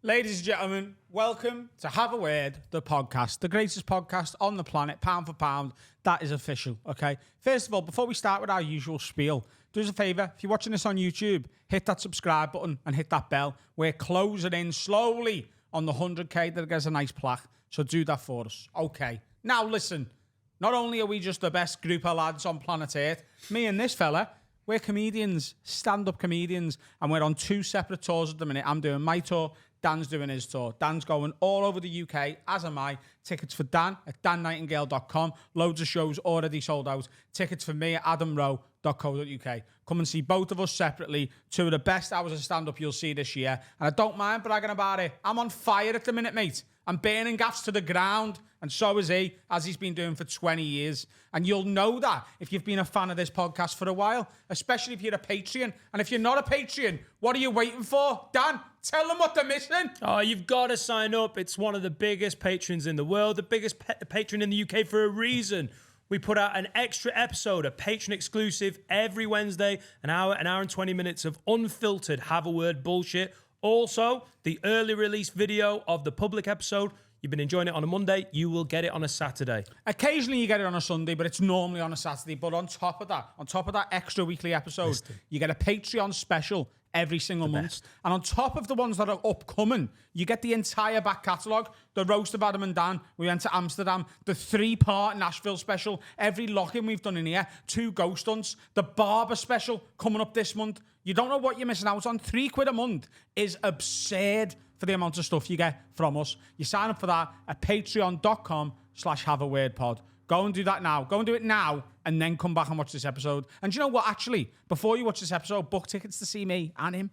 Ladies and gentlemen, welcome to Have a Word, the podcast, the greatest podcast on the planet, pound for pound. That is official, okay? First of all, before we start with our usual spiel, do us a favour, if you're watching this on YouTube, hit that subscribe button and hit that bell. We're closing in slowly on the 100k. That gets a nice plaque, so do that for us. Okay, now listen, not only are we just the best group of lads on planet Earth, me and this fella, we're comedians, stand-up comedians, and we're on two separate tours at the minute. I'm doing my tour, Dan's doing his tour. Dan's going all over the UK, as am I. Tickets for Dan at dannightingale.com. Loads of shows already sold out. Tickets for me at adamrowe.co.uk. Come and see both of us separately. Two of the best hours of stand-up you'll see this year. And I don't mind bragging about it. I'm on fire at the minute, mate. I'm burning gaffs to the ground. And so is he, as he's been doing for 20 years. And you'll know that if you've been a fan of this podcast for a while, especially if you're a Patreon. And if you're not a Patreon, what are you waiting for? Dan, tell them what they're missing. Oh, you've got to sign up. It's one of the biggest patrons in the world, the biggest patron in the UK for a reason. We put out an extra episode, a patron exclusive, every Wednesday, an hour and 20 minutes of unfiltered Have a Word bullshit. Also, the early release video of the public episode. You've been enjoying it on a Monday, you will get it on a Saturday. Occasionally you get it on a Sunday, but it's normally on a Saturday. But on top of that extra weekly episode, you get a Patreon special every single month. And on top of the ones that are upcoming, you get the entire back catalogue, the roast of Adam and Dan, we went to Amsterdam, the 3-part Nashville special, every lock-in we've done in here, 2 ghost hunts, the barber special coming up this month. You don't know what you're missing out on. £3 a month is absurd for the amount of stuff you get from us. You sign up for that at patreon.com/haveawordpod. Go and do that now. Go and do it now and then come back and watch this episode. And do you know what, actually? Before you watch this episode, book tickets to see me and him.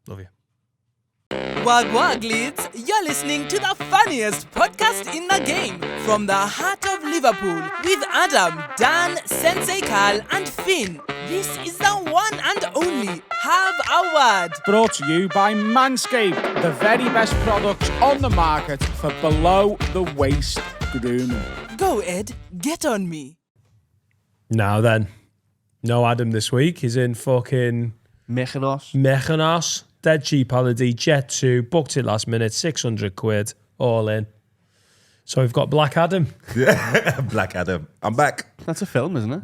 Love you. Wag wag leads, you're listening to the funniest podcast in the game from the heart of Liverpool with Adam, Dan, Sensei Carl and Finn. This is the one and only Have a Word. Brought to you by Manscaped, the very best products on the market for below the waist grooming. Go Ed, get on me. Now then, no Adam this week. He's in fucking Mykonos. Dead cheap holiday, Jet 2, booked it last minute, 600 quid, all in. So we've got Black Adam. Yeah, Black Adam. I'm back. That's a film, isn't it?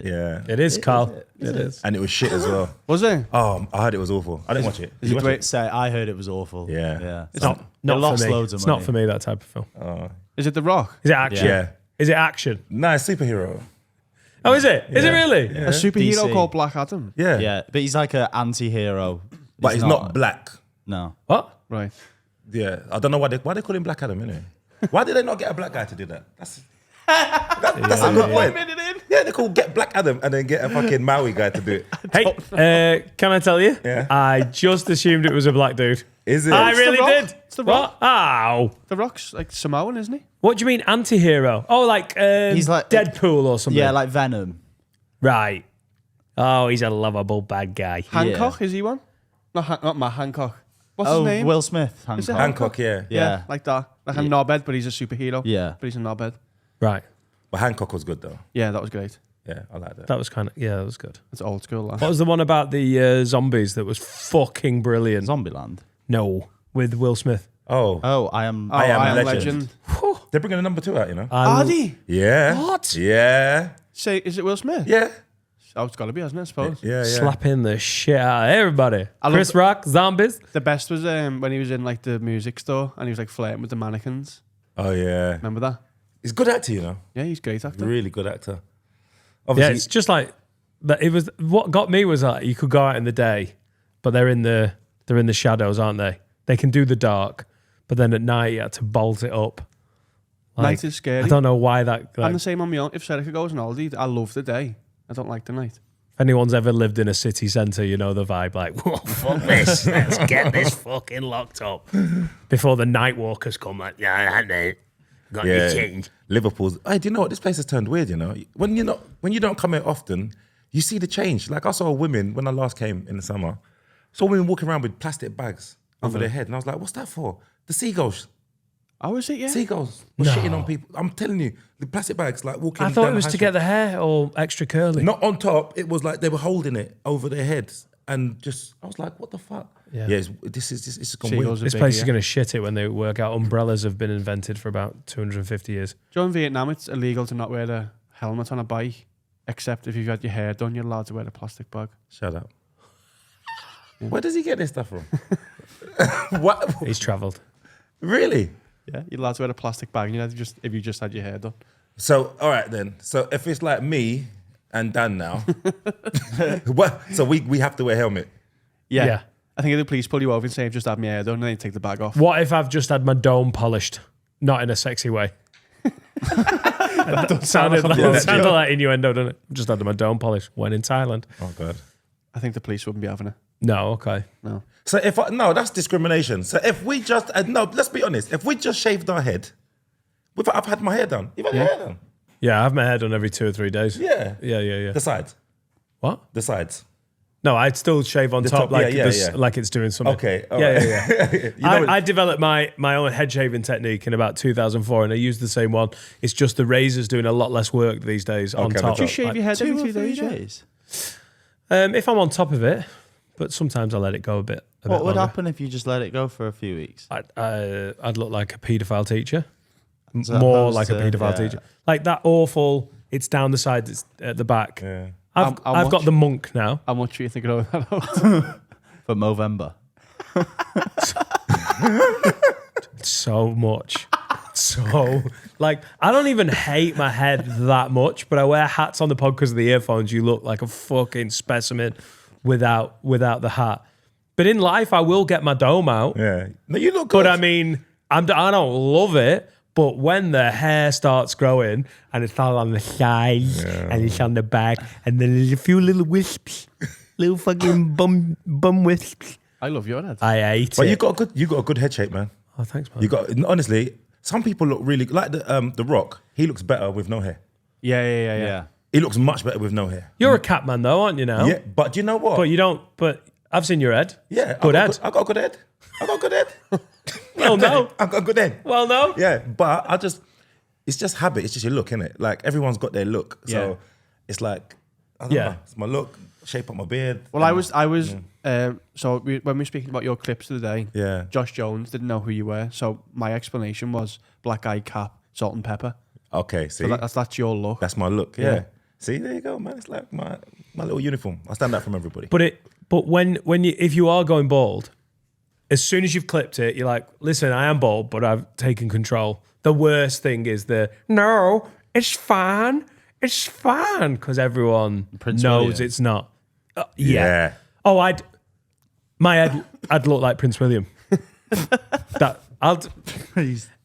Yeah. It is, Carl. It is. And it was shit as well. Was it? Oh, I heard it was awful. I didn't watch it. Is it great? Say, I heard it was awful. Yeah. It's not lost for me. loads of It's money. not for me, that type of film. Is it The Rock? Is it action? Yeah. Is it action? Nice superhero. Oh, is it? Is it really? Yeah. A superhero DC. called Black Adam? Yeah. Yeah, but he's like an anti-hero. But he's not black. No. What? Right. Yeah. I don't know why they call him Black Adam, innit? Why did they not get a black guy to do that? That's a good point. Yeah, they could get Black Adam and then get a fucking Maui guy to do it. Hey, can I tell you? Yeah. I just assumed it was a black dude. Is it? I It's The really Rock. did. It's The Rock. What? Ow. The Rock's like Samoan, isn't he? What do you mean anti-hero? Oh, like, He's like- Deadpool or something. Yeah, like Venom. Right. Oh, he's a lovable bad guy. Hancock, is he one? Not Matt Hancock. What's his name? Will Smith. Is it Hancock, yeah. Yeah. Like that. Like a knobhead, but he's a superhero. Yeah. But he's a knobhead. Right. But Hancock was good though. Yeah, that was great. Yeah, I like that. That was kind of, yeah, that was good. It's old school. That. What was the one about the zombies that was fucking brilliant? Zombieland. No, with Will Smith. Oh, Oh, I am. I Am Legend. they're bringing a number 2 out, you know? Hardy. Yeah. What? Yeah. Say, is it Will Smith? Yeah. Oh, it's got to be, hasn't it? I suppose. Yeah. Slapping the shit out of everybody. I love Chris the- Rock, zombies. The best was when he was in like the music store and he was like flirting with the mannequins. Oh, yeah. Remember that? He's a good actor, you know? Yeah, he's a great actor. Really good actor. Yeah, Obviously, it's just like that. It was what got me was like you could go out in the day, but they're in the shadows, aren't they? They can do the dark, but then at night you had to bolt it up. Night is scary. I don't know why that. I'm the same on my own. If Serica goes on holiday, I love the day. I don't like the night. If anyone's ever lived in a city centre, you know the vibe. Like, whoa, fuck this. Let's get this fucking locked up before the night walkers come. Like, yeah, I know. Got your change. Liverpool's. Hey, do you know what? This place has turned weird, you know? When you don't come here often, you see the change. Like I saw women when I last came in the summer, saw women walking around with plastic bags over their head. And I was like, what's that for? The seagulls. Oh, is it? Yeah. Seagulls were shitting on people. I'm telling you, the plastic bags, like walking I thought down it was the high to street. get the hair all extra curly. Not on top. It was like they were holding it over their heads and just, I was like, what the fuck? Yeah, this is gone Seagulls weird. are This big, place is yeah. going to shit it when they work out umbrellas have been invented for about 250 years. Do you know in Vietnam it's illegal to not wear a helmet on a bike, except if you've had your hair done, you're allowed to wear a plastic bag. Shut up. Where does he get this stuff from? What? He's travelled. Really? Yeah, you're allowed to wear a plastic bag, and you have to just if you just had your hair done. So, all right then. So if it's like me and Dan now, what? So we have to wear a helmet. Yeah. I think if the police pull you over and say, I've just had my hair done, and then you take the bag off. What if I've just had my dome polished? Not in a sexy way. That sounded like innuendo, doesn't it? Just had my dome polished when in Thailand. Oh God. I think the police wouldn't be having it. No, okay. No. So no, that's discrimination. So if we just no, let's be honest. If we just shaved our head, I've had my hair done. You've had your hair done. Yeah, I have my hair done every 2 or 3 days. Yeah. Yeah. The sides. What? The sides. No, I'd still shave on The top, top, like yeah, this, yeah. like it's doing something. Okay. all Yeah, right. yeah. You know I developed my own head shaving technique in about 2004, and I used the same one. It's just the razor's doing a lot less work these days on Okay, top. but Do you shave your head every 2 days? Yeah. days? If I'm on top of it, but sometimes I let it go a bit. What would longer. happen if you just let it go for a few weeks? I'd look like a paedophile teacher. As More opposed like a to- paedophile yeah. teacher. Like that awful, it's down the side, it's at the back. Yeah. I've How got much? the monk now. How much are you thinking of that out? For Movember. So much. So, like, I don't even hate my head that much, but I wear hats on the pod because of the earphones. You look like a fucking specimen without the hat. But in life, I will get my dome out. Yeah. No, you look good. But I mean, I don't love it. But when the hair starts growing and it's all on the sides and it's on the back and then there's a few little wisps, little fucking bum wisps, I love your head. I hate But it. you got a good head shape, man. Oh, thanks, man. You got honestly. Some people look really like the Rock. He looks better with no hair. Yeah. He looks much better with no hair. You're a cat man, though, aren't you now? Yeah, but do you know what? But you don't. But I've seen your head. yeah, Good head. I got a good head. I got a good head. Well, no. I got a good head. Well, no. Yeah, but it's just habit. It's just your look, innit? Like everyone's got their look. So Yeah. it's like, I don't know. It's my look, shape up my beard. Well, I was. So when we were speaking about your clips of the day, Yeah. Josh Jones didn't know who you were. So my explanation was black eye cap, salt and pepper. Okay, see, So that's your look. that's my look. Yeah. Yeah. See, there you go, man. It's like my little uniform. I stand out from everybody. But when you if you are going bald, as soon as you've clipped it, you're like, listen, I am bald, but I've taken control. The worst thing is no, it's fine, because everyone Prince knows William. it's not. yeah. Oh, I'd look like Prince William.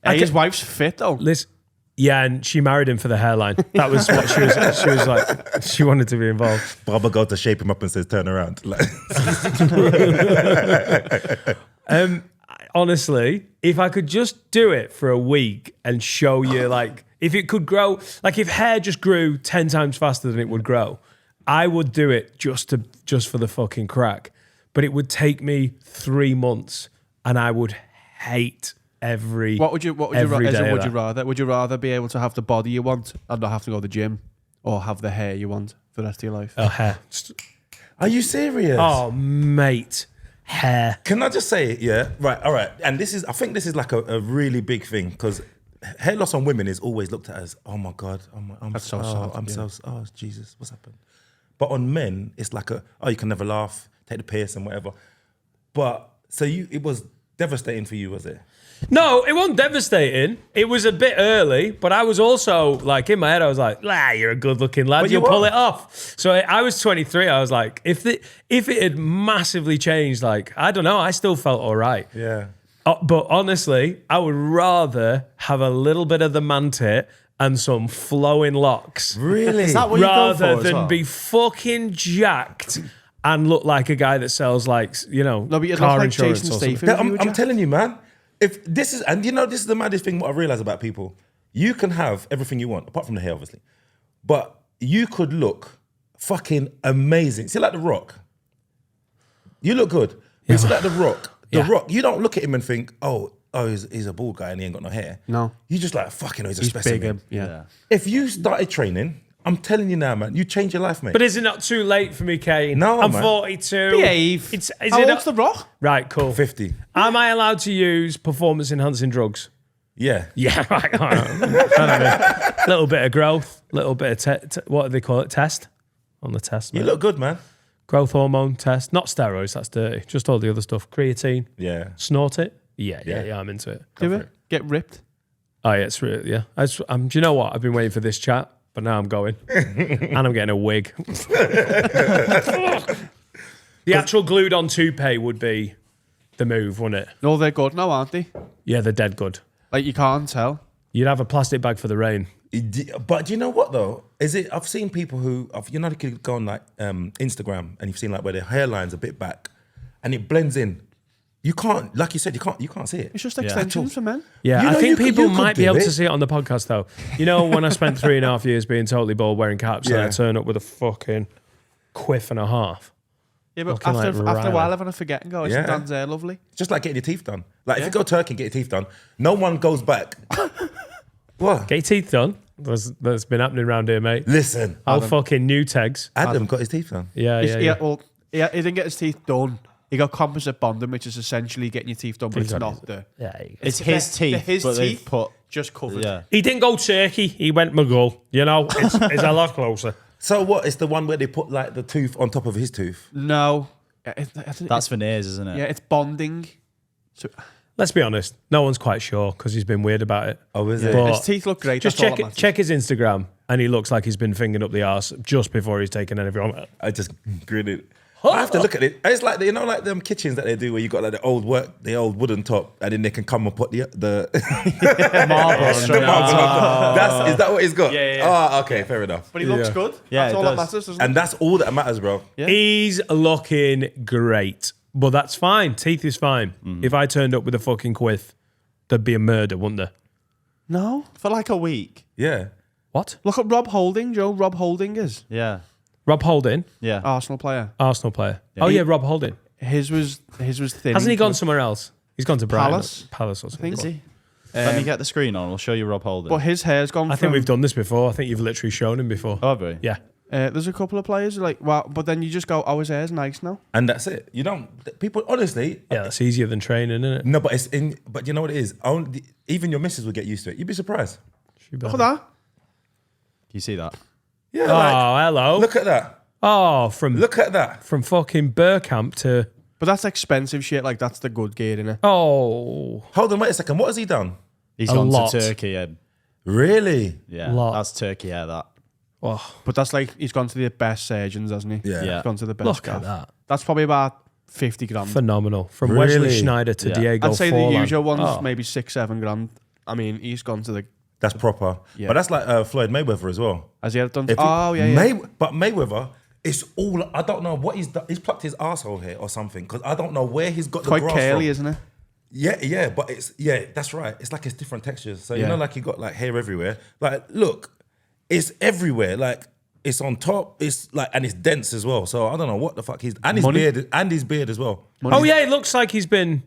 His wife's fit though. Listen, yeah, and she married him for the hairline. That was what she was like. She wanted to be involved. Baba goes to shape him up and says, turn around. Like, Honestly, if I could just do it for a week and show you, like, if it could grow, like if hair just grew 10 times faster than it would grow, I would do it just for the fucking crack. But it would take me 3 months, and I would hate every. What would you every as in, day of would you that. rather? Would you rather be able to have the body you want and not have to go to the gym, or have the hair you want for the rest of your life? Hair. are you serious? Oh, mate, hair. Can I just say, yeah, right, all right. And I think this is like a really big thing because hair loss on women is always looked at as, oh my God, That's so sad, oh Jesus, what's happened? But on men, it's like you can never laugh, take the piss and whatever. But so it was devastating for you, was it? No, it wasn't devastating. It was a bit early, but I was also like in my head, I was like, you're a good-looking lad. But you You'll pull are. it off. So I was 23. I was like, if it had massively changed, like I don't know, I still felt all right. Yeah. But honestly, I would rather have a little bit of the man tit and some flowing locks Really? Is that what you go rather for as than well? be fucking jacked and look like a guy that sells like No, but you'd car look like insurance Jason or something. Statham. I'm telling you, man. If this is, and you know, this is the maddest thing. What I realize about people, you can have everything you want, apart from the hair, obviously, but you could look fucking amazing. See, like The Rock, you look good. You see, like The Rock. The Rock, you don't look at him and think, oh, he's a bald guy and he ain't got no hair. No. You just like, fucking, he's a He's specimen. bigger. Yeah. If you started training I'm telling you now, man. You change your life, mate. But is it not too late for me, Kane? No, I'm man. 42. Behave. Is How it old's The Rock? Right, cool. 50. Am I allowed to use performance-enhancing drugs? Yeah. Yeah, right. All right. A little bit of growth, little bit of, what do they call it, test? On the test, You mate. look good, man. Growth hormone test. Not steroids, that's dirty. Just all the other stuff. Creatine. Yeah. Snort it. Yeah, Yeah. I'm into it. Do it. Get ripped. Oh, yeah, it's really, yeah. Do you know what? I've been waiting for this chat, but now I'm going. And I'm getting a wig. The actual glued on toupee would be the move, wouldn't it? No, they're good now, aren't they? Yeah, they're dead good. Like, you can't tell. You'd have a plastic bag for the rain. But do you know what though? I've seen people who, you could go on like Instagram and you've seen like where their hairline's a bit back and it blends in. You can't, like you said, you can't see it. It's just extensions for men. Yeah, You I know, think you could- people you could might be do able it. to see it on the podcast though. You know, when I spent 3.5 years being totally bald wearing caps and I Yeah. turn up with a fucking quiff and a half. Yeah, but Looking after like a while, Riley. everyone forget and go, isn't Yeah. Dan's hair lovely? It's just like getting your teeth done. Like if you go Turkey and get your teeth done, no one goes back. What? Get your teeth done. That's been happening around here, mate. Listen, I'll fucking new tags. Adam got his teeth done. Yeah, yeah. Well, he didn't get his teeth done. He got composite bonding, which is essentially getting your teeth done, but it's not the... Yeah, It's his teeth, his but they've teeth put. just covered. Yeah. he didn't go Turkey. He went Mughal. You know, it's a lot closer. So what? It's the one where they put like the tooth on top of his tooth. No. That's veneers, isn't it? Yeah, it's bonding. So Let's be honest. No one's quite sure because he's been weird about it. Oh, is yeah, it? But his teeth look great. Just that's all check that it, matters. check his Instagram, and he looks like he's been fingering up the arse just before he's taken anything on. I just grin it. I have to look at it. It's like like them kitchens that they do where you got like the old wooden top, and then they can come and put the Marble. the marble on top. Is that what he's got? Yeah, yeah. Oh, okay, fair enough. But he looks good. Yeah, That's it all that does. matters, doesn't And it? that's all that matters, bro. He's looking great, but that's fine. Teeth is fine. If I turned up with a fucking quiff, there'd be a murder, wouldn't there? No. For like a week. Yeah. What? Look at Rob Holding, Joe. Rob Holding is Yeah. Rob Holding, Yeah. Arsenal player. Arsenal player. Oh yeah, Rob Holding. His was thin. Hasn't he gone somewhere else? He's gone to Brighton. Palace? Palace or something. Is he? Let me get the screen on. I'll show you Rob Holding. But his hair's gone. I think we've done this before. I think you've literally shown him before. Oh, have we? Yeah. There's a couple of players who like, wow, but then you just go, oh, his hair's nice now. And that's it. You don't. People, honestly. Yeah, that's easier than training, isn't it? No, but it's in. But you know what it is. Even your missus will get used to it. You'd be surprised. Look at that. Can you see that? Yeah. Oh, like, hello. look at that. Oh, from Look at that. from fucking Burkamp to But that's expensive shit. Like, that's the good gear, innit? oh, Hold on, wait a second. What has he done? He's A gone lot. to Turkey. And Really? yeah, Lot. that's Turkey hair, that. oh, But that's like, he's gone to the best surgeons, hasn't he? Yeah. Yeah. He's gone to the best look gaff. at that. That's probably about 50 grand. Phenomenal. From Wesley Really? Schneider to Yeah. Diego I'd say Forlan. the usual ones, Oh. maybe 6-7 grand. I mean, he's gone to the... That's proper. Yeah. But that's like Floyd Mayweather as well. Has he had done... If he- Oh, yeah. But Mayweather, it's all. I don't know what he's done. He's plucked his asshole here or something because I don't know where he's got the Quite grass curly, from. isn't it? Yeah, but that's right. It's like it's different textures. So you Yeah. know, like you got like hair everywhere. Like, look, it's everywhere. Like it's on top. It's like and it's dense as well. So I don't know what the fuck he's and his Money. beard as well. Oh yeah, it looks like he's been.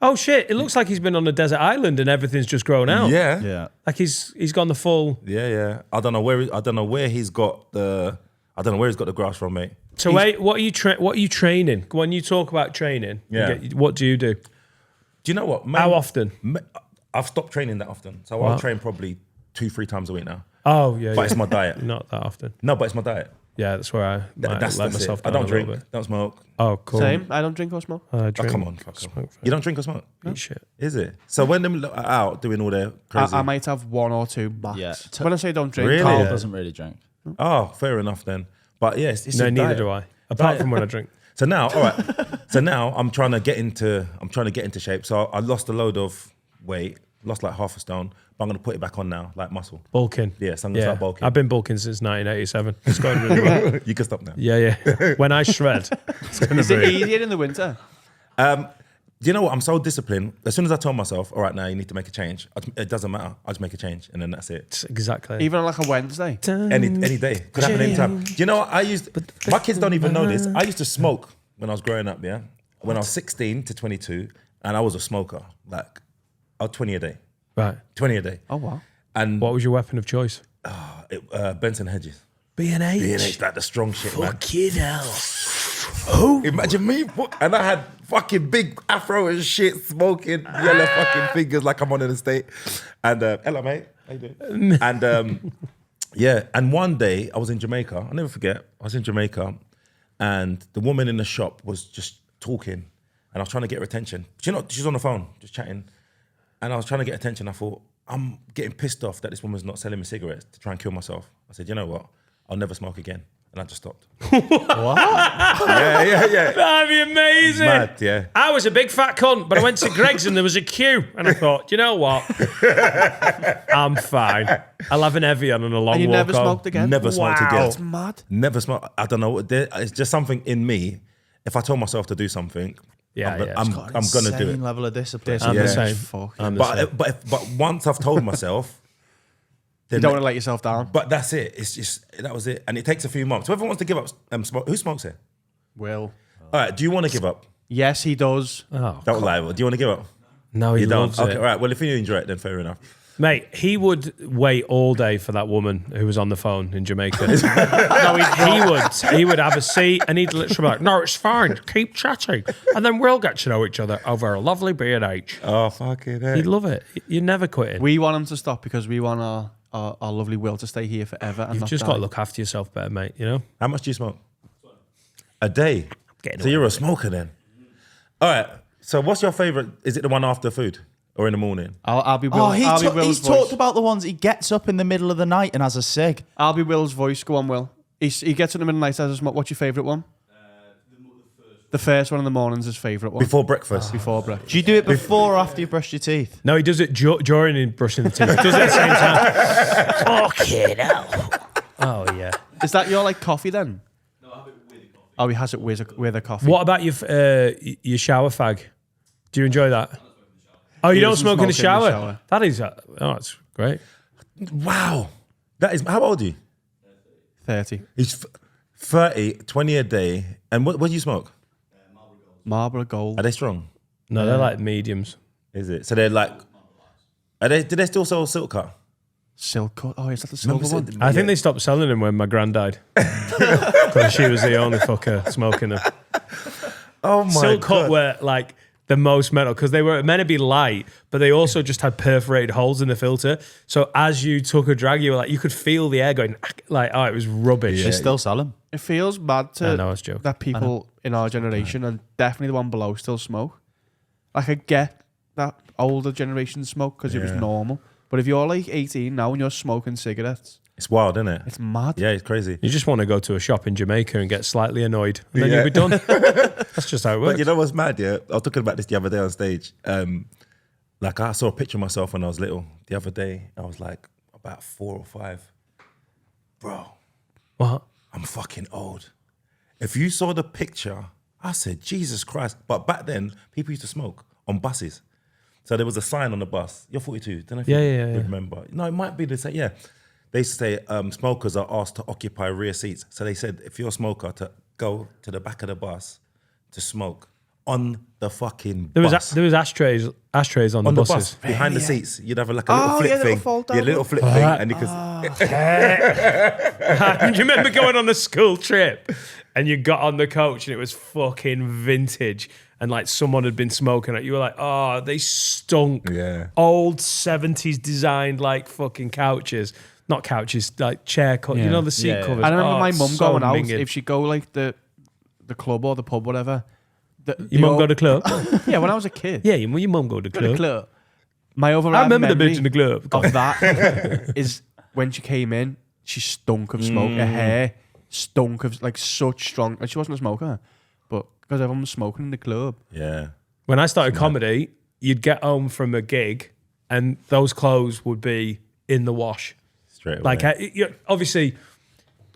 Oh shit! It looks like he's been on a desert island and everything's just grown out. Yeah, Yeah. like he's gone the full. yeah. I don't know where he's got the. I don't know where he's got the grass from, mate. So wait, what are you training? When you talk about training, Yeah. what do you do? Do you know what? How often? I've stopped training that often. So Wow. I'll train probably 2-3 times a week now. Oh yeah, But yeah. it's my diet. Not that often. No, but it's my diet. Yeah, that's where I might That's let it. myself I down don't a little drink, bit. don't smoke. Oh, cool. Same. I don't drink or smoke. Oh, Drink, come on, fuck smoke, off. You don't drink or smoke? eat shit. Is it? So when them are out doing all their crazy. I might have 1 or 2 max. Yeah. When I say don't drink, Really? Carl Yeah. doesn't really drink. Oh, fair enough then. But yes, it's No, your neither diet. do I. Apart from when I drink. So now, all right. So now I'm trying to get into shape. So I lost a load of weight, lost like half a stone, but I'm gonna put it back on now, like muscle. Bulking. Yeah, so I'm gonna start bulking. I've been bulking since 1987. It's going really well. You can stop now. Yeah. When I shred, it's going to is it be. easier in the winter? Do you know what? I'm so disciplined. As soon as I tell myself, all right, now you need to make a change. It doesn't matter. I just make a change, and then that's it. Exactly. Even on like a Wednesday? Any day. Could happen anytime. Do you know what? My kids don't even know this. I used to smoke when I was growing up, yeah? When I was 16 to 22, and I was a smoker. Like, I was 20 a day. Right. 20 a day. Oh, wow. And What was your weapon of choice? Benson Hedges. B&H. B&H, like the strong shit, man. Fucking hell. Imagine me, and I had fucking big afro and shit, smoking yellow fucking fingers like I'm on an estate. And hello, mate. How you doing? And yeah, and one day I was in Jamaica. I'll never forget. I was in Jamaica, and the woman in the shop was just talking, and I was trying to get her attention. She's on the phone, just chatting, and I was trying to get attention. I thought, I'm getting pissed off that this woman's not selling me cigarettes to try and kill myself. I said, you know what? I'll never smoke again. And I just stopped. What? Yeah. That'd be amazing. Mad, yeah. I was a big fat cunt, but I went to Greg's and there was a queue. And I thought, you know what? I'm fine. I'll have an Evian and a long And you walk never home. smoked again? Never smoked Wow. again. That's mad. Never smoked. I don't know. It's just something in me. If I told myself to do something, Yeah, I'm yeah. going to do it. Insane level of discipline. I'm Yeah. the same. Fuck. I'm the same. But once I've told myself, You don't want to let yourself down. but that's it. It's just, that was it. And it takes a few months. Whoever wants to give up smoke, who smokes here? Will. All right, do you want to give up? Yes, he does. Oh, Don't lie. Do you want to give up? no, he You don't? loves Okay, it. all right. Well, if you enjoy it, then fair enough. Mate, he would wait all day for that woman who was on the phone in Jamaica. No, He would have a seat and he'd literally be like, no, it's fine, keep chatting. And then we'll get to know each other over a lovely B&H. Oh, fucking hell. He'd love it. You're never quitting. We want him to stop because we want our lovely Will to stay here forever. And You've not just die. got to look after yourself better, mate, you know? How much do you smoke? A day? Getting So you're a smoker then? All right. So what's your favourite? Is it the one after food or in the morning? I'll be Will. Oh, I'll be Will's he's voice. talked about the ones he gets up in the middle of the night and has a cig. I'll be Will's voice. Go on, Will. He gets in the middle of the night, says, what's your favourite one? The first one in the morning's his favourite one. Before breakfast? Before breakfast. Do you do it before or after you brush your teeth? No, he does it during him brushing the teeth. He does it at the same time. Fucking hell. Oh, yeah. Is that your like coffee then? No, I have it with a coffee. Oh, he has it with a coffee. What about your shower fag? Do you enjoy that? Oh, you He don't doesn't smoke in the smoke in the shower? shower. That is, that's great. Wow. That is, how old are you? 30. He's 30, 20 a day. And what do you smoke? Marlboro Gold. Are they strong? No, they're like mediums. Is it? So they're like, do they still sell silk cut? Silk cut. Oh, is that the Remember silver one? I think they stopped selling them when my gran died. Because she was the only fucker smoking them. Oh my Silk God. cut were like the most metal because they were meant to be light, but they also just had perforated holes in the filter. So as you took a drag, you were like, you could feel the air going like, oh, it was rubbish. They still sell them. It feels bad I know, I to was joking. that people in our generation and definitely the one below still smoke. Like I get that older generation smoke because it was Yeah. normal. But if you're like 18 now and you're smoking cigarettes, It's wild, isn't it? it's mad. Yeah, it's crazy. You just want to go to a shop in Jamaica and get slightly annoyed, and then Yeah. you'll be done. That's just how it works. But you know what's mad, yeah? I was talking about this the other day on stage. Like I saw a picture of myself when I was little. The other day, I was like about 4 or 5. Bro, What? I'm fucking old. If you saw the picture, I said, Jesus Christ. But back then, people used to smoke on buses. So there was a sign on the bus. You're 42. Don't know if you Yeah. remember. No, it might be the same. Yeah. They used to say smokers are asked to occupy rear seats. So they said if you're a smoker, to go to the back of the bus to smoke on the fucking There bus. was ashtrays on the on the buses. bus, behind the seats, you'd have like a little Oh, flip yeah, little thing. fold Yeah, down little one. flip thing. And you could... Do you remember going on a school trip and you got on the coach and it was fucking vintage and like someone had been smoking it? You were like, oh, they stunk. Yeah. Old 70s designed like fucking couches. Not couches, like chair covers. You Yeah. know, the seat Yeah. covers. I remember Oh, my it's mum so going out, minging. if she'd go like the club or the pub, whatever. Your mum go to club? Yeah, when I was a kid. Yeah, your mum go to Go to club. club. My I overriding remember the memory bitch in the club. of that is when she came in, she stunk of smoke. Her hair stunk of like such strong. And she wasn't a smoker, but because everyone was smoking in the club. Yeah. When I started comedy, you'd get home from a gig and those clothes would be in the wash. Straight away. Like, obviously,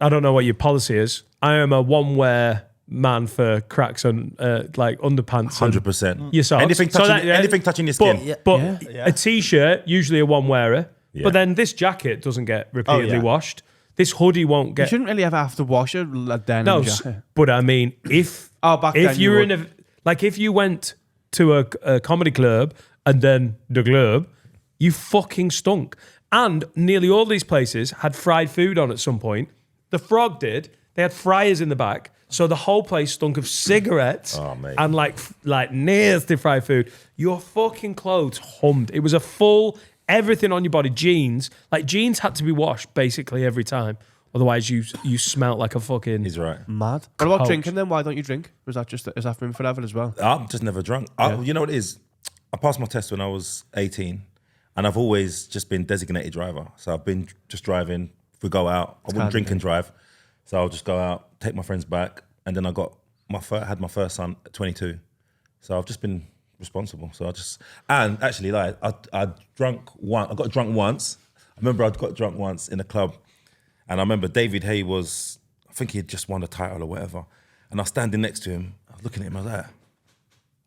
I don't know what your policy is. I am a one-wear man for cracks and like underpants. and 100%. your socks. Anything So touching, anything touching your skin. But a t-shirt, usually a one-wearer. Yeah. But then this jacket doesn't get repeatedly yeah. washed. This hoodie won't You get... shouldn't really ever have to wash a denim No, jacket. but I mean, if Back if then you were would. in a... Like, if you went to a comedy club and then the club, you fucking stunk. And nearly all these places had fried food on at some point. The Frog did. They had fryers in the back, so the whole place stunk of cigarettes and like nasty fried food. Your fucking clothes hummed. It was a full everything on your body. Jeans, like jeans, had to be washed basically every time. Otherwise, you smelt like a fucking. He's right. Mad. What about drinking then? Why don't you drink? Was that just has that been forever as well? I'm just never drunk. You know what it is? I passed my test when I was 18, and I've always just been designated driver. So I've been just driving. If we go out, I wouldn't drink and drive. So I'll just go out, take my friends back, and then I had my first son at 22. So I've just been responsible. So and actually, like I got drunk once. I remember I got drunk once in a club. And I remember David Hay I think he had just won the title or whatever. And I was standing next to him, I was looking at him, I was like,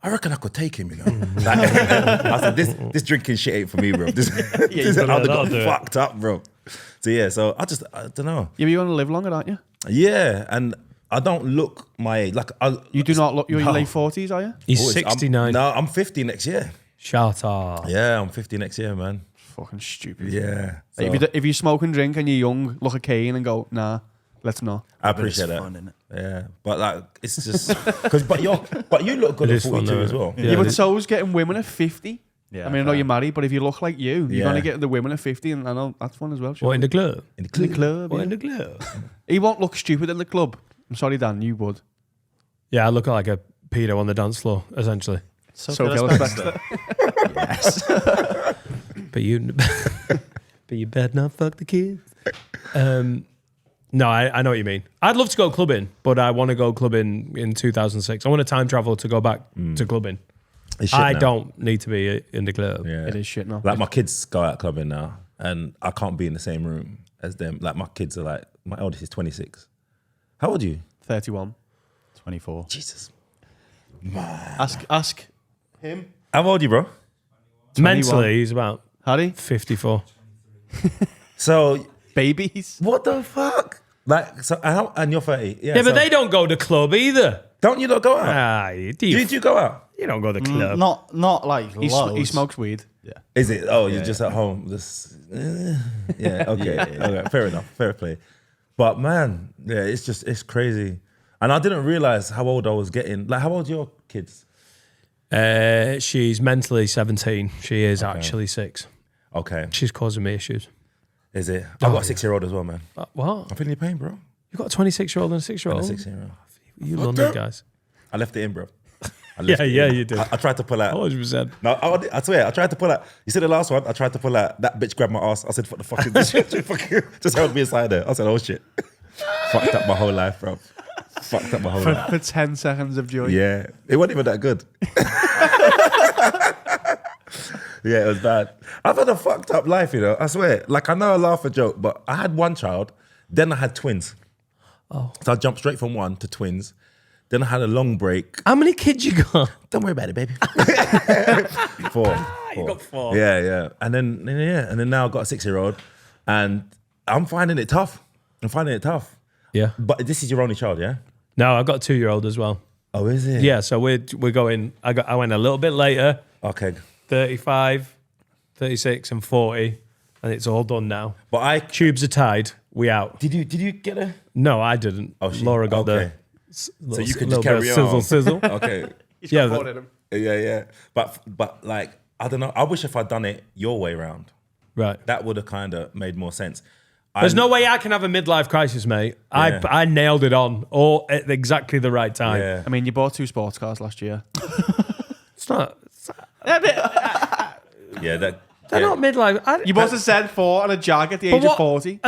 I reckon I could take him, you know? I said, this drinking shit ain't for me, bro. This I'd have got fucked up, bro. So yeah, I don't know. Yeah, but you want to live longer, aren't you? Yeah, and I don't look my age. Like You do not look, you're in your late 40s, are you? He's 69. No, I'm 50 next year. Shut up. Yeah, I'm 50 next year, man. Fucking stupid. Yeah. Like, if you smoke and drink and you're young, look at Kane and go, nah, let's not. I appreciate that. Fun, innit? Yeah, but like it's just but you look good It at is fun, 42 though, as well. Yeah, but so's getting women at 50. Yeah, I mean, I know you're married, but if you look like you're Yeah. going to get the women at 50, and I know that's fun as well. What, in the club? In the In the club. club? What, Yeah. in the club? He won't look stupid in the club. I'm sorry, Dan, you would. Yeah, I look like a pedo on the dance floor, essentially. So Philip Spencer. Yes. But you better not fuck the kids. No, I know what you mean. I'd love to go clubbing, but I want to go clubbing in 2006. I want to time travel to go back to clubbing. It's shit I now. don't need to be in the club. Yeah. It is shit now. Like my kids go out clubbing now, and I can't be in the same room as them. Like my kids are like, my eldest is 26. How old are you? 31. 24. Jesus. Ask him. How old are you, bro? 21. Mentally, he's about Harry? 54. So Babies. what the fuck? Like, so and you're 30. Yeah, but so they don't go to club either. don't you not go out? Ah, Do you go out? you don't go to the club. Not like He loads. smokes weed. Is it? Oh, you're just at home. Yeah. Okay. Okay. Fair enough. Fair play. But man, yeah, it's crazy. And I didn't realize how old I was getting. Like, how old are your kids? She's mentally 17. She is actually 6. Okay. She's causing me issues. Is it? I've got a 6-year-old as well, man. What? I'm feeling your pain, bro. You got a 26-year-old and a And 6-year-old? a 6-year-old. You London guys. I left it in, bro. Yeah, you did. I tried to pull out. 100%. No, I swear, I tried to pull out. You see the last one? I tried to pull out. That bitch grabbed my ass. I said, "What the fuck is this?" Just held me inside there. I said, "Oh shit." Fucked up my whole life, bro. Fucked up my whole life. For 10 seconds of joy. Yeah, it wasn't even that good. Yeah, it was bad. I've had a fucked up life, you know. I swear. Like, I know I laugh a joke, but I had one child, then I had twins. Oh. So I jumped straight from 1 to twins. Then I had a long break. How many kids you got? Don't worry about it, baby. 4. You got 4. Yeah. And then now I've got a 6-year-old, and I'm finding it tough. Yeah. But this is your only child, yeah? No, I got a 2-year-old as well. Oh, is it? Yeah, so we're going. I went a little bit later. Okay. 35, 36, and 40, and it's all done now. But Tubes are tied. We out. did you get a? No, I didn't. Oh, Laura got okay. the. You could little just carry bit of on. sizzle. Okay. Yeah, Yeah. But like, I don't know. I wish if I'd done it your way round, right. that would have kind of made more sense. There's no way I can have a midlife crisis, mate. Yeah. I nailed it on, or at exactly the right time. Yeah. I mean, you bought 2 sports cars last year. It's not. Yeah. That. They're yeah. not midlife. You bought a Z4 and a Jag at the age of 40.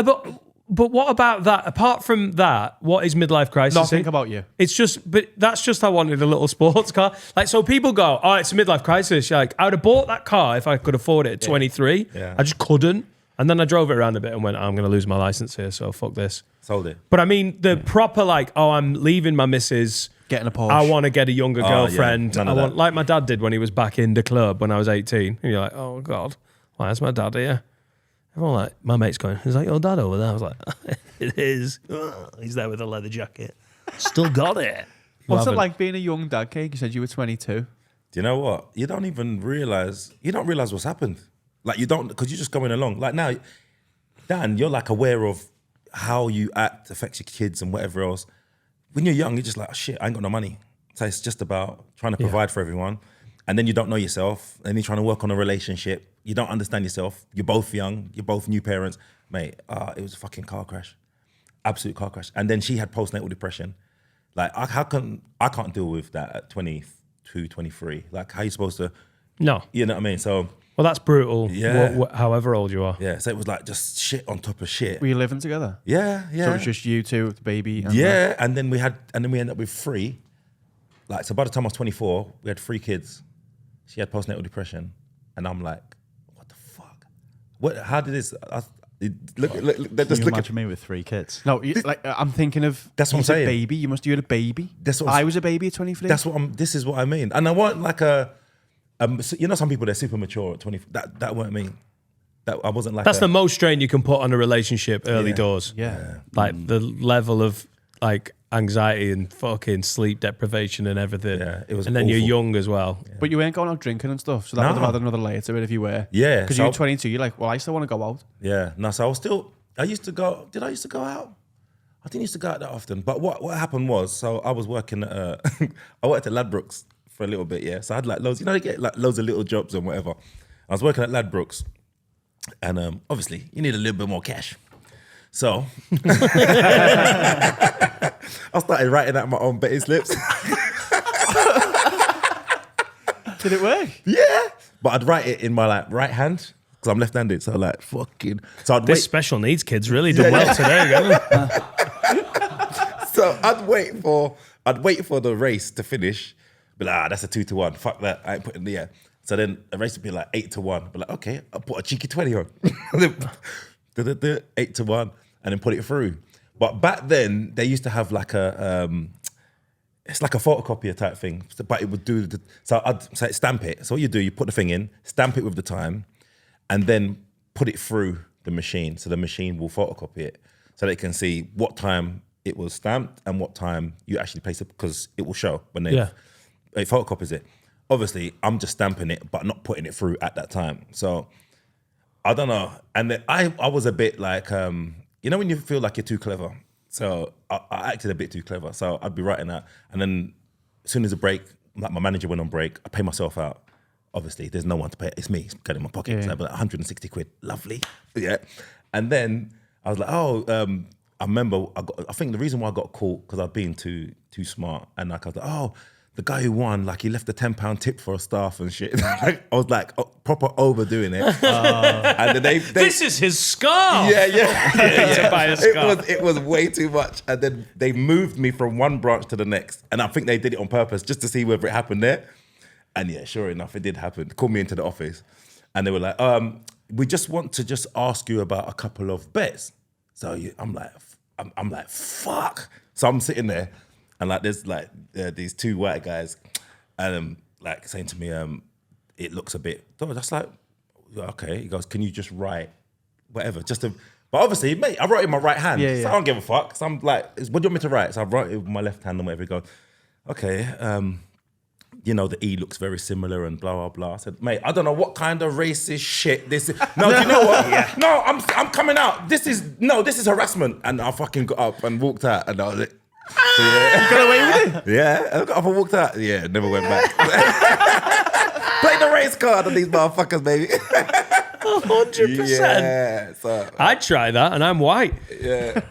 But what about that? Apart from that, what is midlife crisis? Nothing about you. It's just, but that's just I wanted a little sports car. Like, so people go, oh, it's a midlife crisis. You're like, I would have bought that car if I could afford it at 23. Yeah. I just couldn't. And then I drove it around a bit and went, I'm going to lose my license here, so fuck this. Sold it. But I mean, the proper like, oh, I'm leaving my missus. Getting a Porsche. I want to get a younger yeah. girlfriend. None I of want, that. like my dad did when he was back in the club when I was 18. And you're like, oh God, why is my dad here? Everyone like, my mate's going, is that your dad over there? I was like, it is. He's there with a leather jacket. Still got it. What's it like being a young dad, Cake? You said you were 22. Do you know what? You don't even realize. You don't realize what's happened. Like, you don't, because you're just going along. Like now, Dan, you're like aware of how you act affects your kids and whatever else. When you're young, you're just like, oh, shit, I ain't got no money. So it's just about trying to provide for everyone. And then you don't know yourself. And you're trying to work on a relationship. You don't understand yourself. You're both young. You're both new parents. Mate, it was a fucking car crash. Absolute car crash. And then she had postnatal depression. Like, I can't deal with that at 22, 23. Like, how are you supposed to? No. You know what I mean? So... Well, that's brutal. Yeah. However old you are. Yeah, so it was like just shit on top of shit. Were you living together? Yeah. So it was just you two, the baby. And And then we ended up with 3. Like, so by the time I was 24, we had 3 kids. She had postnatal depression, and I'm like, what the fuck? What? How did this? Look, Can just you look imagine me with 3 kids? No, I'm thinking of. That's what I'm he's a saying. baby. You had a baby. That's what I was a baby at 23. This is what I mean, and I want like a. So, you know, some people they're super mature at 20. That weren't me. That I wasn't like. That's the most strain you can put on a relationship early doors. Yeah. Like the level of like anxiety and fucking sleep deprivation and everything. Yeah, it was. And then awful. you're young as well. But you weren't going out drinking and stuff, so that would have added another layer to it if you were. Yeah, Because so- you're 22, you're like, well, I still want to go out. Yeah. No, so I was still. I used to go. Did I used to go out? I didn't used to go out that often. But what happened was, so I was working at. I worked at Ladbrokes for a little bit, yeah. So I had like loads, you know, you get like loads of little jobs and whatever. I was working at Ladbrokes, and obviously you need a little bit more cash. So I started writing out my own betting slips. Did it work? Yeah, but I'd write it in my like right hand because I'm left-handed. So like fucking. So I'd This wait. special needs kid's really done well today. Haven't So I'd wait for the race to finish. But that's a 2-1. Fuck that. I ain't putting the So then the race would be like 8-1. But like, okay, I'll put a cheeky 20 on. 8-1 and then put it through. But back then they used to have like a it's like a photocopier type thing. But it would do so I'd say stamp it. So what you do, you put the thing in, stamp it with the time, and then put it through the machine. So the machine will photocopy it. So they can see what time it was stamped and what time you actually place it, because it will show when they it photocopies it. Obviously, I'm just stamping it, but not putting it through at that time. So I don't know. And then I was a bit like, you know when you feel like you're too clever? So I acted a bit too clever. So I'd be writing that. And then as soon as the break, like my manager went on break, I pay myself out. Obviously, there's no one to pay. It's me. It's got in my pocket. Yeah. So I'd be like 160 quid. Lovely. Yeah. And then I was like, I remember, I think the reason why I got caught, because I'd been too smart. And like I was like, the guy who won, like he left a £10 tip for a staff and shit. Like, I was like proper overdoing it. And then they This is his scarf. yeah. To buy a scarf. It was way too much. And then they moved me from one branch to the next. And I think they did it on purpose just to see whether it happened there. And yeah, sure enough, it did happen. They called me into the office and they were like, we just want to just ask you about a couple of bets. So I'm like, fuck. So I'm sitting there and like there's like these 2 white guys and like saying to me, it looks a bit, that's like, okay. He goes, can you just write whatever? But obviously, mate, I wrote it in my right hand. Yeah. So I don't give a fuck. So I'm like, what do you want me to write? So I wrote it with my left hand and whatever. He goes, okay, you know, the E looks very similar and blah, blah, blah. I said, mate, I don't know what kind of racist shit this is. No, do you know what? No, I'm coming out. This is harassment. And I fucking got up and walked out and I was like, so, yeah. You got away with it? Yeah, I got up and walked out. Yeah, never went back. Play the race card on these motherfuckers, baby. 100%. Yeah, so, I'd try that, and I'm white. yeah.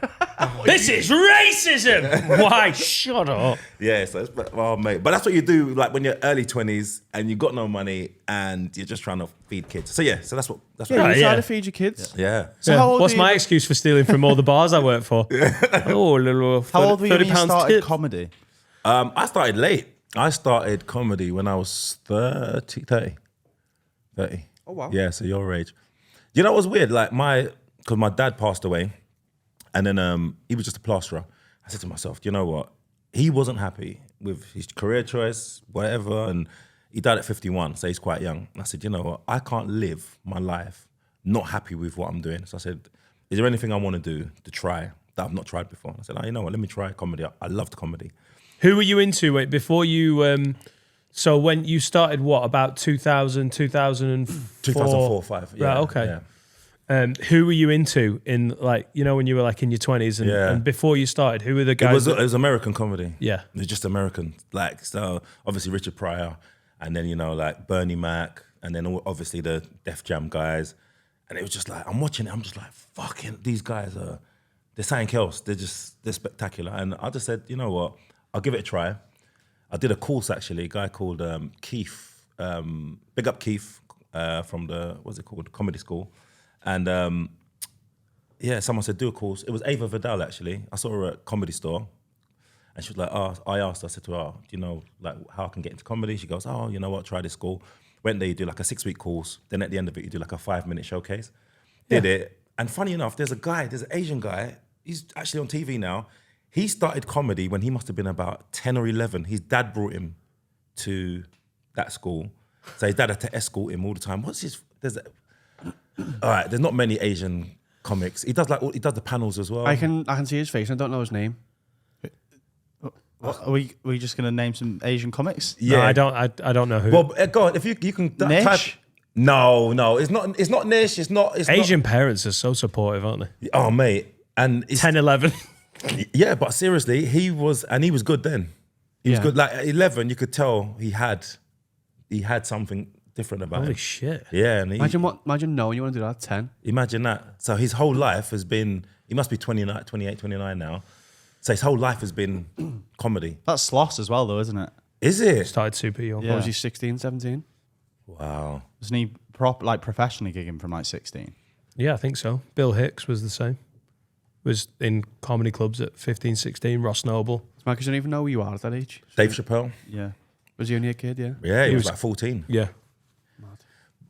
This is racism. Why? Shut up. Yeah, so it's, mate. But that's what you do, like when you're early 20s and you got no money and you're just trying to feed kids. So yeah, so that's what. Yeah, Right, you try yeah. to feed your kids. Yeah. So how old What's were you- my excuse for stealing from all the bars I work for? Oh, a little How old were you when you £30 started tip. comedy? I started late. I started comedy when I was 30. Oh, wow. Yeah, so your age. You know what was weird? Like because my dad passed away and then he was just a plasterer. I said to myself, you know what? He wasn't happy with his career choice, whatever, and he died at 51, so he's quite young. And I said, you know what? I can't live my life not happy with what I'm doing. So I said, is there anything I want to do to try that I've not tried before? I said, you know what? Let me try comedy. I loved comedy. Who were you into before you? So when you started, what, about 2000, 2004? 2004, 5. Yeah, Right, okay. Yeah. Who were you into in like, you know, when you were like in your 20s and before you started, who were the guys? It was American comedy. Yeah. It was just American. Like, so obviously Richard Pryor and then, you know, like Bernie Mac and then obviously the Def Jam guys. And it was just like, I'm watching it, I'm just like, fucking, these guys they're something else. They're spectacular. And I just said, you know what, I'll give it a try. I did a course actually, a guy called Keith, big up Keith from the, what's it called, comedy school. And someone said, do a course. It was Ava Vidal actually. I saw her at Comedy Store. And she was like, I asked her, I said to her, do you know like how I can get into comedy? She goes, oh, you know what, try this school. Went there, you do like a 6-week course. Then at the end of it, you do like a 5-minute showcase. Did it. And funny enough, there's an Asian guy, he's actually on TV now. He started comedy when he must have been about 10 or 11. His dad brought him to that school. So his dad had to escort him all the time. All right, there's not many Asian comics. He does the panels as well. I can see his face. I don't know his name. Are we just going to name some Asian comics? Yeah, No, I don't know who. Well, go on, if you can Niche? type. No, it's not niche. It's Asian parents are so supportive, aren't they? Not, oh, mate, and it's 10, 11. yeah, but seriously, he was good then. He was good. Like at 11, you could tell he had something different about Holy him. shit. Yeah, and Imagine knowing you want to do that at 10. imagine that. So his whole life has been. He must be 29, 28, 29 now. So his whole life has been comedy. That's Sloss as well, though, isn't it? Is it? Started super young. Yeah. What was he, 16, 17? Wow. Wasn't he professionally gigging from like 16? Yeah, I think so. Bill Hicks was the same. Was in comedy clubs at 15, 16. Ross Noble. It's because you don't even know who you are at that age. Dave Chappelle. Yeah. Was he only a kid, yeah? Yeah, he was was- like 14. Yeah.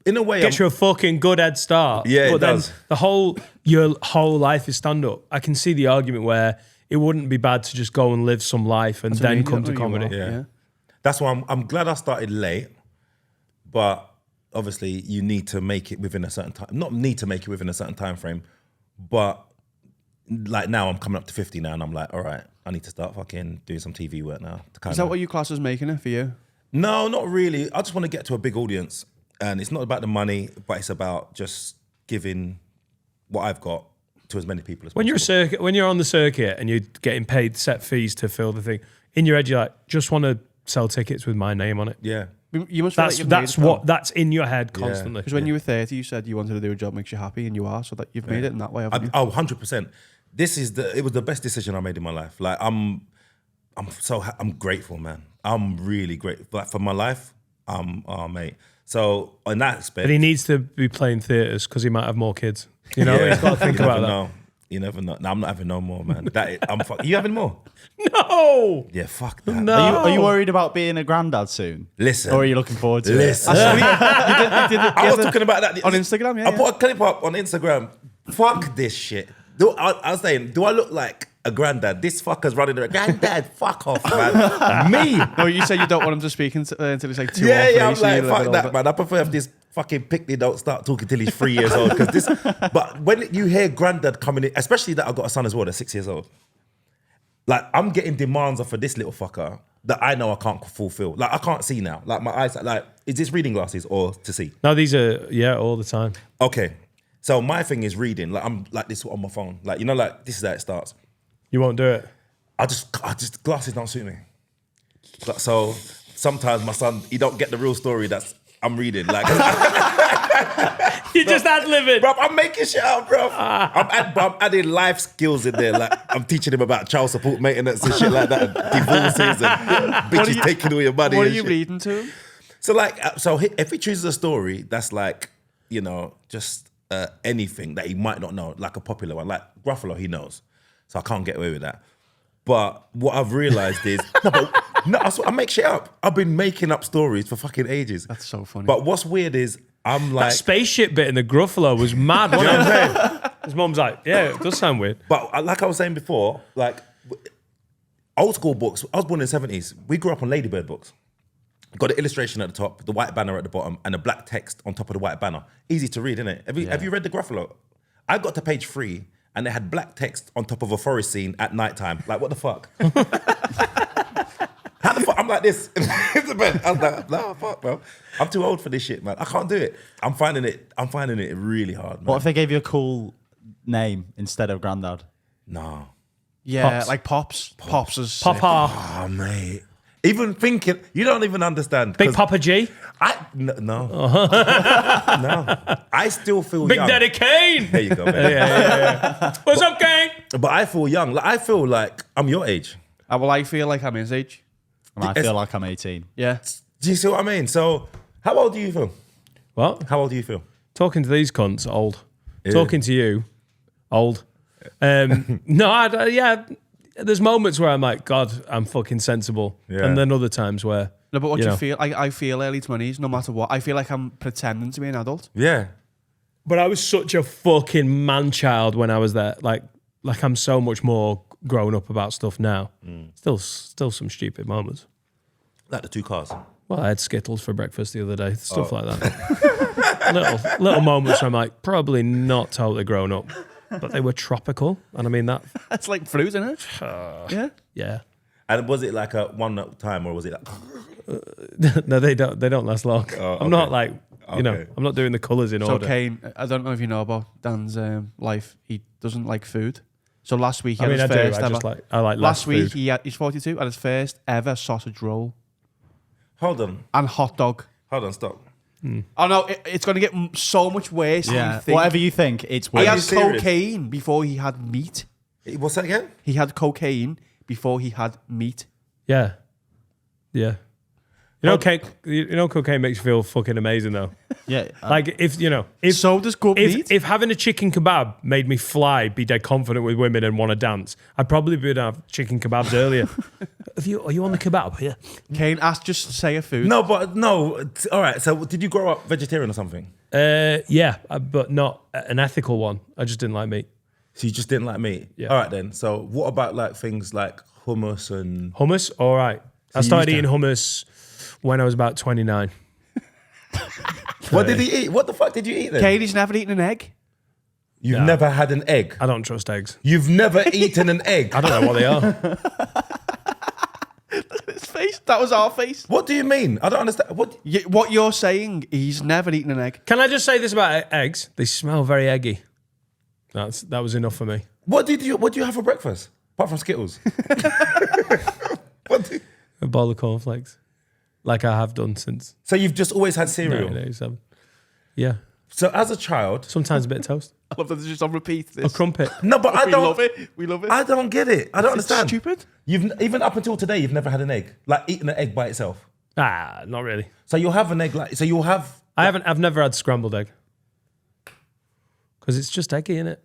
In a way, Gets you a fucking good head start. Yeah, it but then does. your whole life is stand up. I can see the argument where it wouldn't be bad to just go and live some life and That's what I then mean, come you to don't know who you comedy. are. Yeah. That's why I'm glad I started late, but obviously you need to make it within a certain time. Not need to make it within a certain time frame, but like now I'm coming up to 50 now and I'm like, all right, I need to start fucking doing some TV work now. Is that what your class was making it for you? No, not really. I just want to get to a big audience. And it's not about the money, but it's about just giving what I've got to as many people as When possible. when you're on the circuit and you're getting paid set fees to fill the thing, in your head you're like, just want to sell tickets with my name on it. Yeah. You must feel like That's that's in your head constantly. Because when you were 30, you said you wanted to do a job that makes you happy, and you are, so that you've made it in that way, haven't you? 100%. It was the best decision I made in my life. Like I'm grateful, man. I'm really grateful. Like for my life, mate. So on that aspect, But he needs to be playing theatres because he might have more kids. You know, he's got to think you about never that. know. You never know. No, I'm not having no more, man. You having more? No! Yeah, fuck that. No. Are you worried about being a granddad soon? Listen. Or are you looking forward to Listen. it? I was talking about that On Instagram, yeah, I yeah. put a clip up on Instagram. Fuck this shit. I was saying, do I look like a granddad? This fucker's running around. Granddad, fuck off, man. Me. No, you said you don't want him to speak until he's like 2 or 3. Yeah, I'm so like, you're a fuck little that, bit- man. I prefer if this fucking pickney don't start talking till he's 3 years old. But when you hear granddad coming in, especially that I've got a son as well, that's 6 years old. Like, I'm getting demands off of this little fucker that I know I can't fulfill. Like, I can't see now. Like, my eyes, like, is this reading glasses or to see? No, these are, all the time. Okay. So my thing is reading. Like, I'm like this on my phone. Like, you know, like, this is how it starts. You won't do it. I just glasses don't suit me. So sometimes my son, he don't get the real story that's I'm reading. Like, You just ad-libbing. bro, I'm making shit up, bro. I'm adding life skills in there. Like, I'm teaching him about child support maintenance and shit like that, and divorces and bitches taking all your money. What are and you shit. reading to him? So like, if he chooses a story that's like, you know, just anything that he might not know, like a popular one, like Gruffalo, he knows. So I can't get away with that. But what I've realized is, I make shit up. I've been making up stories for fucking ages. That's so funny. But what's weird is I'm like, That spaceship bit in the Gruffalo was mad, wasn't it? His mum's like, yeah, it does sound weird. but like I was saying before, like old school books. I was born in the 70s. We grew up on Ladybird books. Got the illustration at the top, the white banner at the bottom, and the black text on top of the white banner. Easy to read, isn't it? Have you read the Gruffalo? I got to page 3 and they had black text on top of a forest scene at nighttime. Like, what the fuck? How the fuck? like this in the bed. I was like, no, fuck, bro. I'm too old for this shit, man. I can't do it. I'm finding it really hard, man. What if they gave you a cool name instead of Grandad? No. Yeah, Pops. like Pops. Pops is sick. Papa. Oh, mate. Even thinking, you don't even understand. Big 'cause Papa G. No. No. I still feel Big young. Daddy Kane. There you go, man. What's up, Kane? But I feel young. Like, I feel like I'm your age. Well, I feel like I'm his age. And I feel like I'm 18. Yeah. Do you see what I mean? So, how old do you feel? What? How old do you feel? Talking to these cunts, old. Talking to you, old. No, yeah. There's moments where I'm like, God, I'm fucking sensible. Yeah. And then other times where... No, but what You you know. feel? I feel early 20s, no matter what. I feel like I'm pretending to be an adult. Yeah. But I was such a fucking man-child when I was there. Like I'm so much more grown up about stuff now. Still some stupid moments. Like the 2 cars. Well, I had Skittles for breakfast the other day. Stuff like that. little moments where I'm like, probably not totally grown up. But they were tropical. And I mean that... That's like fruit, isn't it? Yeah. Yeah. And was it like a one time or was it like... No, they don't last long. I'm not like, you know, Okay. I'm not doing the colours in So order. Kane, I don't know if you know about Dan's life. He doesn't like food. So last week he I had mean, I his do. first I ever. just like, I like Last less week food. he's 42, had his first ever sausage roll Hold on. and hot dog. Stop. Oh no, it's going to get so much worse. than you think. Whatever you think, it's He weird. had you serious? cocaine before he had meat. What's that again? He had cocaine before he had meat. Yeah. Yeah. You know, cocaine makes you feel fucking amazing though. Yeah. Like if So does good meat. if having a chicken kebab made me be dead confident with women and want to dance, I'd probably be have chicken kebabs earlier. Are you on the kebab? Yeah. Kane, just say a food. No, but no. All right. So did you grow up vegetarian or something? Yeah, but not an ethical one. I just didn't like meat. So you just didn't like meat? Yeah. All right then. So what about like things like hummus and... Hummus, all right. I you started used to- eating hummus when I was about 29. What did he eat? What the fuck did you eat then? Kane, he's never eaten an egg. You've never had an egg. I don't trust eggs. You've never eaten an egg. I don't know what they are. His face. That was our face. What do you mean? I don't understand. What you're saying, he's never eaten an egg. Can I just say this about eggs? They smell very eggy. That was enough for me. What do you have for breakfast? Apart from Skittles. A bowl of cornflakes. Like I have done since So you've just always had cereal. 1987. Yeah. So as a child... Sometimes a bit of toast. I love that it's just on repeat. A This. crumpet. No, but I We don't... love it. We love it. I don't get it. I don't It's understand. stupid. You've even up until today, you've never had an egg. Like eaten an egg by itself. Not really. So you'll have an egg like... So you'll have... I've never had scrambled egg. Because it's just eggy, innit?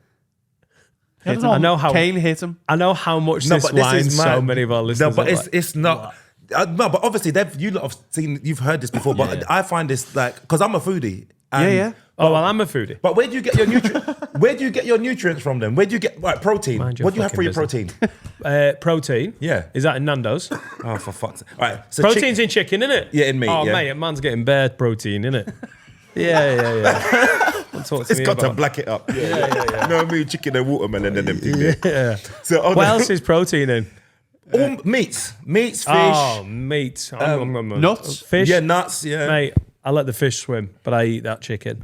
I know how Kane hit him. I know how much No, this but this winds is so mad. many of our No, listeners. but up like. it's not... no, but obviously you lot have seen... You've heard this before, but I find this like... Because I'm a foodie. And, Yeah. Oh, well, I'm a foodie. But where do you get your where do you get your nutrients from then? Where do you get protein? Mind your What do you have for your fucking protein? Protein. Yeah. Is that in Nando's? Oh, for fuck's sake. All right. So Protein's in chicken, innit? Yeah, in meat, Oh, yeah. mate, a man's getting bare protein, innit? Yeah. Don't talk to it's me got to about. black it up. Yeah. You know what I mean? Chicken and watermelon and them things there. Yeah. So What else is protein in? all meats, fish. Oh, meat. Nuts? Fish. Yeah, nuts. Yeah. Mate, I let the fish swim, but I eat that chicken.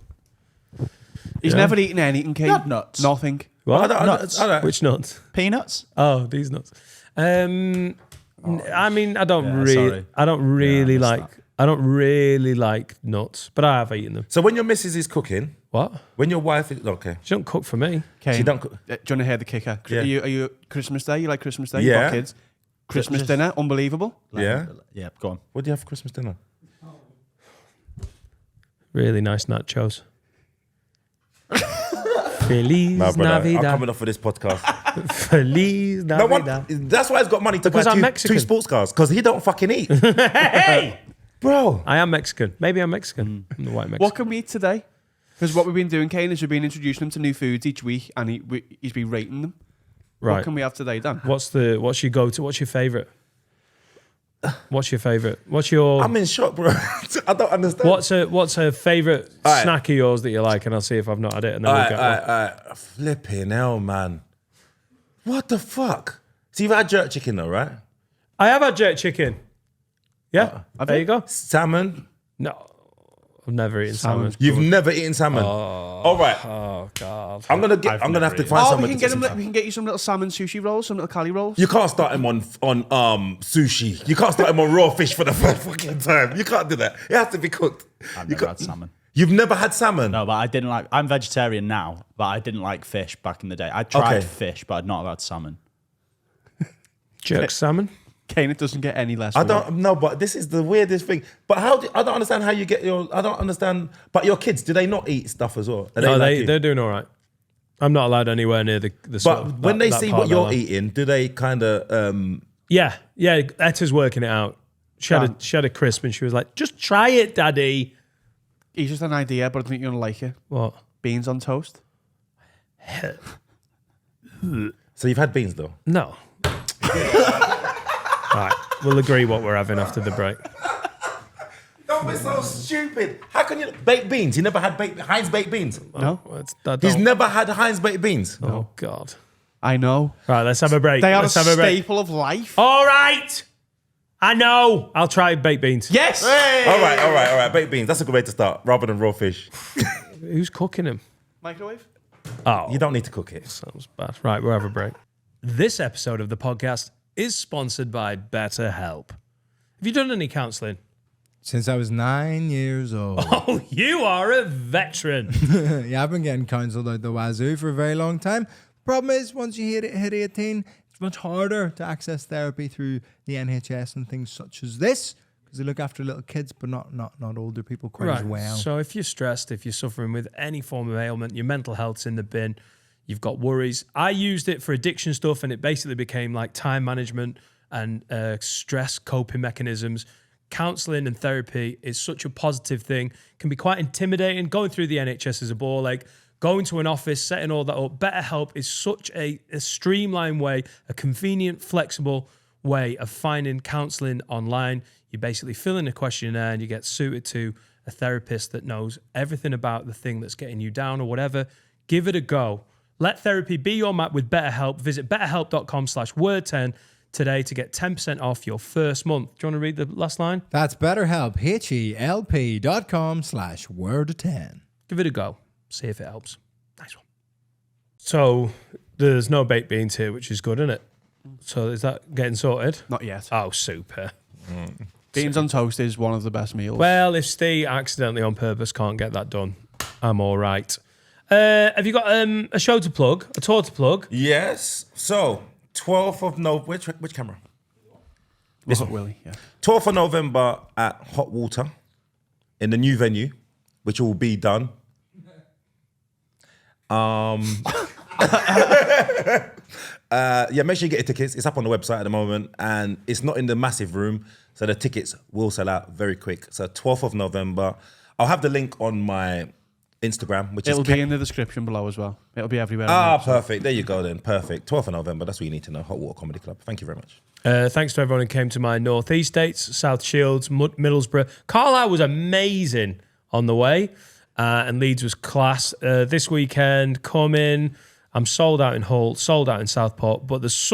He's Yeah. never eaten anything, Kane. Not nuts. Nothing. What? Nuts. Which nuts? Peanuts? Oh, these nuts. I mean, I don't Yeah, really, sorry. I don't really missed like, I don't really like nuts, but I have eaten them. So when your missus is cooking, What? when your wife is okay, She don't cook for me. Kane, she don't cook. do you want to hear the kicker? Yeah. Are you Christmas Day? You like Christmas Day? You Yeah. got kids? Christmas dinner, unbelievable. Yeah. Yeah, go on. What do you have for Christmas dinner? Really nice nachos. Feliz Nah, brother, I'm Navidad. coming off of this podcast. Feliz No one. Navidad. That's why he's got money to Because buy I'm two Mexican. sports cars because he don't fucking eat, Hey! bro. I am Mexican. Maybe I'm Mexican. I'm the white Mexican. What can we eat today? Because what we've been doing, Kane, is we've been introducing him to new foods each week, and he's been rating them. What Right. can we have today, Dan? What's your go-to? What's your favourite? What's your favourite? What's your I'm in shock, bro. I don't understand. what's a favourite All right. snack of yours that you like? And I'll see if I've not had it. And then All we'll right, get all one. right, all right. Flipping hell, man. What the fuck? So you've had jerk chicken though, right? I have had jerk chicken. Yeah, there you go. Salmon. No, I've never eaten salmon. You've never eaten salmon. All right. Oh God. I'm gonna have to find Oh, someone we to can get you some little salmon sushi rolls, some little cali rolls. You can't start him on sushi. You can't start him on raw fish for the first fucking time. You can't do that. It has to be cooked. I've never had salmon. You've never had salmon? No, but I didn't like. I'm vegetarian now, but I didn't like fish back in the day. I tried fish, but I'd not had salmon. Jerk salmon. Kane, it doesn't get any less. I don't know, but this is the weirdest thing. But I don't understand how you get your. I don't understand. But your kids, do they not eat stuff as well? No, they're doing all right. I'm not allowed anywhere near the But when they see what you're eating, do they kind of? Yeah. Etta's working it out. She had a crisp and she was like, "Just try it, Daddy." It's just an idea, but I think you're gonna like it. What? Beans on toast. So you've had beans though? No. Right, we'll agree what we're having after the break. Don't be so stupid. How can you baked beans? You never had Heinz baked beans? No. He's never had Heinz baked beans. Oh God. I know. Right, let's have a break. They are Let's a have a break. staple of life. All right. I know. I'll try baked beans. Yes. Hey! All right. Baked beans. That's a good way to start, rather than raw fish. Who's cooking them? Microwave. Oh, You don't need to cook it. sounds bad. Right, we'll have a break. This episode of the podcast is sponsored by BetterHelp. Have you done any counselling? Since I was 9 years old. Oh, you are a veteran. Yeah, I've been getting counselled out the wazoo for a very long time. Problem is, once you hit 18, it's much harder to access therapy through the NHS and things such as this, because they look after little kids, but not older people quite as well. So if you're stressed, if you're suffering with any form of ailment, your mental health's in the bin, you've got worries. I used it for addiction stuff, and it basically became like time management and stress coping mechanisms. Counselling and therapy is such a positive thing. Can be quite intimidating. Going through the NHS is a ball ache. Going to an office, setting all that up. BetterHelp is such a streamlined way, a convenient, flexible way of finding counselling online. You basically fill in a questionnaire and you get suited to a therapist that knows everything about the thing that's getting you down or whatever. Give it a go. Let therapy be your map with BetterHelp. Visit betterhelp.com/word10 today to get 10% off your first month. Do you want to read the last line? That's BetterHelp, HELP.com/word10. Give it a go. See if it helps. Nice one. So there's no baked beans here, which is good, isn't it? So is that getting sorted? Not yet. Oh, super. Beans on toast is one of the best meals. Well, if Steve accidentally on purpose can't get that done, I'm all right. Have you got a show to plug, a tour to plug? Yes. So 12th of November. Which camera? This one, Willie. Yeah. 12th of November at Hot Water in the new venue, which will be done. Yeah, make sure you get your tickets. It's up on the website at the moment, and it's not in the massive room, so the tickets will sell out very quick. So 12th of November. I'll have the link on my Instagram, which It'll is be in the description below as well. It'll be everywhere. perfect. There you go then. Perfect. 12th of November. That's what you need to know. Hot Water Comedy Club. Thank you very much. Thanks to everyone who came to my Northeast dates, South Shields, Middlesbrough. Carlisle was amazing on the way, and Leeds was class. This weekend, come in. I'm sold out in Hull, sold out in Southport, but there's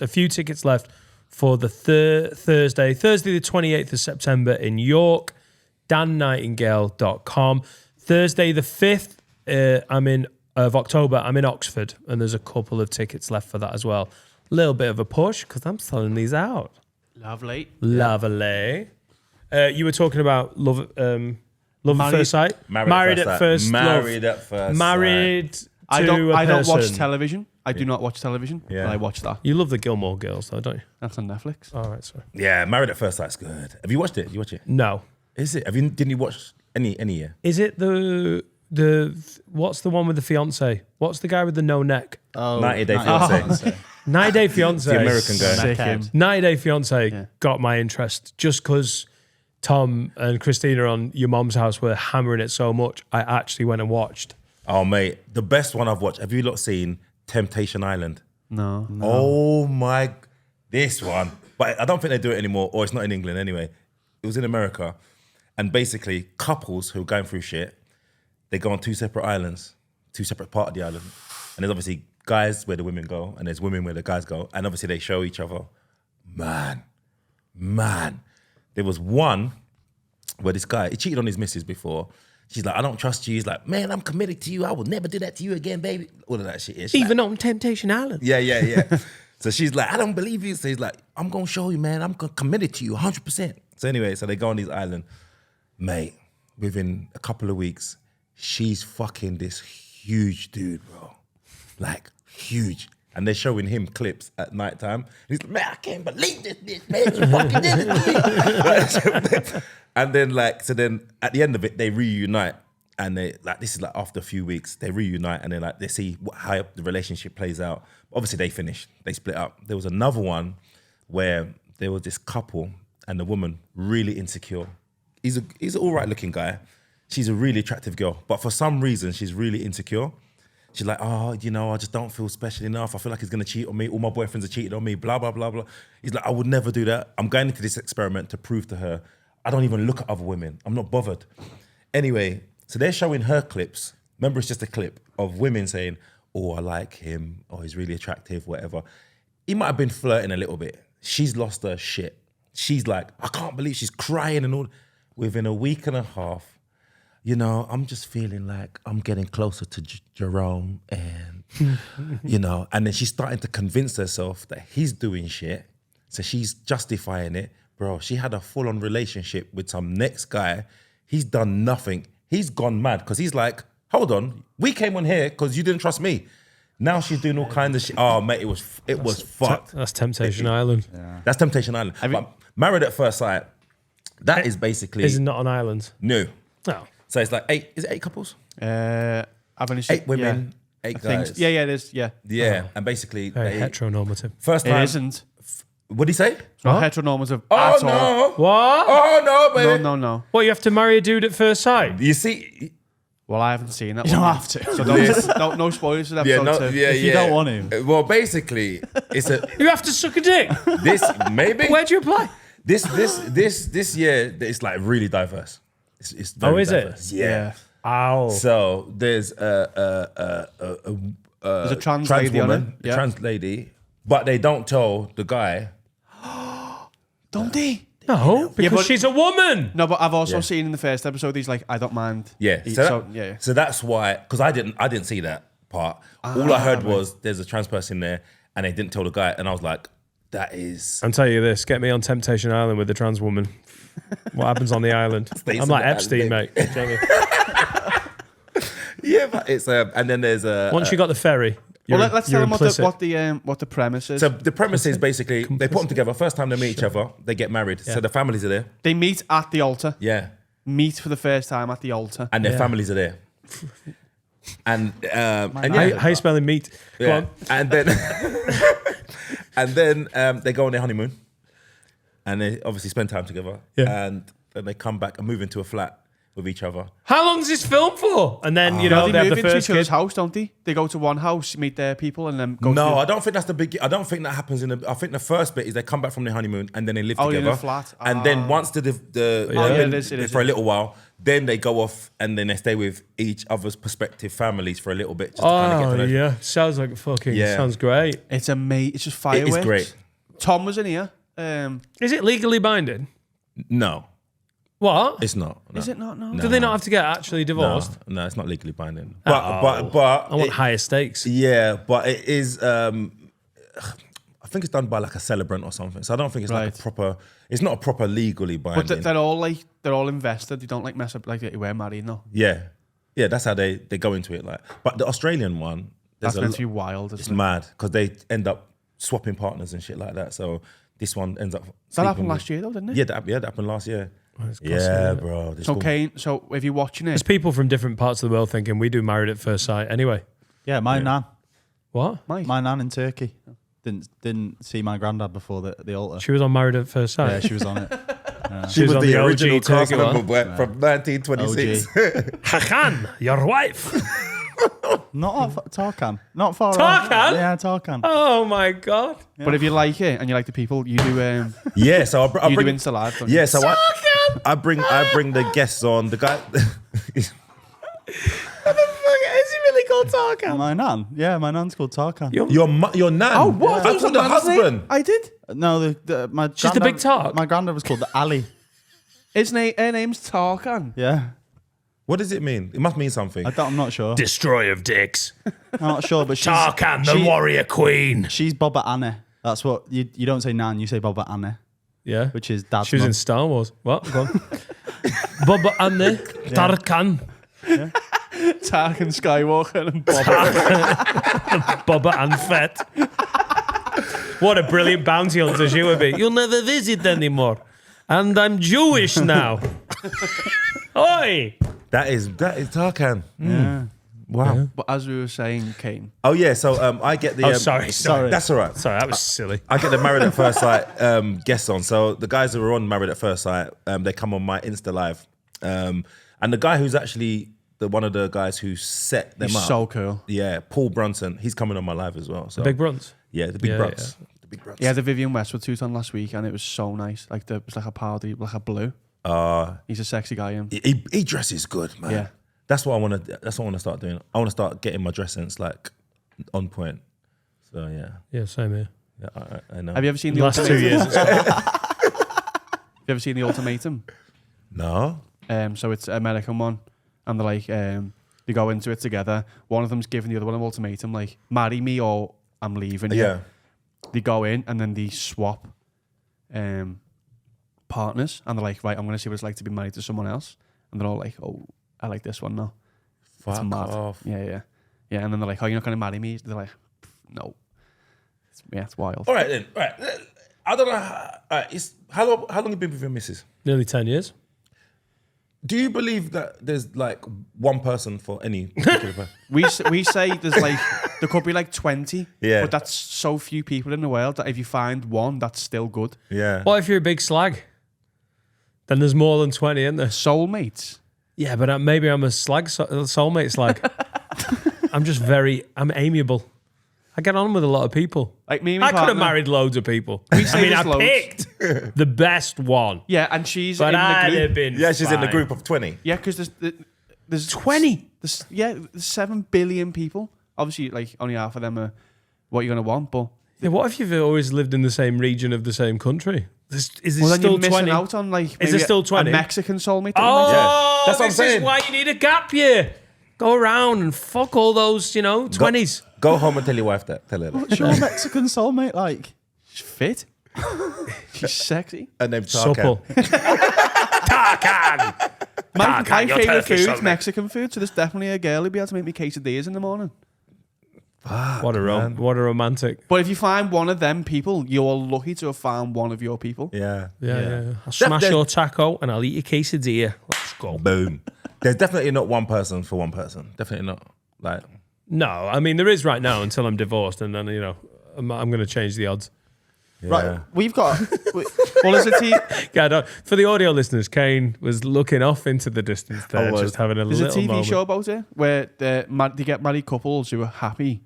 a few tickets left for the Thursday the 28th of September in York, dannightingale.com. Thursday the 5th of October, I'm in Oxford, and there's a couple of tickets left for that as well. A little bit of a push because I'm selling these out. Lovely. Lovely. You were talking about love at first sight. Married at first love. Married. I don't watch television. I do not watch television. Yeah. But I watch that. You love the Gilmore Girls, though, don't you? That's on Netflix. All right, sorry. Yeah, Married at First Sight's good. Have you watched it? You watch it? No. Is it? Didn't you watch any year? Is it the what's the one with the fiance? What's the guy with the no neck? 90 Day Fiancé. 90 Day Fiance. The American guy. Sick him. 90 Day Fiance got my interest just because Tom and Christina on Your Mom's House were hammering it so much. I actually went and watched. Oh, mate. The best one I've watched. Have you lot seen Temptation Island? No. Oh, my. This one. But I don't think they do it anymore, or it's not in England anyway. It was in America. And basically, couples who are going through shit, they go on two separate islands, two separate parts of the island. And there's obviously guys where the women go, and there's women where the guys go. And obviously they show each other. Man. there was one where this guy, he cheated on his missus before. She's like, I don't trust you. He's like, man, I'm committed to you. I will never do that to you again, baby. All of that shit. Yeah, Even on Temptation Island. Yeah. So she's like, I don't believe you. So he's like, I'm going to show you, man. I'm committed to you 100%. So anyway, so they go on this island. Mate, within a couple of weeks, she's fucking this huge dude, bro. Like, huge. And they're showing him clips at nighttime. He's like, man, I can't believe this bitch, man. She fucking did it to me. And then, like, so then at the end of it, they reunite. And they, like, this is like after a few weeks, they reunite and they see how the relationship plays out. Obviously, they finish, they split up. There was another one where there was this couple and the woman really insecure. He's an all right looking guy. She's a really attractive girl. But for some reason, she's really insecure. She's like, oh, you know, I just don't feel special enough. I feel like he's going to cheat on me. All my boyfriends are cheating on me, blah, blah, blah, blah. He's like, I would never do that. I'm going into this experiment to prove to her, I don't even look at other women. I'm not bothered. Anyway, so they're showing her clips. Remember, it's just a clip of women saying, oh, I like him. Oh, he's really attractive, whatever. He might have been flirting a little bit. She's lost her shit. She's like, I can't believe she's crying and all. Within a week and a half, you know, I'm just feeling like I'm getting closer to Jerome and, you know, and then she's starting to convince herself that he's doing shit. So she's justifying it. Bro, she had a full-on relationship with some next guy. He's done nothing. He's gone mad because he's like, hold on, we came on here because you didn't trust me. Now she's doing all kinds of shit. Oh, mate, it was fucked. That's Temptation Island. Yeah. That's Temptation Island. But Married at First Sight, that is basically... Is it not an island? No. No. So it's like is it 8 couples? I've only seen 8 women, 8 guys. Yeah, it is. Yeah. Yeah, and basically... Very heteronormative. First time... It isn't. What did he say? It's not heteronormative Oh, at all. no. What? Oh, no, baby. No. What, you have to marry a dude at first sight? You see... Well, I haven't seen that You one don't yet. have to. So no spoilers for episode 2. If you don't want to. Well, basically, it's a... You have to suck a dick. This, maybe... Where'd you apply? This year, it's like really diverse. It's very diverse. Yeah. Ow. So there's There's a trans trans lady on woman, it. Yeah. a trans lady, but they don't tell the guy. Don't they? No, because but- she's a woman. No, but I've also seen in the first episode, he's like, I don't mind. Yeah. So that's why, because I didn't see that part. All I heard was there's a trans person there, and they didn't tell the guy, and I was like, that is. I'm telling you this, get me on Temptation Island with the trans woman. What happens on the island? I'm like Epstein, mate. Yeah, but it's and then there's a. Once you got the ferry, Well, let's tell them implicit. what the premise is. So the premise is basically they put them together. First time they meet each other, they get married. So the families are there. They meet at the altar. Yeah. Meet for the first time at the altar. And their families are there. And How you spelling meat? Go yeah. on. And then they go on their honeymoon, and they obviously spend time together. Yeah. And then they come back and move into a flat with each other. How long is this film for? And then They they have move the into first each other's kid. house, don't they? They go to one house, meet their people, and then go. No, I don't think that's the big. I don't think that happens in the. I think the first bit is they come back from their honeymoon and then they live together. In a flat. And then once it is. For a little while, then they go off and then they stay with each other's prospective families for a little bit. Just to kind of get to know. Yeah. Sounds like fucking. Yeah. Sounds great. It's It's just It fireworks. is great. Tom was in here. Is it legally binding? No, What? it's not. No. Is it not? No. Do they not have to get actually divorced? No, it's not legally binding. But I want higher stakes. Yeah, but it is. I think it's done by like a celebrant or something. So I don't think it's like Right. a proper. It's not a proper legally binding. But they're all invested. They don't like mess up like they were married. No. Yeah, that's how they go into it. Like, but the Australian one, That's meant to be wild. it's Isn't it? mad because they end up swapping partners and shit like that. So this one ends up. That sleeping happened with- last year, though, didn't it? Yeah, that happened last year. it's Yeah, costly, bro. This So whole- Kane. So if you're watching There's it, people from different parts of the world thinking we do Married at First Sight anyway. Yeah, my nan. What? Mike. My nan in Turkey. Didn't see my granddad before the altar. She was on Married at First Sight. Yeah, she was on it. She was on the original OG cast Turkey member one. from 1926. Hakan, your wife. Not Tarkan. Not far Tarkan? off. Yeah, Tarkan. Oh my God. but if you like it and you like the people, you do. Yeah, so I You do bring. Insta Live. don't you? Yeah, so I bring the guests on. The guy. Is he really called Tarkan? My nan. Yeah, my nan's called Tarkan. Your nan. Oh, what? I called the husband. I did. No, my She's the big Tark? My granddad was called the Ali. Her name's Tarkan. Yeah. What does it mean? It must mean something. I'm not sure. Destroyer of dicks. I'm not sure, but she's... Tarkan, the warrior queen. She's Boba Anne. That's what... You don't say Nan, you say Boba Anne, Yeah. which is dad's She was mum. in Star Wars. What? Go on. Boba Anne. Tarkan. Tarkan Skywalker and Boba. Boba and Fett. What a brilliant bounty hunter she would be. You'll never visit anymore. And I'm Jewish now. Oi! That is Tarkan. Yeah. Wow. But as we were saying, Kane. Oh yeah, so I get the. Sorry. That's all right. Sorry, that was silly. I get the Married at First Sight guests on. So the guys who are on Married at First Sight, they come on my Insta Live, and the guy who's actually one of the guys who set them He's up. so cool. Yeah, Paul Brunson. He's coming on my live as well. So Big Bruns. Yeah, the big Yeah, Bruns. The big Bruns. He had the Vivian Westwood suit on last week, and it was so nice. Like it was like a powder, like a blue. He's a sexy guy. Him. He dresses good, man. Yeah. That's what I want to. That's what I want to start doing. I want to start getting my dress sense like on point. So yeah. Yeah, same here. Yeah, I know. Have you ever seen the Last 2 Ultimatum? years. Have you ever seen the Ultimatum? No. So it's an American one, and they're like, they go into it together. One of them's giving the other one an ultimatum, like, marry me or I'm leaving. Yeah. They go in and then they swap partners, and they're like, right, I'm going to see what it's like to be married to someone else. And they're all like, oh, I like this one now. It's Fuck mad. off. Yeah. And then they're like, oh, you're not going to marry me? They're like, no. It's wild. All right then. All right. I don't know. All right. How long have you been with your missus? Nearly 10 years. Do you believe that there's like one person for any particular person? We say there's like, there could be like 20, Yeah. but that's so few people in the world that if you find one, that's still good. Yeah. What if you're a big slag? Then there's more than 20, isn't there? Soulmates. Yeah, but maybe I'm a soulmate slag. I'm amiable. I get on with a lot of people. Like me and my I could have partner- married loads of people. say I there's loads. picked the best one. Yeah, and she's But in the I'd group. have been Yeah, she's in the fine. group of 20. Yeah, because there's 20? There's 7 billion people. Obviously, like only half of them are what you're gonna want. But Yeah, what if you've always lived in the same region of the same country? Is this well, then still you're missing 20? out on like Is maybe there still 20? a Mexican soulmate. Oh, Yeah, that's what I'm this saying. is why you need a gap year. Go around and fuck all those, 20s. Go home and tell your wife that. Tell her that. What's your Mexican soulmate like? She's fit. She's sexy. Her name's Tarkan. Supple. Tarkan! My Tarkan, your favorite Turkish food's soulmate. Mexican food. So there's definitely a girl who'd be able to make me quesadillas in the morning. What a romantic. But if you find one of them people, you're lucky to have found one of your people. Yeah. Yeah. I'll smash that- your taco and I'll eat your quesadilla. Let's go. Boom. There's definitely not one person for one person. Definitely not. Like, No, I mean, there is right now until I'm divorced and then, I'm going to change the odds. yeah. Right, we've got... Well, there's a team. Yeah, for the audio listeners, Kane was looking off into the distance there, was. just having a There's a little TV moment. show about it where they get married couples who are happy,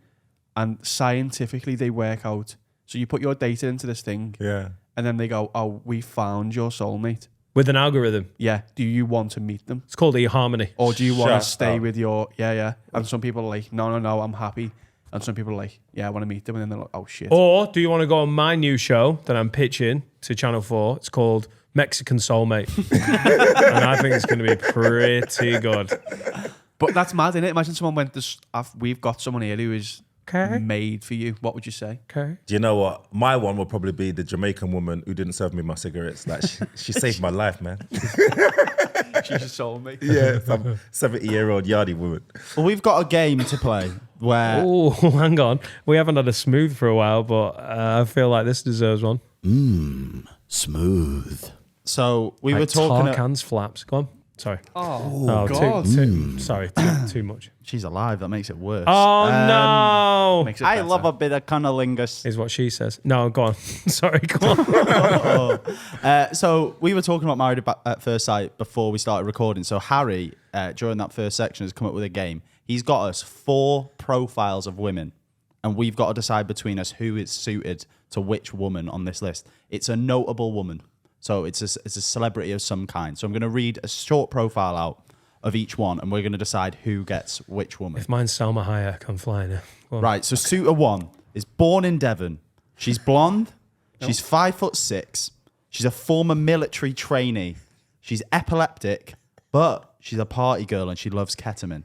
and scientifically they work out. So you put your data into this thing, Yeah. and then they go, "Oh, we found your soulmate. With an algorithm. Yeah, do you want to meet them, It's called eHarmony. or do you want to Shut stay up. with your yeah?" And some people are like, "No, I'm happy," and some people are like, "Yeah, I want to meet them," and then they're like, "Oh shit." Or do you want to go on my new show that I'm pitching to Channel 4? It's called Mexican Soulmate. And I think it's going to be pretty good. But that's mad, isn't it? Imagine someone went, "We've got someone here who is Okay. made for you." What would you say? Okay. Do you know what? My one will probably be the Jamaican woman who didn't serve me my cigarettes. Like, she saved my life, man. She's a soulmate. Yeah, some 70-year-old yardie woman. Well, we've got a game to play where... Oh, hang on. We haven't had a smooth for a while, but I feel like this deserves one. Smooth. So we Like were talking... Tarkan's flaps. Go on. Sorry. Oh, God. Sorry, too much. She's alive. That makes it worse. Oh, no. Makes it I better. love a bit of cunnilingus. Is what she says. No, go on. Sorry, go on. So we were talking about Married at First Sight before we started recording. So Harry, during that first section, has come up with a game. He's got us 4 profiles of women, and we've got to decide between us who is suited to which woman on this list. It's a notable woman. So it's a celebrity of some kind. So I'm going to read a short profile out of each one, and we're going to decide who gets which woman. If mine's Salma Hayek, I'm flying her. Go on. Right, so suitor 1 is born in Devon. She's blonde. She's 5'6". She's a former military trainee. She's epileptic, but she's a party girl and she loves ketamine.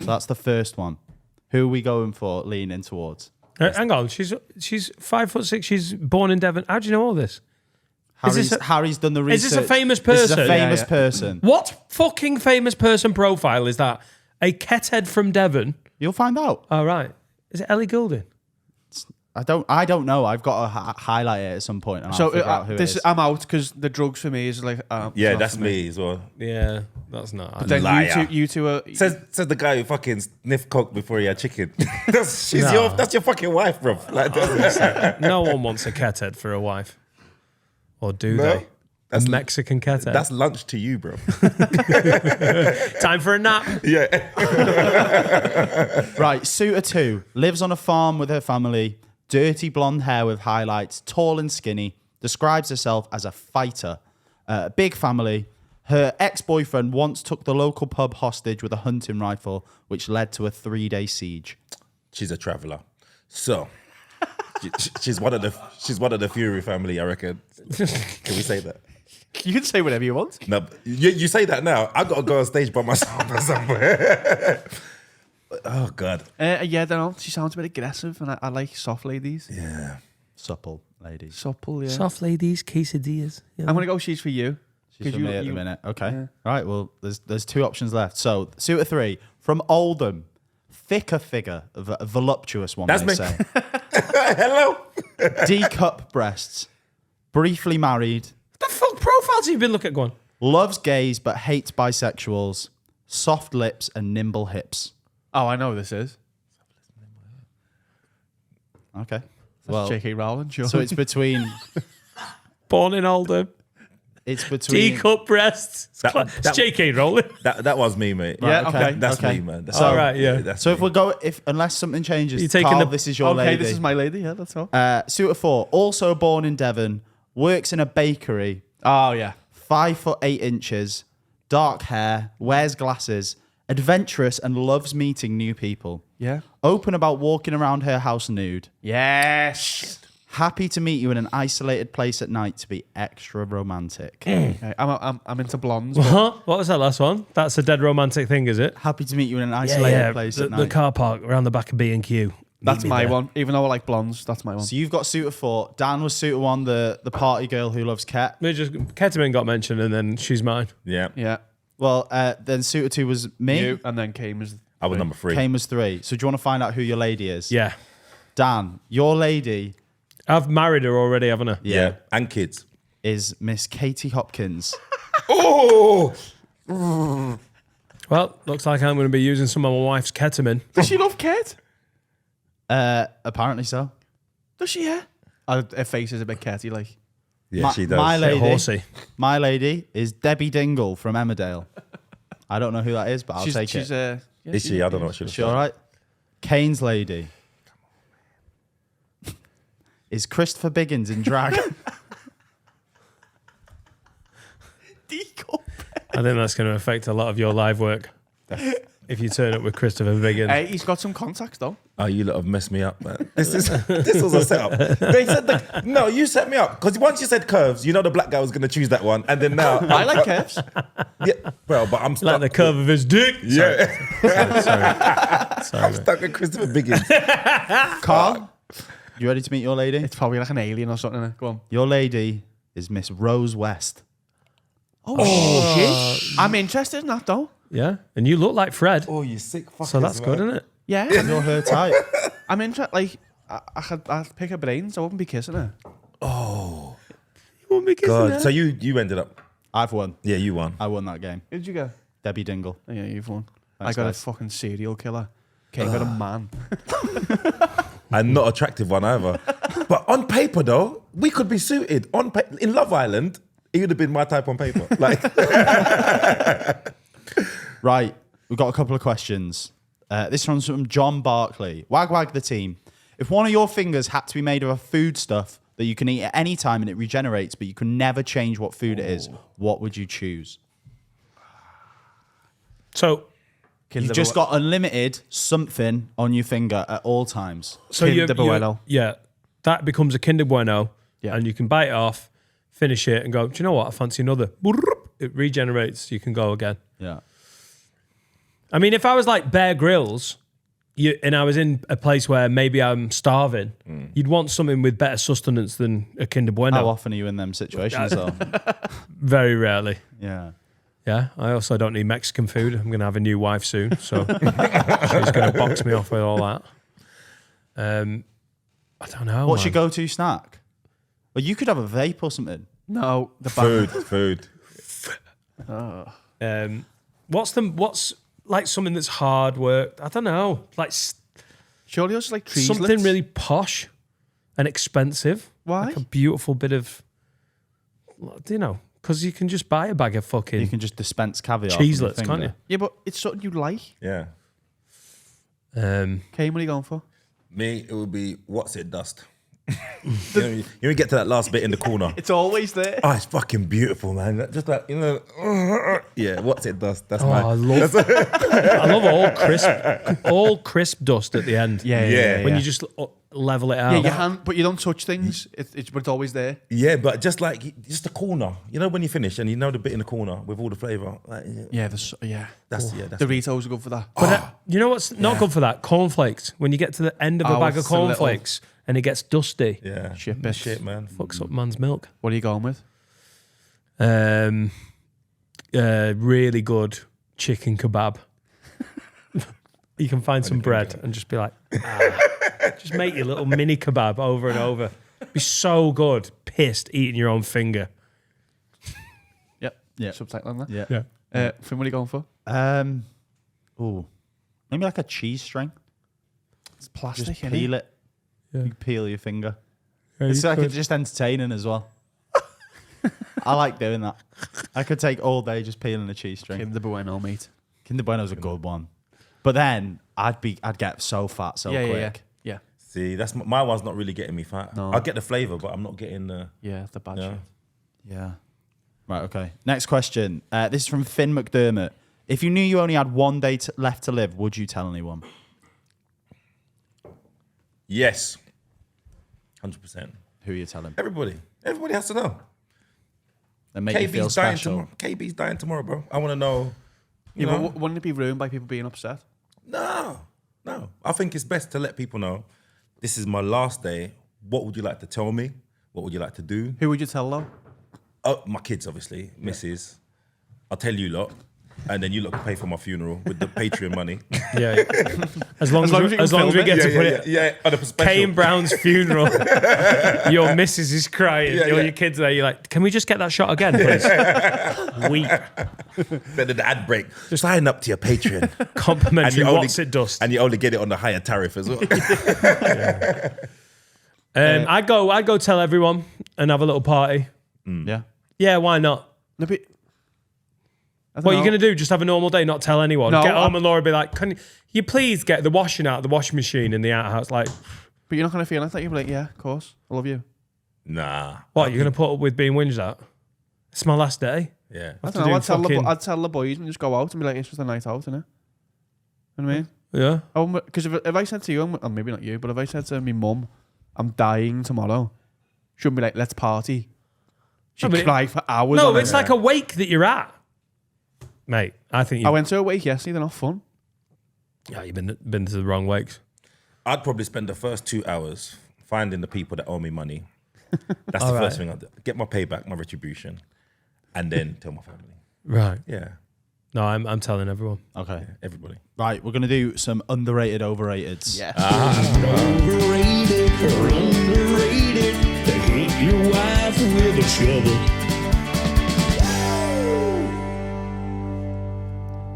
So that's the first one. Who are we going for leaning towards? Hang on, she's 5'6". She's born in Devon. How do you know all this? Harry's done the research. Is this a famous This is a person? famous person. What fucking famous person profile is that? A kethead from Devon. You'll find out. All right. Is it Ellie Goulding? I don't know. I've got to highlight it at some point. And I'll figure out who it is. I'm out because the drugs for me is like. Yeah, not that's for me as well. Yeah, that's not. But then Liar. you two are. Says the guy who fucking sniffed coke before he had chicken. that's your fucking wife, bro. Like, No one wants a kethead for a wife. Or do No. they? That's Mexican kethead. That's lunch to you, bro. Time for a nap. Yeah. Right, Suitor 2 lives on a farm with her family, dirty blonde hair with highlights, tall and skinny, describes herself as a fighter. Big family. Her ex-boyfriend once took the local pub hostage with a hunting rifle, which led to a 3-day siege. She's a traveller. So she's one of the Fury family, I reckon. Can we say that? You can say whatever you want. No, you say that now. I've got to go on stage by myself or somewhere. Oh, God. Yeah, I don't know. She sounds a bit aggressive, and I like soft ladies. Yeah. Supple, ladies. Supple, yeah. Soft ladies, quesadillas. I'm going to go she's for you. She's 'Cause for you- me at the you- minute. Okay. Yeah. Right, well, there's 2 options left. So, Suitor 3, from Oldham, thicker figure, a voluptuous one, That's they me. say. Hello. D-cup breasts, briefly married, What the fuck profiles have you been looking at? Go on. loves gays but hates bisexuals, soft lips and nimble hips. Oh, I know who this is. Okay. That's Well, J.K. Rowling, sure. so it's between Born in Oldham. D-cup breasts. It's J.K. Rowling. That was me, mate. Yeah, okay. That's okay. me, man. That's All right, yeah. That's So me. if we go, unless something changes, You're taking Carl, the- this is your okay, lady. this is my lady. Yeah, that's all. Suitor 4, also born in Devon, works in a bakery, Oh, yeah. 5'8", dark hair, wears glasses, adventurous and loves meeting new people. Yeah. Open about walking around her house nude. Yes. Happy to meet you in an isolated place at night to be extra romantic. Okay, I'm into blondes. What? What was that last one? That's a dead romantic thing, is it? Happy to meet you in an isolated place The, at night. the car park around the back of B&Q. That's Meet me my there. one. Even though I like blondes, that's my one. So you've got Suitor 4. Dan was Suitor 1, the party girl who loves cat. We just ketamine got mentioned, and then she's mine. Yeah. Yeah. Well, then Suitor 2 was me. You and then Kane was. I was number 3. Kane was 3. So do you want to find out who your lady is? Yeah. Dan, your lady I've married her already, haven't I? Yeah. And kids. is Miss Katie Hopkins. Oh! Well, looks like I'm going to be using some of my wife's ketamine. Does she love Kate? Apparently so. Does she? Yeah. Her face is a bit catty, like. Yeah, she does. My Bit lady, horsey. my lady is Debbie Dingle from Emmerdale. I don't know who that is, but I'll take she's it. yeah, Is she? I don't know what she looks She all right? Kane's lady is Christopher Biggins in drag. I think that's going to affect a lot of your live work. If you turn up with Christopher Biggins. Hey, he's got some contacts though. Oh, you lot have messed me up, man. This was a setup. They said no, you set me up because once you said curves, you know the black guy was going to choose that one, and then now I like curves. yeah, bro. But I'm like stuck. the curve of his dick. Yeah, Sorry. I'm stuck with Christopher Biggins. Carl, you ready to meet your lady? It's probably like an alien or something. Innit? Go on. Your lady is Miss Rose West. Oh, shit. I'm interested in that though. Yeah. And you look like Fred. Oh, you sick fuckers. So that's good, isn't it? Yeah. You're her type. I'm interested. Like, I'd pick her brains. I wouldn't be kissing her. You won't be kissing God, her. so you ended up. I've won. Yeah, you won. I won that game. Who did you go? Debbie Dingle. Oh, yeah, you've won. Thanks, I got guys. a fucking serial killer. Kane got a man. And not attractive one either. But on paper though, we could be suited. In Love Island, he would have been my type on paper. Like, Right, we've got a couple of questions. This one's from John Barkley. Wag the team. If one of your fingers had to be made of a foodstuff that you can eat at any time and it regenerates, but you can never change what food it is, what would you choose? So You've just got unlimited something on your finger at all times. Kinder Bueno. Yeah. That becomes a Kinder Bueno. Yeah. And you can bite it off, finish it, and go, do you know what? I fancy another. it regenerates. You can go again. Yeah. I mean, if I was like Bear Grylls, and I was in a place where maybe I'm starving, you'd want something with better sustenance than a Kinder Bueno. How often are you in them situations, though? Very rarely. Yeah. Yeah, I also don't need Mexican food. I'm going to have a new wife soon, so she's going to box me off with all that. I don't know. What's man. your go-to snack? Well, you could have a vape or something. No, the Food. What's like something that's hard work? I don't know. Like Surely it's like trees. something really posh and expensive. Why? Like a beautiful bit of, you know, because you can just buy a bag of fucking You can just dispense caviar. from your cheeselets, can't finger. you? Yeah, but it's something you like. Yeah. Um, Kane, what are you going for? Me, it would be what's it dust. You get to that last bit in the corner. It's always there. Oh, it's fucking beautiful, man. Just like, you know, yeah, what's it dust? That's oh, my. I love all crisp dust at the end. Yeah. When you just level it out. Yeah, your hand, but you don't touch things. But it's always there. Yeah, but just the corner. You know when you finish and you know the bit in the corner with all the flavour. Like, Yeah, that's Doritos are good for that. But you know what's not good for that? Cornflakes. When you get to the end of a Oh, bag of it's a little- cornflakes and it gets dusty, yeah. Shit bits. Shit, man. fucks up man's milk. What are you going with? Really good chicken kebab. You can find some bread and just be like, just make your little mini kebab over and over. Be so good. Pissed eating your own finger. Yep. Yeah. Subtitle on that. Yeah. Finn, what are you going for? Ooh. Maybe like a cheese string. It's plastic, Just innit? peel it. Yeah. You peel your finger. Yeah, It's you like could. it's just entertaining as well. I like doing that. I could take all day just peeling a cheese string. Kinder Bueno, mate. Kinder Bueno's a good one. But then I'd get so fat so quick. Yeah. See, that's my one's not really getting me fat. No. I get the flavour, but I'm not getting the. Yeah, the bad Yeah. shit. Yeah. Right, okay. Next question. This is from Finn McDermott. If you knew you only had one day left to live, would you tell anyone? Yes. 100%. Who are you telling? Everybody has to know. And make you feel KB's dying special. tomorrow. KB's dying tomorrow, bro. I want to know. You Yeah, know? but wouldn't it be ruined by people being upset? No. I think it's best to let people know this is my last day. What would you like to tell me? What would you like to do? Who would you tell though? Oh, my kids, obviously, Mrs. I'll tell you lot. And then you lot can pay for my funeral with the Patreon money. Yeah. As long as we get to put it. Yeah, on a special. Kane Brown's funeral. Your missus is crying. Yeah, Your kids there. You're like, can we just get that shot again, please? Weep. Then the ad break. Sign up to your Patreon. Complimentary. only- What's it dust? And you only get it on the higher tariff as well. I'd go tell everyone and have a little party. Yeah. Yeah, why not? No, but What are you going to do? Just have a normal day, not tell anyone? No, Get home and Laura be like, can you please get the washing out of the washing machine in the outhouse? Like, But you're not going to feel like that. You'll be like, yeah, of course. I love you. Nah. what, you're going to put up with being whinged at? It's my last day. Yeah. I to don't know. do I'd tell the boys and just go out and be like, it's just a night out, isn't it? You know what I mean? Yeah. Because if I said to you, or maybe not you, but if I said to my mum, I'm dying tomorrow, she wouldn't be like, let's party. She'd No, but cry for hours. No, on it's it. like a wake that you're at. Mate, I think I went to a wake yesterday, they're not fun. you've been to the wrong wakes. I'd probably spend the first 2 hours finding the people that owe me money. That's the All first right. thing I'd do. Get my payback, my retribution, and then tell my family. Right. Yeah. No, I'm telling everyone. Okay. Everybody. Right, we're going to do some underrated, overrateds. Yeah. Overrated or underrated. They hit your wife with a shovel.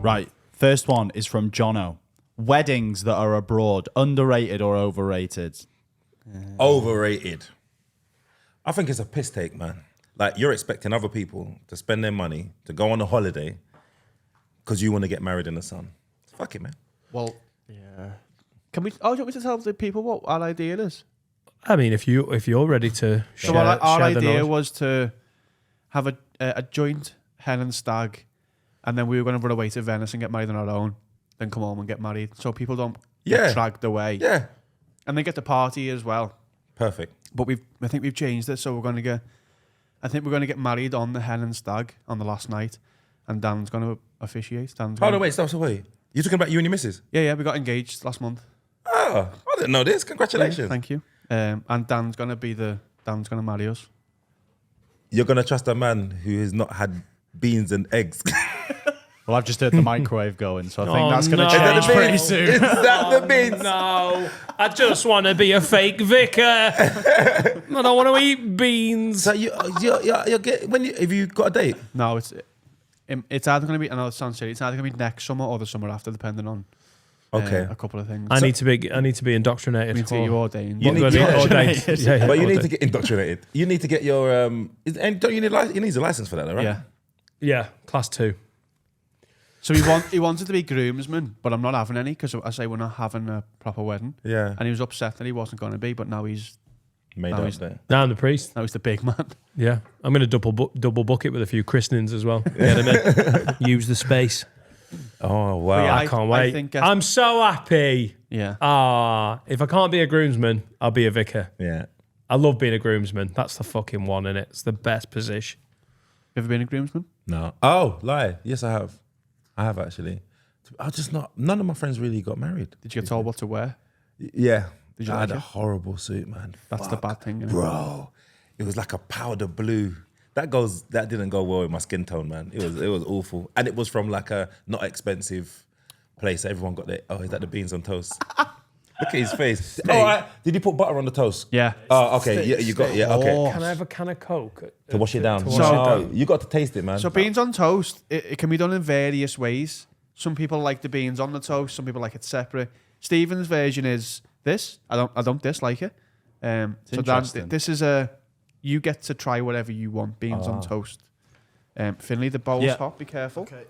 Right, first one is from Jono. Weddings that are abroad, underrated or overrated? Overrated. I think it's a piss take, man. Like, you're expecting other people to spend their money to go on a holiday because you want to get married in the sun. Fuck it, man. Well, yeah. Can we? Oh, do you want me to tell the people what our idea is? I mean, if you're ready to share, So our share the idea knowledge. was to have a joint hen and stag, and then we were going to run away to Venice and get married on our own, then come home and get married, so people don't Yeah. get dragged away. Yeah. And they get to party as well. Perfect. But I think we've changed it, so we're going to get I think we're going to get married on the Hen and Stag on the last night, and Dan's going to officiate. Oh, no, wait, stop, wait. You're talking about you and your missus? Yeah, we got engaged last month. Oh, I didn't know this. Congratulations. Thank you. And Dan's going to marry us. You're going to trust a man who has not had beans and eggs. Well, I've just heard the microwave going, so I think Oh, that's going to no. change Is that the pretty beans? soon. Is that the beans? No, I just want to be a fake vicar. I don't want to eat beans. So you get if you got a date? No, it's either going to be. I know it sounds silly. It's either going to be next summer or the summer after, depending on Okay. a couple of things. I need to be indoctrinated. We need to get you ordained. You need to get ordained. Yeah, But you need ordained. to get indoctrinated. You need to get your and don't you need you need a license for that, though, right? Yeah. Yeah, class 2. So he wanted to be groomsman, but I'm not having any because I say we're not having a proper wedding. Yeah. And he was upset that he wasn't going to be, but now he's Made No, up he's- there. Now I'm the priest. the big man. Yeah, I'm going to double book it with a few christenings as well. Get him in. Use the space. Oh wow. yeah, I can't wait. think I'm so happy. Yeah. If I can't be a groomsman, I'll be a vicar. Yeah. I love being a groomsman. That's the fucking one, innit? It's the best position. You ever been a groomsman? No. Oh, lie. Yes, I have. I have actually. I just not. None of my friends really got married. Did you get told what to wear? Yeah. Did you I like had a it? horrible suit, man. That's the bad thing, innit? bro. It was like a powder blue. That didn't go well with my skin tone, man. It was awful, and it was from like a not expensive place. Everyone got it. Oh, is that the beans on toast? Look at his face. Oh, right. Did you put butter on the toast? Yeah. Oh, okay. Yeah, you got. Yeah, okay. Can I have a can of Coke? To wash it down. To wash it down. You got to taste it, man. So beans on toast, it can be done in various ways. Some people like the beans on the toast. Some people like it separate. Stephen's version is this. I don't dislike it. So interesting. this is you get to try whatever you want. Beans on toast. Finley, the bowl's Yeah. hot. Be careful. Okay.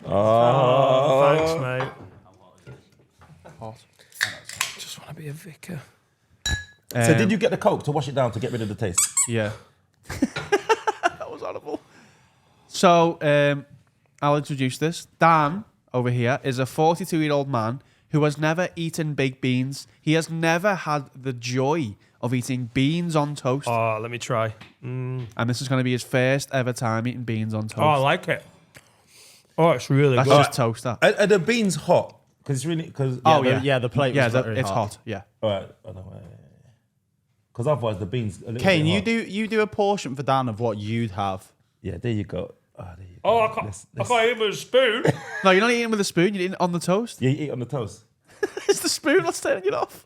Oh, thanks, mate. Hot. Just want to be a vicar. So did you get the Coke to wash it down to get rid of the taste? Yeah. That was horrible. So, I'll introduce this. Dan, over here, is a 42-year-old man who has never eaten baked beans. He has never had the joy of eating beans on toast. Oh, let me try. And this is going to be his first ever time eating beans on toast. Oh, I like it. Oh, it's really That's good. just toast, that. Are the beans hot? Because it's really. Cause, Yeah, the plate Yeah, was very it's hot. Yeah. All right. Because otherwise the beans. Kane, you do a portion for Dan of what you'd have. Yeah, there you go. Oh, there you go. Oh, I can't eat with a spoon. No, you're not eating with a spoon. You're eating it on the toast. Yeah, you eat on the toast. It's the spoon that's turning it off.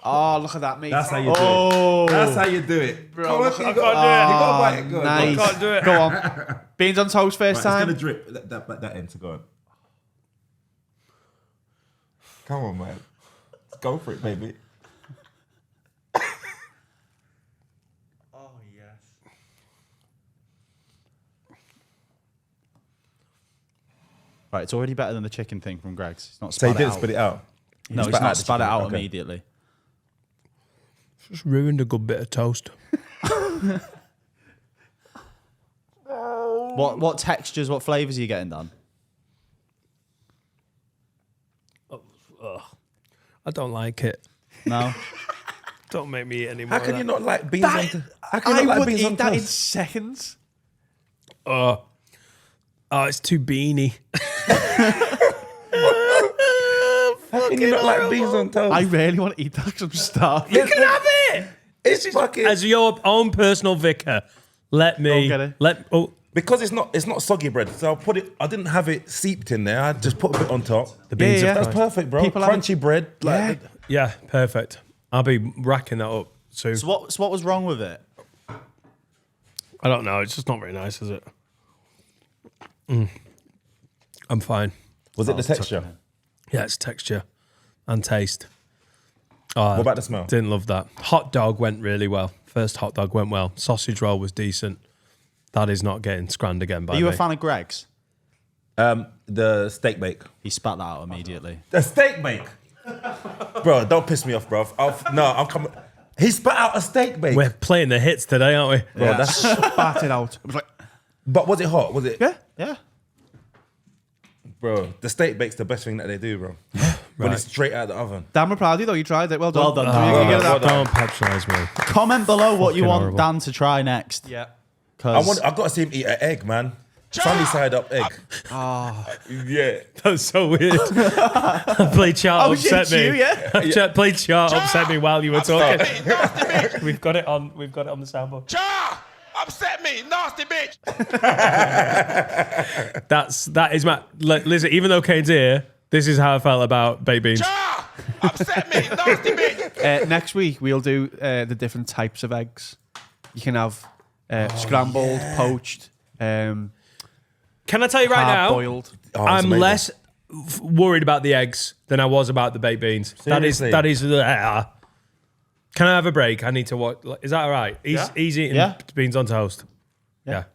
Oh, look at that, mate. That's how you do it. That's how you do it. Bro, Come on, look, you I got- can't do it. You got to bite it. Go on. Nice. I can't do it. Go on. Beans on toast first Right, time. it's going to drip that end to go on. Come on, man. Let's go for it, baby. Oh, yes. Right, it's already better than the chicken thing from Greg's. It's not So you spat it didn't out. spit it out? No, You it's not the spat it chicken. out Okay. immediately. Just ruined a good bit of toast. What textures, what flavours are you getting, Dan? I don't like it. No? Don't make me eat any more. How can of you that. not like beans on toast? How can you I not like would beans on eat that in toast? seconds. Oh, it's too beany. How can you not like beans on toast? I really want to eat that because I'm starving. You can have it. It's fucking... As your own personal vicar, let me. Go get it. Because it's not soggy bread, so I'll put it. I didn't have it seeped in there. I just put a bit on top. The beans Yeah, are yeah. That's perfect, bro. People have Crunchy bread. Like, Yeah, perfect. I'll be racking that up soon. So what was wrong with it? I don't know. It's just not very nice, is it? I'm fine. was it the texture? Yeah, it's texture and taste. Oh, What about the smell? Didn't love that. Hot dog went really well. First hot dog went well. Sausage roll was decent. That is not getting scranned again by Are you me. a fan of Greg's? The steak bake. He spat that out immediately. The steak bake. Bro, don't piss me off, bro. I'm coming. He spat out a steak bake. We're playing the hits today, aren't we? Bro, that's. Spat it out. It was like, But was it hot? Was it? yeah. Yeah. Bro, the steak bake's the best thing that they do, bro. When it's straight out of the oven. Damn, we're proud of you though. You tried it. Well done. Well done. You get well that. done. Don't patronise me. Comment below what you Fucking want horrible. Dan to try next. Yeah. Because I've got to see him eat an egg, man. Sunny side up egg. Yeah. That's so weird. Played chart upset me. Played chart upset me while you were talking. We've got it on the soundboard. Cha! Upset me, nasty bitch. That is my listen. Even though Kane's here, this is how I felt about baked beans. Cha! Upset me, nasty bitch. next week we'll do the different types of eggs. You can have scrambled, poached, Can I tell you right now? boiled. I'm amazing. less worried about the eggs than I was about the baked beans. Seriously? That is. Can I have a break? I need to watch. Is that all right? He's eating beans on toast. Yeah.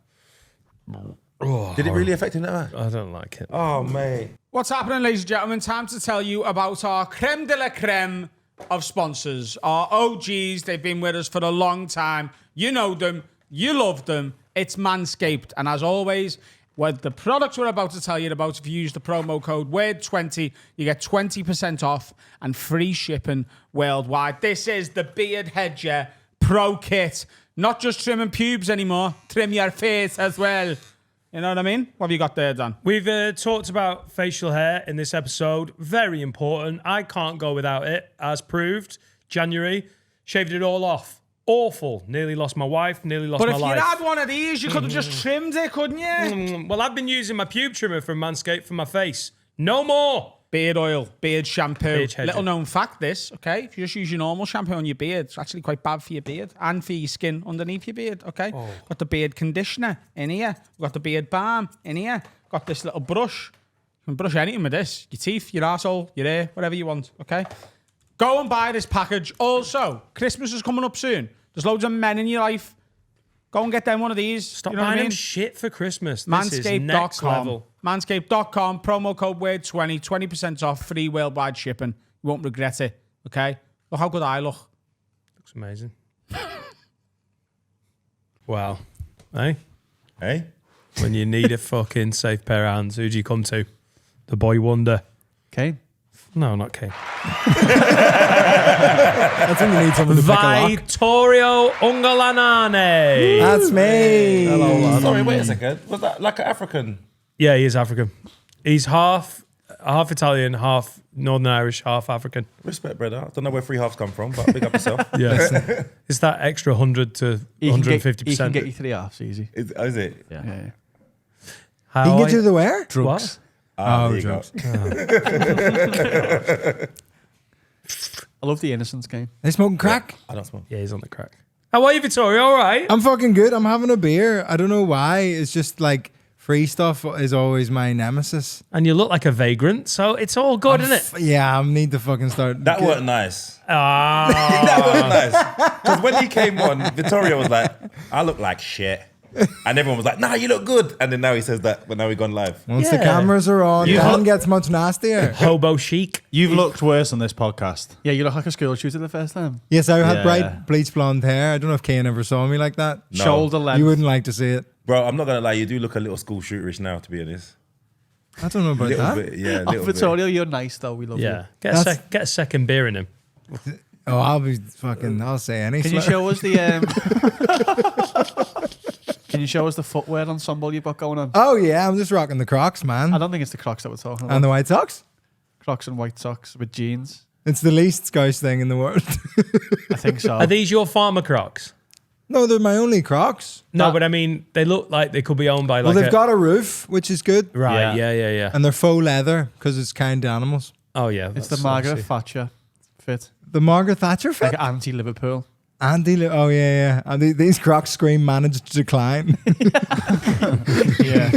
Did it really affect him that much? I don't like it. Oh, mate. What's happening, ladies and gentlemen? Time to tell you about our creme de la creme of sponsors. Our OGs, they've been with us for a long time. You know them. You love them. It's Manscaped. And as always, with the products we're about to tell you about, if you use the promo code WORD20, you get 20% off and free shipping worldwide. This is the Beard Hedger Pro Kit. Not just trimming pubes anymore, trim your face as well. You know what I mean? What have you got there, Dan? We've talked about facial hair in this episode. Very important. I can't go without it, as proved. January, shaved it all off. Awful. Nearly lost my wife, nearly lost my life. But if you had one of these, you could have just trimmed it, couldn't you? Well, I've been using my pube trimmer from Manscaped for my face. No more. Beard oil, beard shampoo. Beard hedging. Little known fact this, okay? If you just use your normal shampoo on your beard, it's actually quite bad for your beard and for your skin underneath your beard, okay? Got the beard conditioner in here. We've got the beard balm in here. Got this little brush. You can brush anything with this. Your teeth, your arsehole, your hair, whatever you want, okay? Go and buy this package. Also, Christmas is coming up soon. There's loads of men in your life. Go and get them one of these. Stop you know what buying I mean? them shit for Christmas. This is next Manscaped.com. level. Manscaped.com, promo code WORD20, 20% off, free worldwide shipping. You won't regret it, okay? Look how good I look. Looks amazing. Wow. Hey? Hey? When you need a fucking safe pair of hands, who do you come to? The boy wonder. Kane. No, not Kane. I think you need someone to pick a lock. Vittorio Angelone. That's me. Hello, lad. Sorry, wait a second. Was that like an African? Yeah, he is African. He's half Italian, half Northern Irish, half African. Respect, brother. I don't know where free halves come from, but big up yourself. Yeah. It's that extra 100 to 150%. He can get you 3 halves easy. Is it? Yeah. How He can I- get you the where? What? There you drugs. I love the innocence game. They smoking crack? I don't smoke. Yeah, he's on the crack. How are you, Vittorio? All right? I'm fucking good. I'm having a beer. I don't know why. It's just like free stuff is always my nemesis. And you look like a vagrant, so it's all good, isn't it? Yeah, I need to fucking start. That weren't nice. Ah. That wasn't nice. Because when he came on, Vittorio was like, I look like shit. And everyone was like, nah, you look good. And then now he says that, but now we've gone live. Once the Yeah. cameras are on, You Dan look- gets much nastier. Hobo chic. You've looked worse on this podcast. Yeah, you look like a school shooter the first time. Yes, I had Yeah. bright bleach blonde hair. I don't know if Kane ever saw me like that. No. Shoulder length. You wouldn't like to see it. Bro, I'm not going to lie, you do look a little school shooterish now, to be honest. I don't know A about little that. bit, yeah, a Oh, little bit. Vittorio, you're nice though. We love Yeah. you. Get a second beer in him. Oh, I'll be fucking. I'll say any. Can you slur. show us the Can you show us the footwear ensemble you've got going on? Oh yeah, I'm just rocking the Crocs, man, I don't think it's the Crocs that we're talking about. and the white socks. Crocs and white socks with jeans. It's the least Scouse thing in the world. I think so. Are these your farmer Crocs? No, they're my only Crocs. No, but I mean, they look like they could be owned by Well, like they've got a roof, which is good, Right, yeah. and they're faux leather because it's kind to animals. Oh, yeah. It's the that's Margaret obviously- Thatcher fit. The Margaret Thatcher fit. Like anti-Liverpool. Andy, oh yeah. And these Crocs scream managed to decline. Yeah.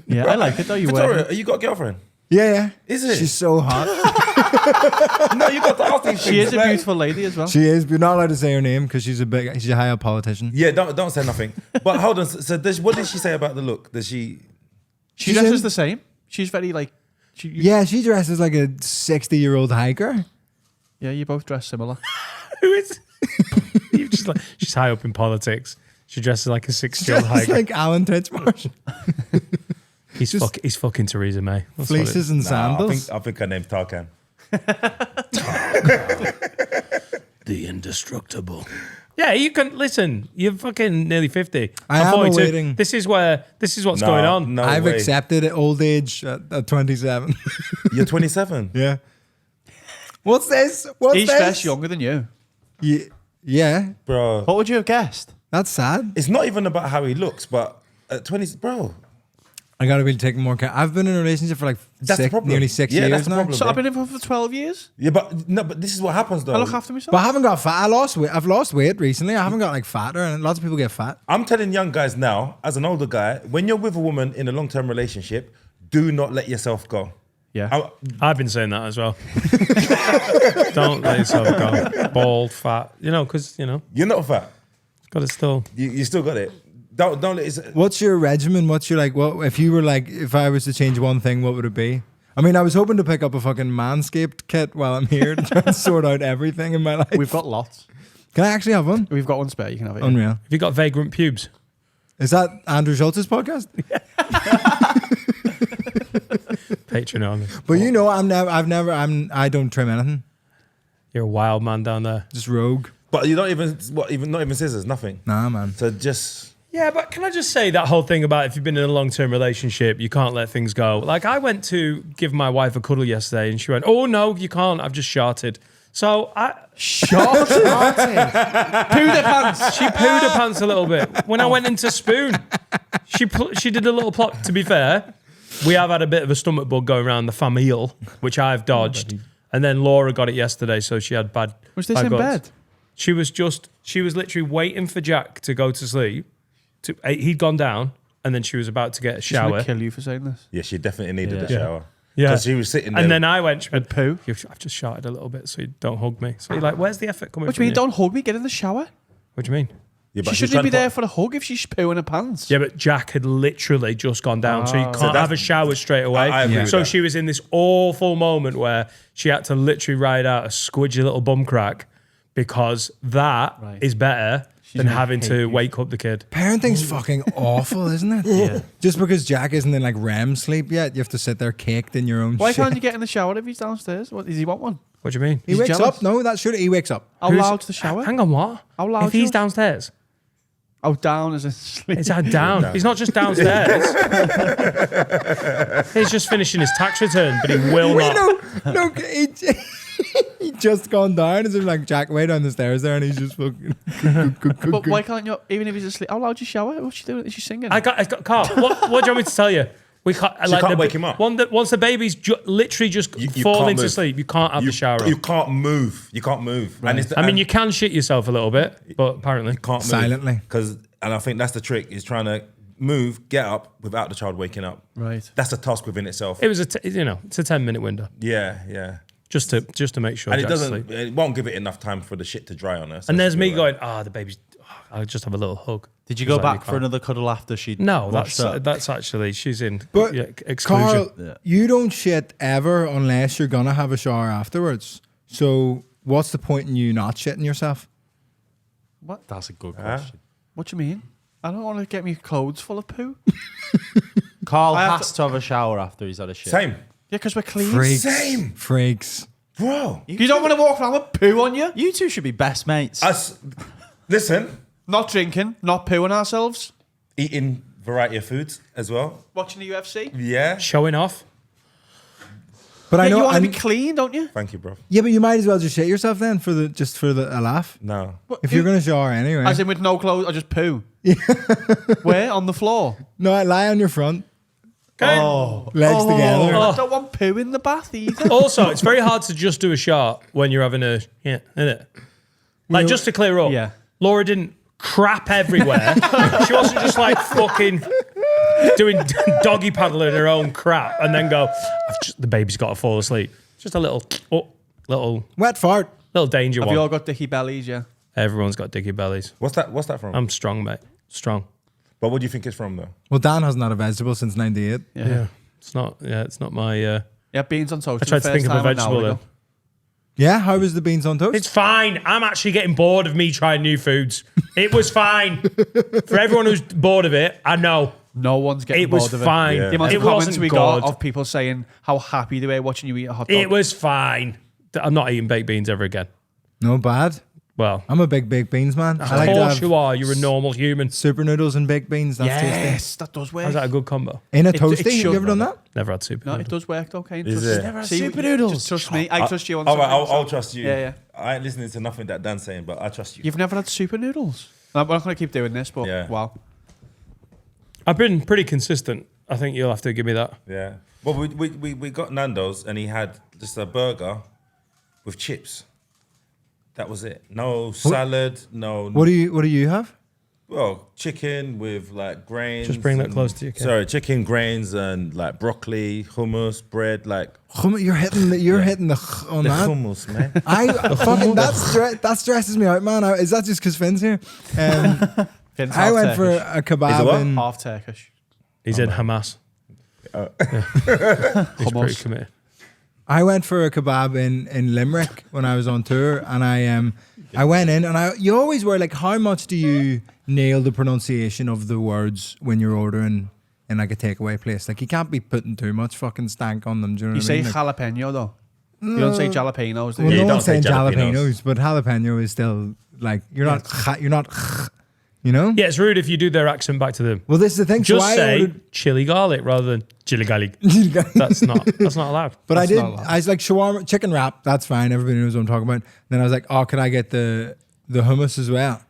Yeah, I like it though. You wear Victoria, it. you got a girlfriend? Yeah. Is it? She's so hot. No, you got to ask these She things, is a like- beautiful lady as well. She is. We're not allowed to say her name because she's a high up politician. Yeah, don't say nothing. But hold on. So what did she say about the look? Does she? She She's dresses in- the same. She's very like. Yeah, she dresses like a 60-year-old hiker. Yeah, you both dress similar. Who is? You just like, she's high up in politics. She dresses like a 6-year-old Just hiker. like Alan Titchmarsh. He's fucking Theresa May. That's what it Fleeces is. and Nah, sandals. I think her name's Tarkan. The indestructible. Yeah, you can listen. You're fucking nearly 50. I I'm am 42. awaiting- This is what's going on. No I've way. accepted old age at 27. You're 27. Yeah. What's this? What's He's this? fresh younger than you. Yeah. Bro. What would you have guessed? That's sad. It's not even about how he looks, but at 20, bro. I gotta be taking more care. I've been in a relationship for like That's the problem. nearly 6 Yeah, years that's the now. problem. So bro. I've been in for 12 years. Yeah, but this is what happens though. I look after myself. But I haven't got fat. I lost weight. I've lost weight recently. I haven't got like fatter, and lots of people get fat. I'm telling young guys now, as an older guy, when you're with a woman in a long-term relationship, do not let yourself go. Yeah. I've been saying that as well. Don't let yourself go. Bald, fat. Because, You're not fat. got to still. You still got it. Don't let it. What's your regimen? What's your like? What if you were like? If I was to change one thing, what would it be? I mean, I was hoping to pick up a fucking Manscaped kit while I'm here to try and sort out everything in my life. We've got lots. Can I actually have one? We've got one spare. You can have it. Unreal. Have you got vagrant pubes? Is that Andrew Schultz's podcast? Patreon. But I don't trim anything. You're a wild man down there. Just rogue. But you don't even not even scissors, nothing. Nah, man. So just Yeah, but can I just say that whole thing about if you've been in a long-term relationship, you can't let things go. Like I went to give my wife a cuddle yesterday and she went, "Oh no, you can't. I've just sharted." So I Shot. Pooed her pants. she pooed her pants a little bit. When I went into spoon, she did a little plot. To be fair, we have had a bit of a stomach bug going around the family, which I've dodged. And then Laura got it yesterday, so she had bad. Was this bad in guts. bed? She was literally waiting for Jack to go to sleep. He'd gone down, and then she was about to get a She's gonna shower. kill you for saying this. yeah, she definitely needed a Yeah. shower. Yeah. Because she was sitting there. And then I went, she went, poo. I've just shouted a little bit, so you don't hug me. So you're like, where's the effort coming What do from you mean? Don't hug me. Get in the shower. What do you mean? yeah, but She she's shouldn't be trying there to for a hug if she's pooing her pants. Yeah, but Jack had literally just gone down, so you can't have a shower straight away. I agree with so that. she was in this awful moment where she had to literally ride out a squidgy little bum crack because that is better than having to wake up the kid. Parenting's fucking awful, isn't it? Yeah. Just because Jack isn't in like REM sleep yet, you have to sit there caked in your own Why shit. can't you get in the shower if he's downstairs? What does he want one? What do you mean? He wakes jealous? up. No, that's true. He wakes up. How Who's- loud's the shower? Hang on, what? How loud If he's yours? downstairs. Oh, down as in sleep. He's down. He's not just downstairs. He's just finishing his tax return, but he will not. No, he just gone down. It's like Jack way down the stairs there, and he's just fucking. But why can't you, even if he's asleep, how loud do you shower? What's she doing? Is she singing? I got Carl. What do you want me to tell you? We can't. can't wake him up. Once the baby's literally just You fall can't into move. sleep, you can't have the shower. You on. can't move. You can't move. And it's I mean, you can shit yourself a little bit, but apparently. can't move Silently. And I think that's the trick is trying to move, get up without the child waking up. Right. That's a task within itself. It was it's a 10-minute window Yeah. just to make sure. And it Jack's doesn't. asleep. It won't give it enough time for the shit to dry on her. So And there's she'll me be all right. going, the baby's. I'll just have a little hug. Did you go It's like, back for another cuddle after she? No, washed up? that's actually she's in But exclusion. Carl, you don't shit ever unless you're gonna have a shower afterwards. So what's the point in you not shitting yourself? What? That's a good question. What do you mean? I don't want to get me clothes full of poo. Carl I have has to have a shower after he's had a shit. Same, Yeah, because we're clean. Same. Freaks. bro. You don't want to walk around with poo on you? You two should be best mates. Us. Listen, Not drinking, not pooing ourselves, eating variety of foods as well. watching the UFC. Yeah. Showing off. But I Yeah, know. you want to I'm- be clean, don't you? Thank you, bro. yeah, but you might as well just shit yourself then for a laugh. No. If you're gonna shower anyway. As in with no clothes, I just poo. Where? On the floor. No, I lie on your front, Okay. legs together. I don't want poo in the bath either. Also, it's very hard to just do a shot when you're having a isn't it? Like just to clear up. Yeah. Laura didn't crap everywhere. She wasn't just like fucking doing doggy paddle in her own crap and then go, the baby's got to fall asleep. Just a little Wet fart. danger Have one. you all got dicky bellies, yeah? Everyone's got dicky bellies. What's that from? I'm strong, mate. Strong. But what do you think it's from, though? Well, Dan hasn't had a vegetable since '98. Yeah. It's not my Yeah, beans on toast. I tried to think of a vegetable then. Yeah, how was the beans on toast? It's fine. I'm actually getting bored of me trying new foods. It was fine. For everyone who's bored of it, I know. No one's getting It was bored of fine. it. Yeah. The amount It of comments wasn't we got good. of people saying how happy they were watching you eat a hot dog. It was fine. I'm not eating baked beans ever again. No bad. Well, I'm a big baked beans man. I of like to course have you are. You're a normal human. super noodles and baked beans. That's tasty. Yes, that does work. How's that a good combo? In a It toasty, have should, you ever done that? Never had super. No, it does work though, Kane. Is Trust- it? Never had See, super noodles. Just trust me. I trust you on All right, something, I'll so- trust you. Yeah. I ain't listening to nothing that Dan's saying, but I trust you. You've never had super noodles? I'm not going to keep doing this, but Yeah. wow. I've been pretty consistent. I think you'll have to give me that. Yeah. Well, we got Nando's and he had just a burger with chips. That was it. No salad. No. What do you have? Well, chicken with like grains. Just bring that and- close to you, Ken. Sorry, chicken, grains, and like broccoli, hummus, bread, like You're hitting the on the that. hummus, man. I fucking that stresses me out, man. Is that just because Finn's here? Finn's I half went for Turkish. a Is it kebab what? in. Half Turkish. He's in Hamas. Oh. Yeah. He's pretty Hummus. committed. I went for a kebab in Limerick when I was on tour, and I went in, and you always were like, how much do you nail the pronunciation of the words when you're ordering in like a takeaway place? Like you can't be putting too much fucking stank on them. Do you know You what I say mean? Like, jalapeno though. You don't say jalapenos, do well, you? you no don't one's say saying jalapenos. jalapenos. But jalapeno is still like you're not, you know. Yeah, it's rude if you do their accent back to them. Well, this is the thing. Just so I say ordered, chili garlic rather than chili garlic. That's not allowed. But That's I did. not allowed. I was like shawarma, chicken wrap. That's fine. Everybody knows what I'm talking about. Then I was like, oh, can I get the hummus as well?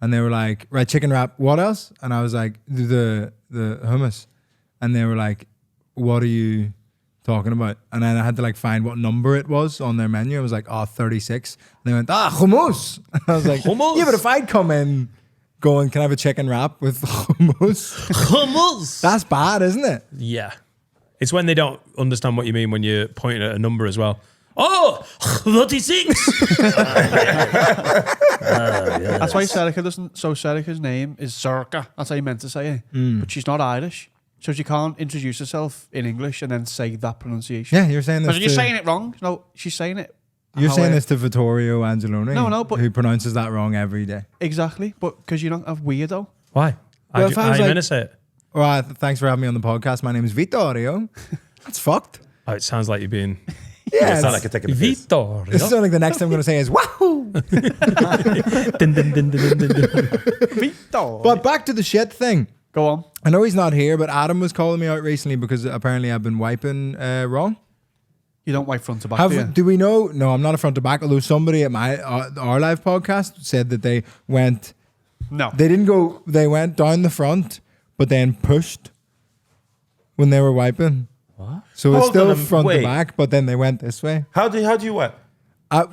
And they were like, right, chicken wrap. What else? And I was like, the hummus. And they were like, what are you talking about? And then I had to like find what number it was on their menu. I was like, oh, 36. And they went, hummus. And I was like, Hummus? yeah, but if I'd come in going, can I have a chicken wrap with hummus? Hummus. That's bad, isn't it? Yeah. It's when they don't understand what you mean when you're pointing at a number as well. Oh, 36. That's why Serica doesn't. So Serica's name is Zerka. That's how you meant to say it. But she's not Irish. So she can't introduce herself in English and then say that pronunciation. Yeah, you're saying this. Because you're to- saying it wrong. No, she's saying it. You're how saying I- this to Vittorio Angelone, No, but- who pronounces that wrong every day. Exactly. But because you don't have weirdo. Why? Well, How if do I you was meant like- to say it? All right, thanks for having me on the podcast. My name is Vittorio. That's fucked. Oh, it sounds like you're being Yeah, It sounds like you're taking a piss. Vittorio. this is like the next thing I'm going to say is wahoo. Dun, dun, dun, dun, dun, dun, dun. Vito. But back to the shit thing. Go on. I know he's not here, but Adam was calling me out recently because apparently I've been wiping wrong. You don't wipe front to back, do you? Do we know? No, I'm not a front to back. Although somebody at our live podcast said that they went. No. They didn't go. They went down the front, but then pushed when they were wiping. What? So it's Hold still on, front to wait. back, but then they went this way. How do you wipe?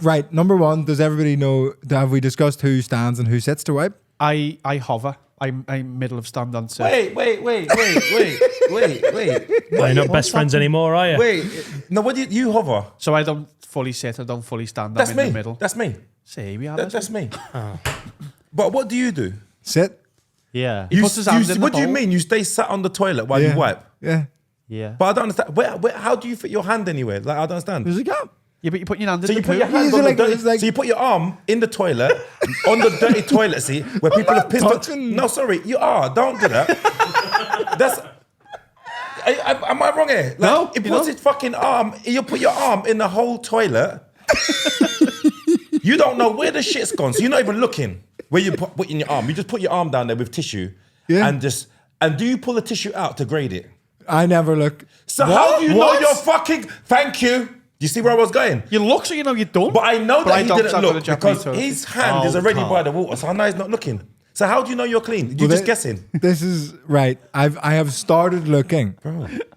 Right. Number one, does everybody know? Have we discussed who stands and who sits to wipe? I hover. I'm middle of stand on sit. Wait. You're not best friends anymore, are you? Wait. No, what do you hover? So I don't fully sit. I don't fully stand. That's I'm me. in the middle. That's me. See, we are. That's me. But what do you do? Sit. Yeah. He puts his hand in the What do you bowl. mean? You stay sat on the toilet while you wipe? Yeah. Yeah. But I don't understand. How do you fit your hand anywhere? Like, I don't understand. There's a gap. Yeah, but you put your hand in So the you put your poo. hand Is on it the like- dirty, it's like- so you put your arm in the toilet, on the dirty toilet seat where people have pissed on. touching. No, sorry, you are. Don't do that. That's. Am I wrong here? Like, No, He you puts know. his fucking arm. You put your arm in the whole toilet. You don't know where the shit's gone, so you're not even looking where you put in your arm. You just put your arm down there with tissue, Yeah. and do you pull the tissue out to grade it? I never look. So how do you know you're fucking? Thank you. You see where I was going? You look so you know you're done. But I know that he don't didn't suck with a look Japanese because toilet. his hand is already by the water, so I know he's not looking. So how do you know you're clean? You're Well, just they- guessing. This is right. I have started looking,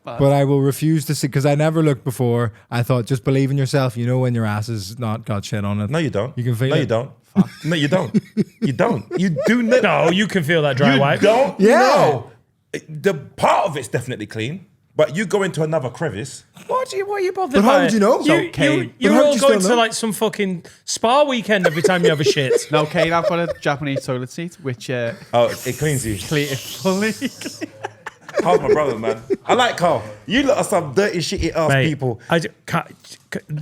but I will refuse to see because I never looked before. I thought just believe in yourself. You know when your ass has not got shit on it. No, you don't. You can feel no, it. you don't. No, you don't. You don't. You do not. No, you can feel that dry you wipe. don't. Yeah. know. The part of it's definitely clean, but you go into another crevice. What are you bothered But how by would it? you know? You, Kane. you, But you're how would all you going still to know? like some fucking spa weekend every time you have a shit. No, Kane, I've got a Japanese toilet seat, which Oh, it cleans you. fully. Carl's my brother, man. I like Carl. You lot are some dirty, shitty ass Mate, people.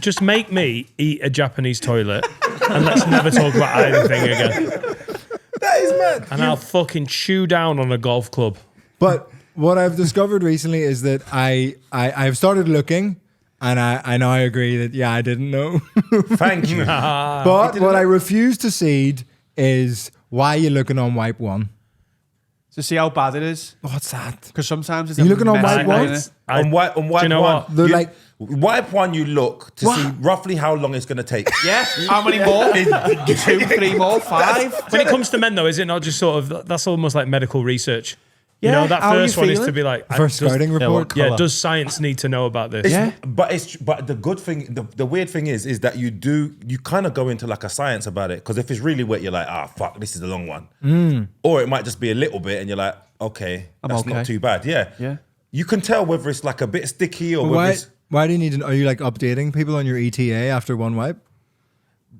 Just make me eat a Japanese toilet and let's never talk about anything again. That is mad. And I'll fucking chew down on a golf club. But what I've discovered recently is that I've started looking, And I agree that, I didn't know. Thank you. But what I refuse to cede is why you're looking on wipe 1. To see how bad it is. What's that? Because sometimes it's You looking on messy, wipe innit? ones? On wipe do you know one, what? They're you- like- wipe one. You look to see roughly how long it's going to take. Yeah. How many more? 2, 3 more? 5? When it comes to men, though, is it not just sort of that's almost like medical research? You Yeah, know, that how are you first one is to feeling? be like First does- scouting report. Yeah, does science need to know about this? Yeah. But the good thing, the weird thing is that you kind of go into like a science about it, because if it's really wet, you're like, fuck, this is a long one. Or it might just be a little bit, and you're like, okay, that's okay. not too bad. Yeah. Yeah. You can tell whether it's like a bit sticky or whether it's. Why do you need to? Are you like updating people on your ETA after one wipe?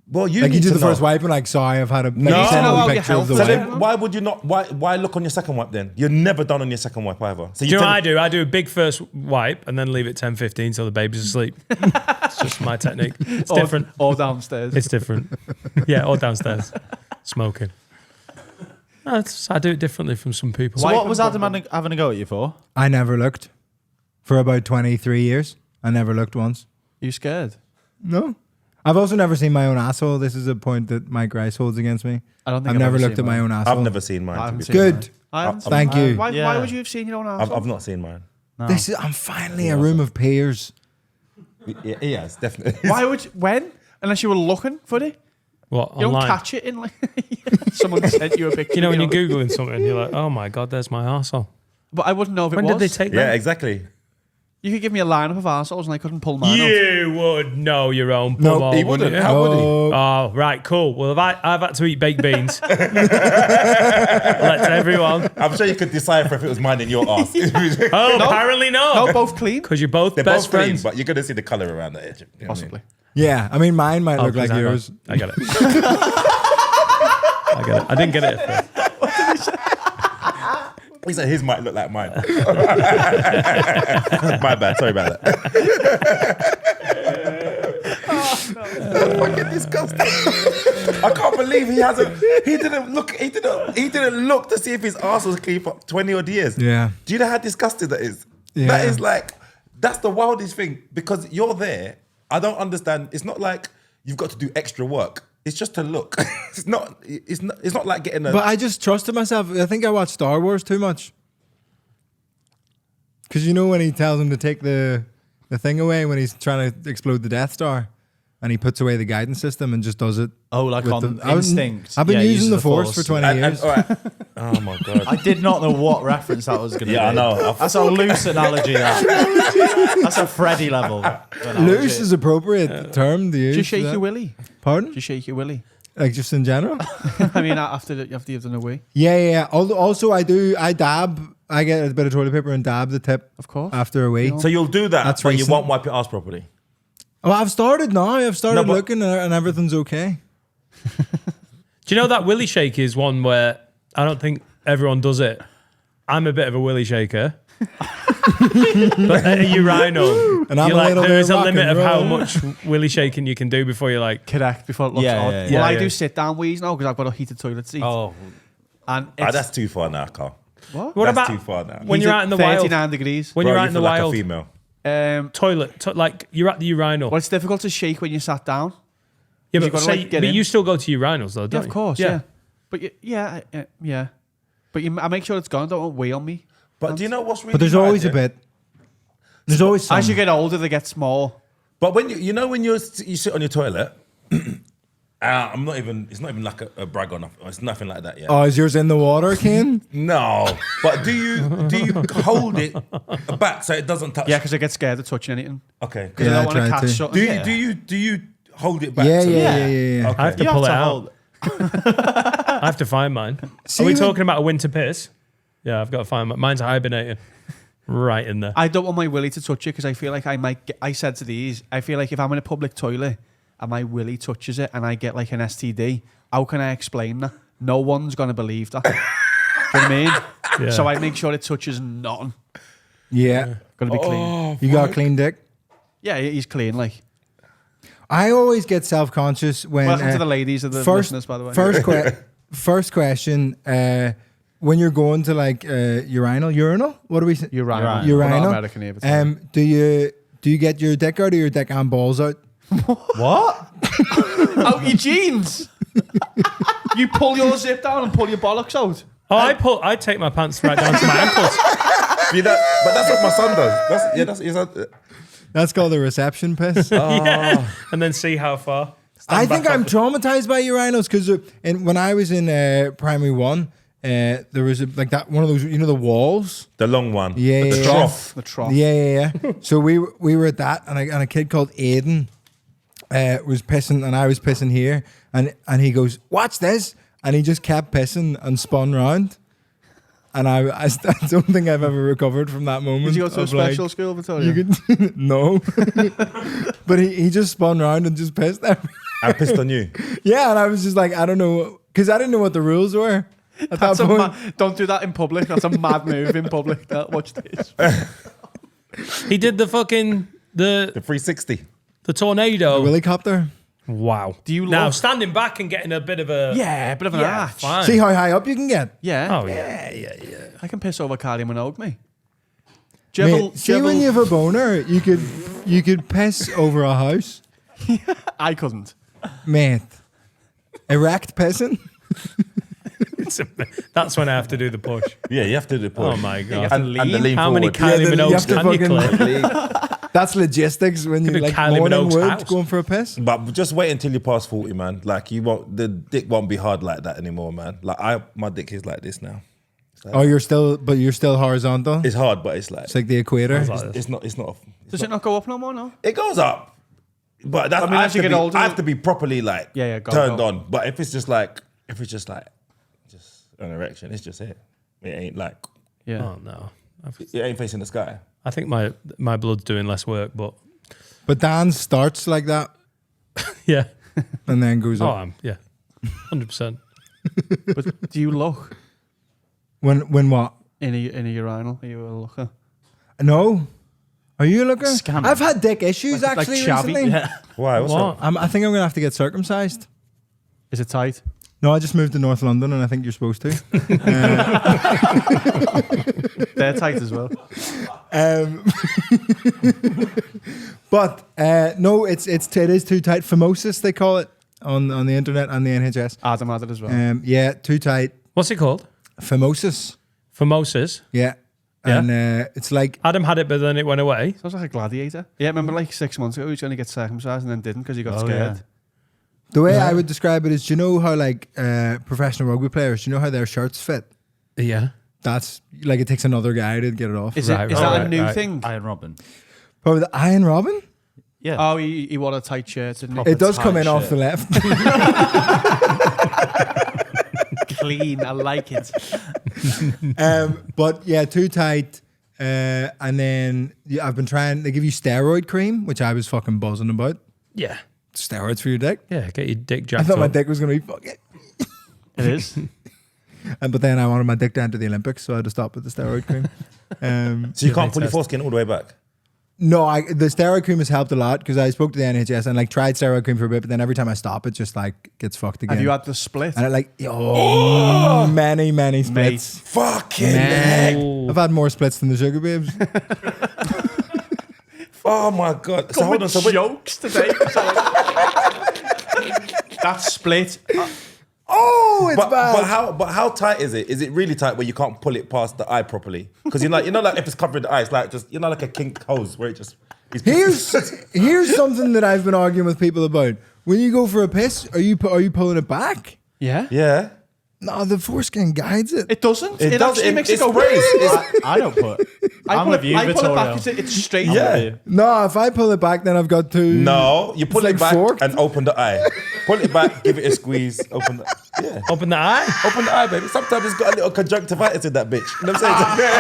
Well, you Like need you do to the know. first wipe and like, sorry, I've had a No. send No, a your picture of the health. So wipe. then, why would you not? Why look on your second wipe then? You're never done on your second wipe either. So Do you know what I do? I do a big first wipe and then leave it 10, 15 till the baby's asleep. It's just my technique. It's different. Or downstairs. It's different. Yeah, or downstairs. Smoking. No, I do it differently from some people. So what was Adam having a go at you for? I never looked for about 23 years. I never looked once. You scared? No. I've also never seen my own asshole. This is a point that Mike Rice holds against me. I don't think I've I've never ever looked seen at my mine. own asshole. I've never seen mine. I to haven't be seen fair. Good. I haven't seen Thank you. Why Yeah. would you have seen your own arsehole? I've not seen mine. This is, I'm finally a room of peers. Yeah, it's definitely. Why would you, when? Unless you were looking for it. What, You online? don't catch it in like someone sent you a picture. You know, when of you're your- Googling something, you're like, oh my God, there's my arsehole. But I wouldn't know if it When was. did they take Yeah, that? exactly. You could give me a lineup of arseholes and I couldn't pull mine off. You would know your own No, bum, He wouldn't wouldn't. you? How would he? Oh, right, cool. Well, I've had to eat baked beans. Let everyone. I'm sure you could decipher if it was mine in your ass. Oh, apparently No, not. both clean. Because you're both They're best both clean, friends. but you're gonna see the color around the edge. You know what I mean? Possibly. Yeah, I mean, mine might look like 'cause yours. I got it. I got it. I didn't get it at first. He said his might look like mine. My bad. Sorry about that. That's fucking disgusting. I can't believe he hasn't. He didn't look. He didn't look to see if his arse was clean for 20 odd years. Yeah. Do you know how disgusting that is? Yeah. That is like. That's the wildest thing, because you're there. I don't understand. It's not like you've got to do extra work. It's just to look. It's not. It's not like getting a. But I just trusted myself. I think I watched Star Wars too much. Because you know when he tells him to take the thing away when he's trying to explode the Death Star, and he puts away the guidance system and just does it. Oh, like with on I was- instinct. I've been Yeah, using uses the Force for 20 And- years. all right. Oh my god. I did not know what reference that was going to be. Yeah, I know. That's a loose analogy. That's a Freddy level. Loose is appropriate term to use. Do you shake for that. your willy? Pardon? Do you shake your willy? Like just in general? I mean, after you've done away. Yeah. Also, I dab. I get a bit of toilet paper and dab the tip. Of course. After a wee. So you'll do that, That's but you recent. won't wipe your ass properly. Well, I've started now. I've started No, but- looking and everything's okay. Do you know that willy shake is one where I don't think everyone does it? I'm a bit of a willy shaker. But at a urinal, And I'm you're a like, little there bit is a rock limit and of how roll. much willy shaking you can do before you're like, Correct, before it looks Yeah, odd. yeah, Well, yeah. I Yeah. do sit down wheeze now because I've got a heated toilet seat. Oh, And Ah, it's that's too far now, Carl. what That's about too far now. when you're out in the wild? 39 degrees. When Bro, you're out you in the feel like wild, a female. like you're at the urinal. Well, it's difficult to shake when you sat down. Yeah, you've but, gotta, like, get in. you still go to urinals though, Yeah, don't of you? course, yeah. But yeah. But I make sure it's gone. Don't want wee on me. But do you know what's really But there's mad, always yeah? a bit. There's always some. As you get older, they get small. But when you know when you sit on your toilet, I'm not even. It's not even like a brag or nothing. It's nothing like that. Yeah. Oh, is yours in the water, Kane? No. But do you hold it back so it doesn't touch? Yeah, because I get scared of touching anything. Okay. Because Yeah, I I don't want to try catch to. something. Do you hold it back? Yeah, so- yeah. I have to you pull have it to out. hold. I have to find mine. See, Are we when- talking about a winter piss? Yeah, I've got to find mine. Mine's hibernating. Right in there. I don't want my willy to touch it because I feel like I might get, I said to these, I feel like if I'm in a public toilet and my willy touches it and I get like an STD, how can I explain that? No one's going to believe that. Do you know what I mean? Yeah. So I make sure it touches nothing. Yeah. Going to be clean. You got a clean dick? Yeah, he's clean. Like, I always get self-conscious when... welcome to the ladies of the listeners, by the way. First question, when you're going to like urinal? What do we say? Urinal. Urinal. We're not American here, but Do Do you get your dick out or your dick and balls out? What? Out your jeans. You pull your zip down and pull your bollocks out. Oh, I take my pants right down to my ankles. See that? But that's what my son does. That's called a reception piss. Yeah, and then see how far. I think I'm traumatized by urinals because when I was in primary 1, there was one of those, the walls. The long one. Yeah, The trough. The trough. Yeah. So we were at that, and a kid called Aiden was pissing, and I was pissing here, and he goes, "Watch this," and he just kept pissing and spun round. And I don't think I've ever recovered from that moment. Did you go to a special school, Vittorio? You could, no. But he just spun round and just pissed there. I pissed on you. Yeah, and I was just like, I don't know, because I didn't know what the rules were at that point. Don't do that in public. That's a mad move in public. Watch this. He did the fucking The 360. the tornado. The helicopter. Wow. Do you now look- standing back and getting a bit of a Yeah, a bit of an arch. fine. See how high up you can get. Yeah. Oh yeah. I can piss over Kylie Minogue, me. Mate, see when you have a boner, you could piss over a house. I couldn't. Mate. Erect pissing. That's when I have to do the push. Yeah, you have to do the push. Oh my god. And the lean How many forward. Kylie Yeah, you Minogues have to can you fucking- clip? That's logistics when you do like Kylie morning Minogue's wood house. going for a piss. But just wait until you pass 40, man. Like the dick won't be hard like that anymore, man. Like my dick is like this now. Oh, you're still horizontal. It's hard, but it's It's like the equator. it's not. Does it not go up no more, no? It goes up, but that's, I mean, as you get older- I have to be properly like Go, turned go. on. But if it's just an erection, it's just it. It ain't like Yeah. Oh no. it ain't facing the sky. I think my blood's doing less work, but But Dan starts like that yeah. and then goes Oh, up. yeah. 100%. But do you look When what? in a urinal? Are you a looker? No. Are you a looker? Scamming. I've had dick issues actually Chavi? recently. Yeah. Why? What's What? up? I think I'm gonna have to get circumcised. Is it tight? No, I just moved to North London, and I think you're supposed to. They're tight as well. But no, it is too tight. Phimosis, they call it on the internet and the NHS. Adam had it as well. Yeah, too tight. What's it called? Phimosis. Phimosis. Yeah. Yeah. And it's like Adam had it, but then it went away. Sounds like a gladiator. Yeah, remember like 6 months ago he was going to get circumcised and then didn't because he got scared. yeah. the way I would describe it is, do you know how like professional rugby players, do you know how their shirts fit? Yeah. That's like it takes another guy to get it off. Is Right, that right, a new right. thing? Iron Robin. Probably the Iron Robin. Yeah. Oh, he wore a tight shirt, didn't he? It does come tight in off shirt. the left. Clean, I like it. But yeah, too tight. And then I've been trying. They give you steroid cream, which I was fucking buzzing about. Yeah. Steroids for your dick. Yeah. Get your dick I jacked thought my up. dick was gonna be fucking. It is. But then I wanted my dick to enter the Olympics, so I had to stop with the steroid cream. So you can't pull your foreskin all the way back. No, the steroid cream has helped a lot because I spoke to the NHS and like tried steroid cream for a bit, but then every time I stop, it just like gets fucked again. Have you had the split? And it many splits. Fucking heck. I've had more splits than the Sugar Babes. Oh my god. So hold on. So wait. jokes today. That split. Oh, it's bad. But how tight is it? Is it really tight where you can't pull it past the eye properly? Because like if it's covering the eye, it's like just like a kinked hose where it just. Here's something that I've been arguing with people about. When you go for a piss, are you pulling it back? Yeah. Yeah. No, the foreskin guides it. It doesn't. It does. Actually makes it It go. sprays. I don't put. I'm with you, I pull it Vittorio. back. It's straight. Yeah. No, if I pull it back, then I've got to. No, you pull It's it like back forked. and open the eye. Pull it back, give it a squeeze, open the yeah. Open the eye. Open the eye, baby. Sometimes it's got a little conjunctivitis in that bitch. You know what I'm saying?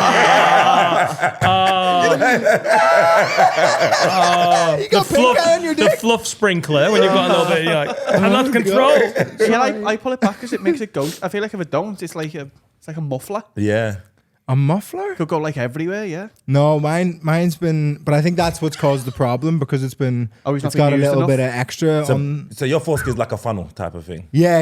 You got pink eye on your The dick. fluff sprinkler when you've got a little bit, you're like, I'm not control. Yeah, I pull it back because it makes it go. I feel like if it don't, it's like a muffler. Yeah. A muffler? Could go like everywhere, yeah. No, mine's been, but I think that's what's caused the problem because it's been. Oh, he's not it's got a being used little enough? bit of extra on. So your foreskin's like a funnel type of thing. Yeah.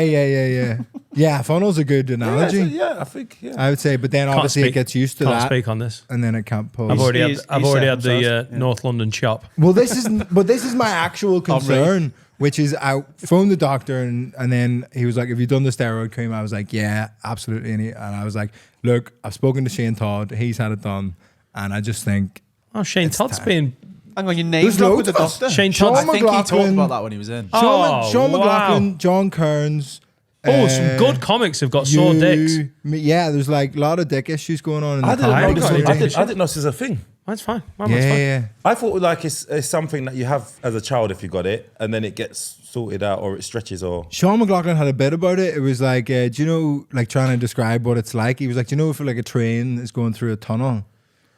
Yeah, funnel's a good analogy. Yeah, I think. Yeah. I would say, but then obviously it gets used to Can't that, speak on this. and then it can't pose. I've already He's had set the himself. North London chop. Well, this is my actual concern, which is I phoned the doctor and then he was like, "Have you done the steroid cream?" I was like, "Yeah, absolutely." And I was like, "Look, I've spoken to Shane Todd. He's had it done, and I just think Oh, Shane Todd's been. Hang on, your name There's dropped with loads the of us. doctor. Shane Sean Todd's. I think he talked McLaughlin- about that when he was in. Oh, Sean wow. McLaughlin, John Kearns." Some good comics have got sore dicks. Yeah, there's like a lot of dick issues going on. In I the didn't know comedy this. got Was, it. I didn't know this is a thing. That's fine. Mine was fine. Yeah. I thought like it's something that you have as a child if you got it, and then it gets sorted out or it stretches or. Sean McLaughlin had a bit about it. It was like, do you know, like trying to describe what it's like. He was like, do you know if like a train is going through a tunnel?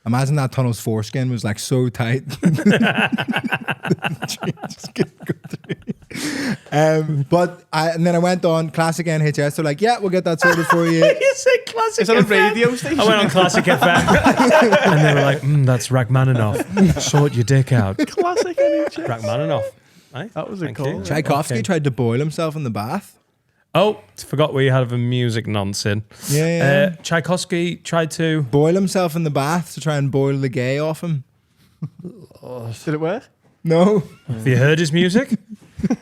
Imagine that tunnel's foreskin was like so tight. But and then I went on Classic NHS. They're like, yeah, we'll get that sorted for you. You said Classic Is that a FM? radio station? I went on Classic FM and they were like, that's Rachmaninoff. Sort your dick out. Classic NHS. Rachmaninoff. Aye? That was a Thank call. you. Tchaikovsky Okay. tried to boil himself in the bath. Oh, forgot we had a music nonsense. Yeah. Tchaikovsky tried to. Boil himself in the bath to try and boil the gay off him. Did it work? No. Have you heard his music? I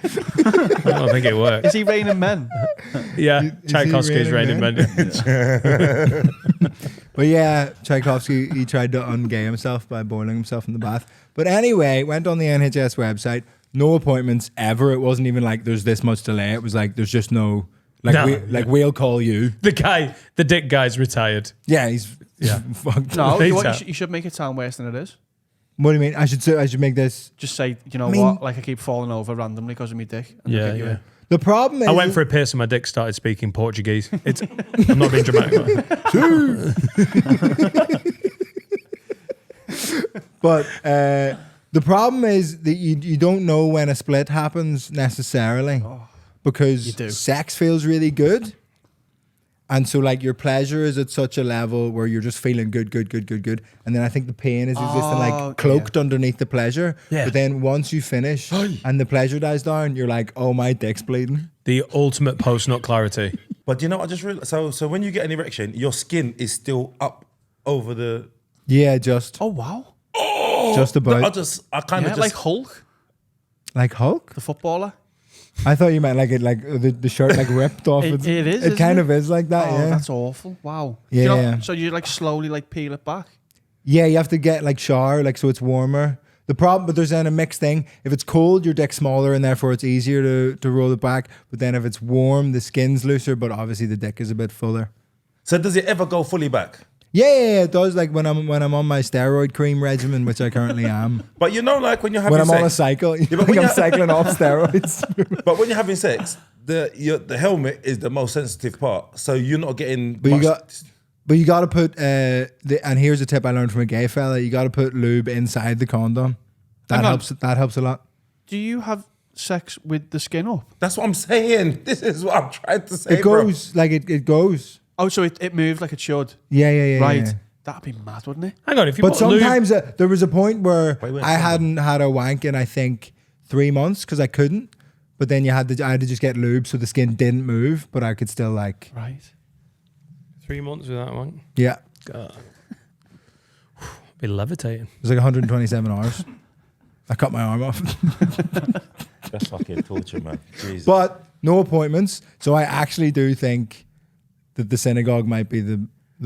don't think it worked. Is he raining men? Yeah, he Tchaikovsky's Raining raining men. But yeah, Tchaikovsky, he tried to ungay himself by boiling himself in the bath. But anyway, went on the NHS website. No appointments ever. It wasn't even like there's this much delay. It was like there's just no, like, No. we'll call you. The dick guy's retired. Yeah, he's fucked. No, Peter. you, what, you should make it sound worse than it is. What do you mean? I should make this. Just say, you know I mean- what, like I keep falling over randomly because of my dick. and Yeah, look at you. yeah. The problem is I went for a pierce and my dick started speaking Portuguese. I'm not being dramatic. But the problem is that you don't know when a split happens necessarily because You do. sex feels really good. And so like your pleasure is at such a level where you're just feeling good. And then I think the pain is existing Oh, like cloaked underneath the pleasure. Yeah. But then once you finish and the pleasure dies down, you're like, oh, my dick's bleeding. The ultimate post-nut clarity. But you know, I just realized. So when you get an erection, your skin is still up over the. Yeah, just Oh, wow. just about. I kind of Yeah, just like Hulk, Like Hulk? the footballer. I thought you meant like it, like the shirt like ripped off. It is, It isn't kind it? of is like that. Oh, yeah. that's awful. Wow. Yeah, You know, yeah. So you like slowly like peel it back. Yeah, you have to get like shower, like so it's warmer. The problem, but there's then a mixed thing. If it's cold, your dick's smaller and therefore it's easier to roll it back. But then if it's warm, the skin's looser, but obviously the dick is a bit fuller. So does it ever go fully back? Yeah, it does. Like when I'm on my steroid cream regimen, which I currently am. But you know, like when you're having When I'm sex. on a cycle, but like when I'm you're- cycling off steroids. But when you're having sex, the helmet is the most sensitive part. So you're not getting. But you got to put and here's a tip I learned from a gay fella: you got to put lube inside the condom. That Hang on. helps. That helps a lot. Do you have sex with the skin up? That's what I'm saying. This is what I'm trying to say. It goes like it goes. Oh, so it moved like it should. Yeah. Right. yeah. That'd be mad, wouldn't it? Hang on, if you But put lube- sometimes there was a point where Wait, I hadn't had a wank in I think 3 months because I couldn't. But then I had to just get lube so the skin didn't move, but I could still like Right. 3 months with that one. yeah. God. Be levitating. It was like 127 hours. I cut my arm off, That's fucking torture, man. Jesus. but no appointments. So I actually do think that the synagogue might be the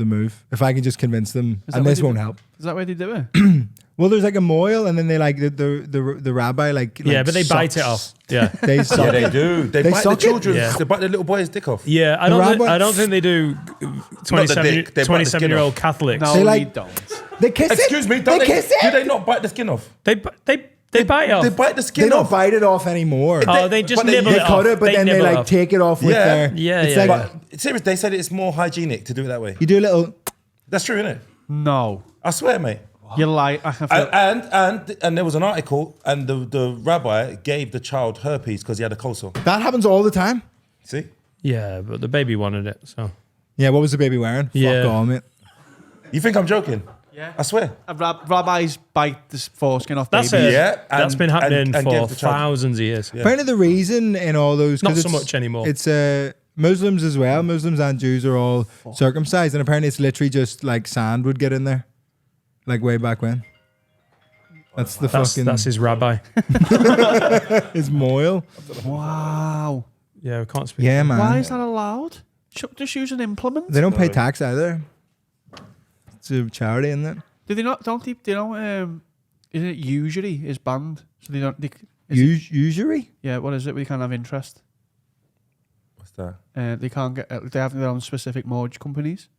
move if I can just convince them, Is that and what this you won't do? help. Is that where they do it? Well, there's like a moil, and then they like the rabbi like Yeah, but they bite it sucks. off. Yeah. They suck Yeah, they it. do. They They bite the suck it? children. Yeah. They bite the little boy's dick off. Yeah, I The don't, rabbi- I don't think they do Not the dick, they bite the skin 27-year-old off. Catholics. No, They they like- don't. They kiss it. Excuse me. They kiss Do it. they not bite the skin off? They bite it off. They bite the skin They don't off. bite it off anymore. Oh, they just but they- nibble They it cut off. it, but then they nibble it like off. take it off with Yeah. their. Yeah, it's yeah, like yeah. But seriously, they said it's more hygienic to do it that way. you do a little. That's true, isn't it? No. I swear, mate. You lie. I can feel. And there was an article, and the rabbi gave the child herpes because he had a cold sore. That happens all the time. See? Yeah, but the baby wanted it, so. Yeah, what was the baby wearing? Yeah. Fuck all, mate. You think I'm joking? Yeah. I swear. Rabbis bite the foreskin off That's babies. it. Yeah, That's been happening and for give the child- thousands of years. Apparently, the reason in all those Not 'cause so it's- much anymore. It's Muslims as well. Muslims and Jews are all circumcised, and apparently, it's literally just like sand would get in there, like way back when. That's the fucking. That's his rabbi. his moil. Wow. Yeah, we can't speak. Yeah, man. Why is that allowed? Just use an implement. They don't pay tax either. It's a charity, isn't it? Do they not? Don't they? They don't. Isn't it usury is banned? So they don't. Usury? Yeah. What is it? We can't have interest. What's that? They can't get. They have their own specific mortgage companies.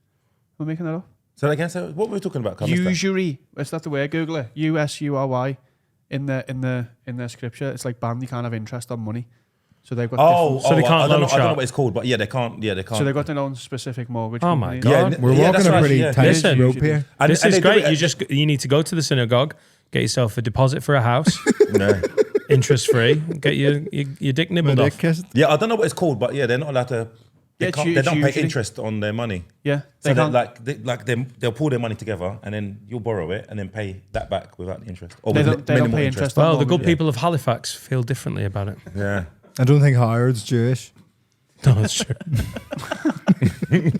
We're making that up. So again, so what were we talking about? Usury. Is that the word? Google it. USURY. In their scripture, it's like banned. You can't have interest on money. So they've got. So they can't I don't loan know sharp. what it's called, but yeah, they can't. Yeah, they can't. So they've got their own specific mortgage. Oh my companies. God. We're walking that's a right, pretty yeah. tight Listen, rope here. And- This and is they do great. it- You need to go to the synagogue, get yourself a deposit for a house, No. interest free, get your dick nibbled off. Ridiculous. Yeah, I don't know what it's called, but yeah, they're not allowed to. They, Yeah, can't, it's they don't pay usually- interest on their money. Yeah. So They can't. they'll pull their money together and then you'll borrow it and then pay that back without interest. Or They with don't- they don't minimal pay interest on Well, the mortgage. good people of Halifax feel differently about it. Yeah. I don't think Howard's Jewish. No, that's true.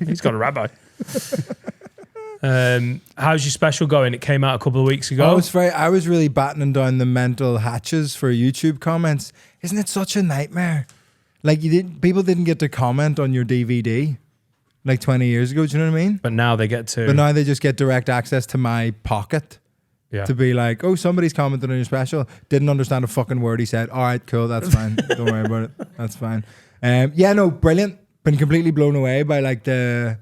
He's got a rabbi. How's your special going? It came out a couple of weeks ago. I was really battening down the mental hatches for YouTube comments. Isn't it such a nightmare? Like people didn't get to comment on your DVD like 20 years ago. Do you know what I mean? But now they get to. But now they just get direct access to my pocket yeah. to be like, oh, somebody's commented on your special. Didn't understand a fucking word he said. All right, cool, that's fine. Don't worry about it. That's fine. Yeah, no, brilliant. Been completely blown away by like the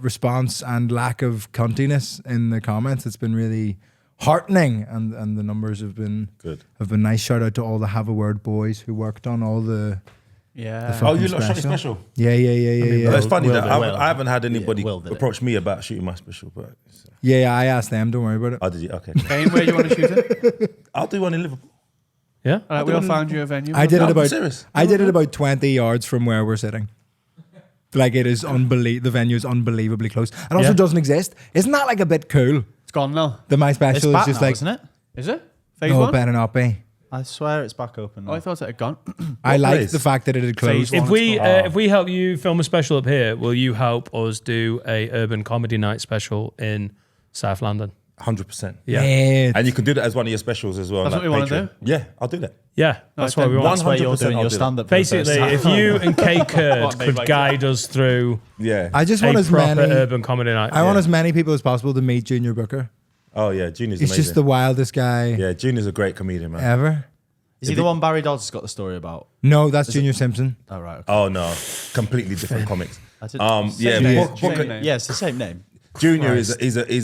response and lack of cuntiness in the comments. It's been really heartening, and the numbers have been Good. Nice. Shout out to all the Have a Word boys who worked on all the. Yeah. Oh, you fucking lot shot your special? Yeah. Well, it's funny Will that they, I haven't had anybody Will did it. approach me about shooting my special, but Yeah, I asked them. Don't worry about it. oh, did you? Okay. Kane, where do you want to shoot it? I'll do one in Liverpool. Yeah. All right, we'll find you a venue. I did No, it I'm about. serious. I did it about 20 yards from where we're sitting. Like it is unbelievable. The venue is unbelievably close, and also Yeah. doesn't exist. Isn't that like a bit cool? It's gone now. That my It's special is back just now, like isn't it? Is it? Phase no, it one? better not be. I swear it's back open. Oh, Now. I thought it had gone. I like place? the fact that it had closed. Phase one. If we help you film a special up here, will you help us do a urban comedy night special in South London? 100%. Yeah. Mate. And you can do that as one of your specials as well. That's like what we wanna Patreon. Yeah, I'll do that. Yeah, that's what we want. That's where you're 100% doing I'll your do that. stand-up. Basically, if you and Kay Kurd could guide us through Yeah. I just a want as proper many. urban comedy night. I want as many people as possible to meet Junior Booker. Oh yeah, Junior's He's amazing. just the wildest guy Yeah, Junior's a great comedian, man. ever. Is he the one Barry Dodds has got the story about? No, that's Junior Simpson. Oh right. Okay. Oh no, completely different comics. That's it. Yeah, name. Book- Same Booker- name. Yeah, it's the same name. Junior is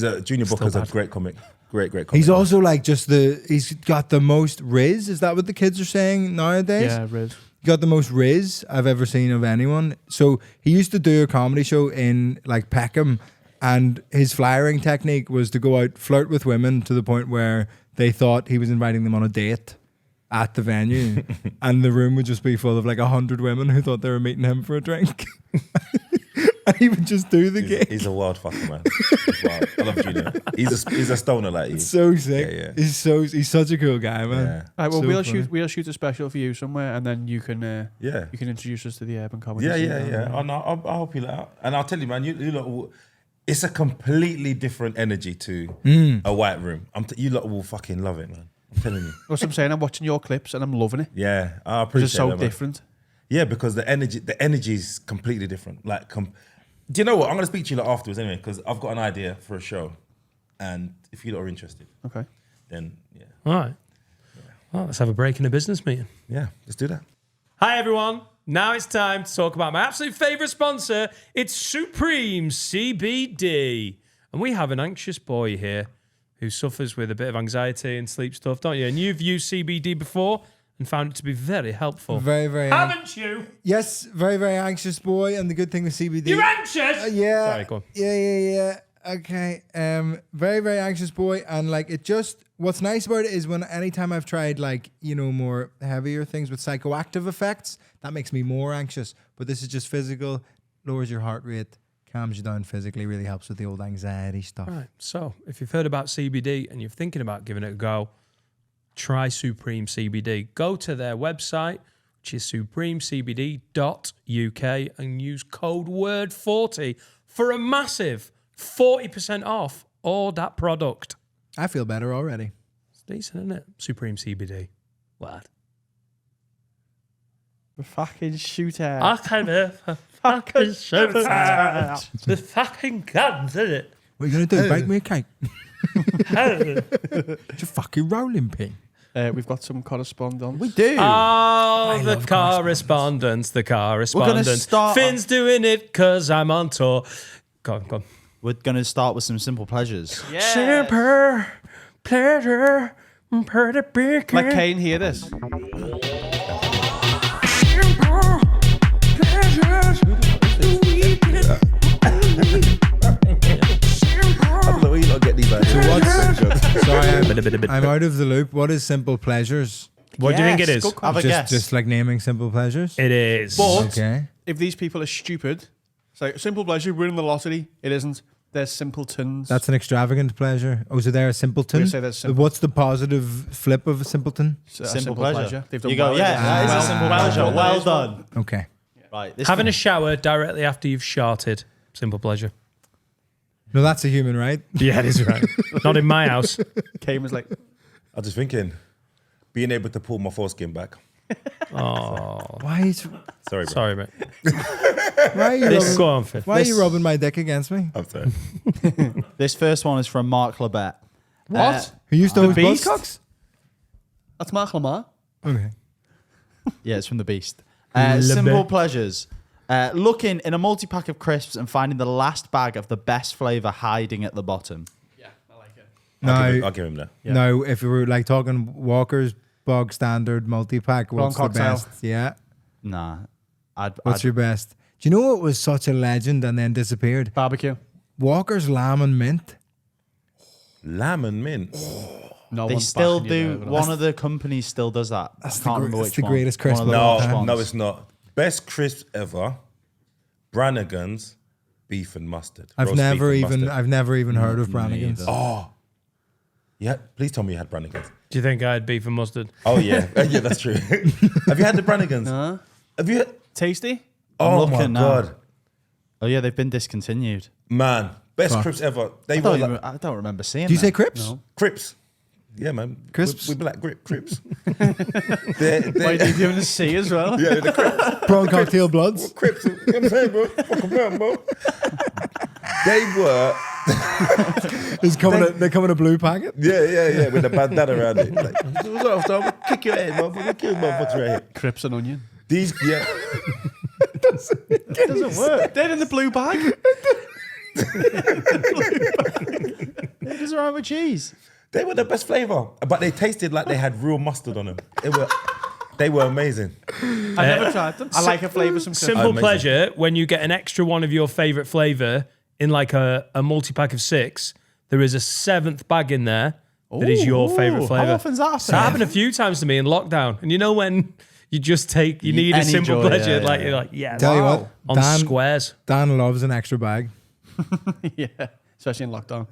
a Junior Booker's a great comic. Great comic. He's also like he's got the most riz. Is that what the kids are saying nowadays? Yeah, Riz. He got the most riz I've ever seen of anyone. So he used to do a comedy show in like Peckham, and his flyering technique was to go out, flirt with women to the point where they thought he was inviting them on a date at the venue, and the room would just be full of like 100 women who thought they were meeting him for a drink. And he would just do the gig. He's a wild fucker, man. He's wild. I love Junior. He's a stoner like you. So sick. Yeah. He's such a cool guy, man. Yeah. All right, well, So we'll funny. shoot a special for you somewhere, and then you can Yeah. you can introduce us to the urban comedy. Yeah, scene. yeah. I'll help you out. And I'll tell you, man, you lot it's a completely different energy to a white room. You lot will fucking love it, man. I'm telling you. That's what I'm saying. I'm watching your clips and I'm loving it. Yeah, I It's appreciate just so that, man. different. Yeah, because the energy is completely different. Like, do you know what? I'm gonna speak to you lot afterwards anyway, because I've got an idea for a show, and if you lot are interested, Okay. then yeah, All right. Well, let's have a break in a business meeting. let's do that. Hi, everyone. Now it's time to talk about my absolute favorite sponsor. It's Supreme CBD. And we have an anxious boy here who suffers with a bit of anxiety and sleep stuff, don't you? And you've used CBD before and found it to be very helpful. Very, very. Haven't you? Yes, very, very anxious boy. And the good thing with CBD. You're anxious? Yeah. Sorry, go on. Yeah. Okay. Very, very anxious boy. And like it just, what's nice about it is when anytime I've tried like, more heavier things with psychoactive effects, that makes me more anxious. But this is just physical, lowers your heart rate, calms you down physically, really helps with the old anxiety stuff. Right. So, if you've heard about CBD and you're thinking about giving it a go, try Supreme CBD. Go to their website, which is supremecbd.uk, and use code WORD40 for a massive 40% off all that product. I feel better already. It's decent, isn't it? Supreme CBD. Lad. Fucking shooter. I kind of fucking shoot the fucking guns, isn't it? What are you going to do? Bake me a cake? It's a fucking rolling pin. We've got some correspondence. We do. Oh, the love correspondence. start- Finn's doing it because I'm on tour. Go on. We're going to start with some simple pleasures. Simple pleasure, pretty big. Let Kane hear this. I'm out of the loop. What is simple pleasures? What do you think it is? Have a guess. Just like naming simple pleasures? It is. But Okay. if these people are stupid, it's like simple pleasure, winning the lottery. It isn't. They're simpletons. That's an extravagant pleasure. Oh, so they're a simpleton? We say that's simple. What's the positive flip of a simpleton? A simple pleasure. They've done You go, well. yeah, that is a simple pleasure. Well done. Okay. Right. This Having one- a shower directly after you've sharted. Simple pleasure. No, that's a human right. Yeah, it is right. Not in my house. Kane was like, I was just thinking, being able to pull my foreskin back. Why is, Sorry, bro. Sorry, mate. why are you rubbing, Go on, Finn. why are you rubbing my dick against me? I'm sorry. This first one is from Mark Labette. what? Who used to The hold Beast? buzzcocks? That's Mark Lamar. Okay. Yeah, it's from the Beast. Simple pleasures. Looking in a multi-pack of crisps and finding the last bag of the best flavour hiding at the bottom. I'll give him that. No, if we were like talking Walker's bog standard multi-pack, what's the cocktail. best? Yeah. Nah. What's your best? Do you know what was such a legend and then disappeared? Barbecue. Walker's lamb and mint. Lamb and mint. No They one's still backing you do. there, but One of the companies still does that. I can't remember that's which the one. greatest crisp One of of the all last time. ones. No, it's not. Best crisps ever. Brannigan's beef and mustard. I've Roast beef never and even mustard. heard of Brannigan's. Oh, yeah. Please tell me you had Brannigan's. Do you think I had beef and mustard? Oh yeah, yeah, that's true. Have you had the Brannigan's? Huh? Have you? Tasty? Oh my looking now. god, Oh yeah, they've been discontinued. man! Best Fuck. crisps ever. They I were don't, like I don't remember seeing Do you them. say Crips? Crips. Yeah, man. Crisps? We be like Crips. Why are you doing a C as well? Yeah, the Crips. Prawn cocktail bloods. Crips. You know what I'm saying, bro? Fucking man, bro. They were. They come in a blue packet. Yeah, with a bandana around it. Like, what's up, Tom? Kick your head, motherfucker. Kill motherfuckers right here. Crips and onion. These, yeah. It doesn't work. They're in the blue bag. It doesn't rhyme with cheese. They were the best flavor, but they tasted like they had real mustard on them. They were amazing. I never tried them. I like a flavour some crisps. Simple Amazing. pleasure when you get an extra one of your favourite flavour in like a multi-pack of 6. There is a 7th bag in there that is your favourite flavour. How often's that It's happened a few times to me in lockdown. And you know when you just you need a any simple joy, pleasure, yeah, you're like, yeah. Tell you what, On Dan- squares. Dan loves an extra bag. Yeah, especially in lockdown.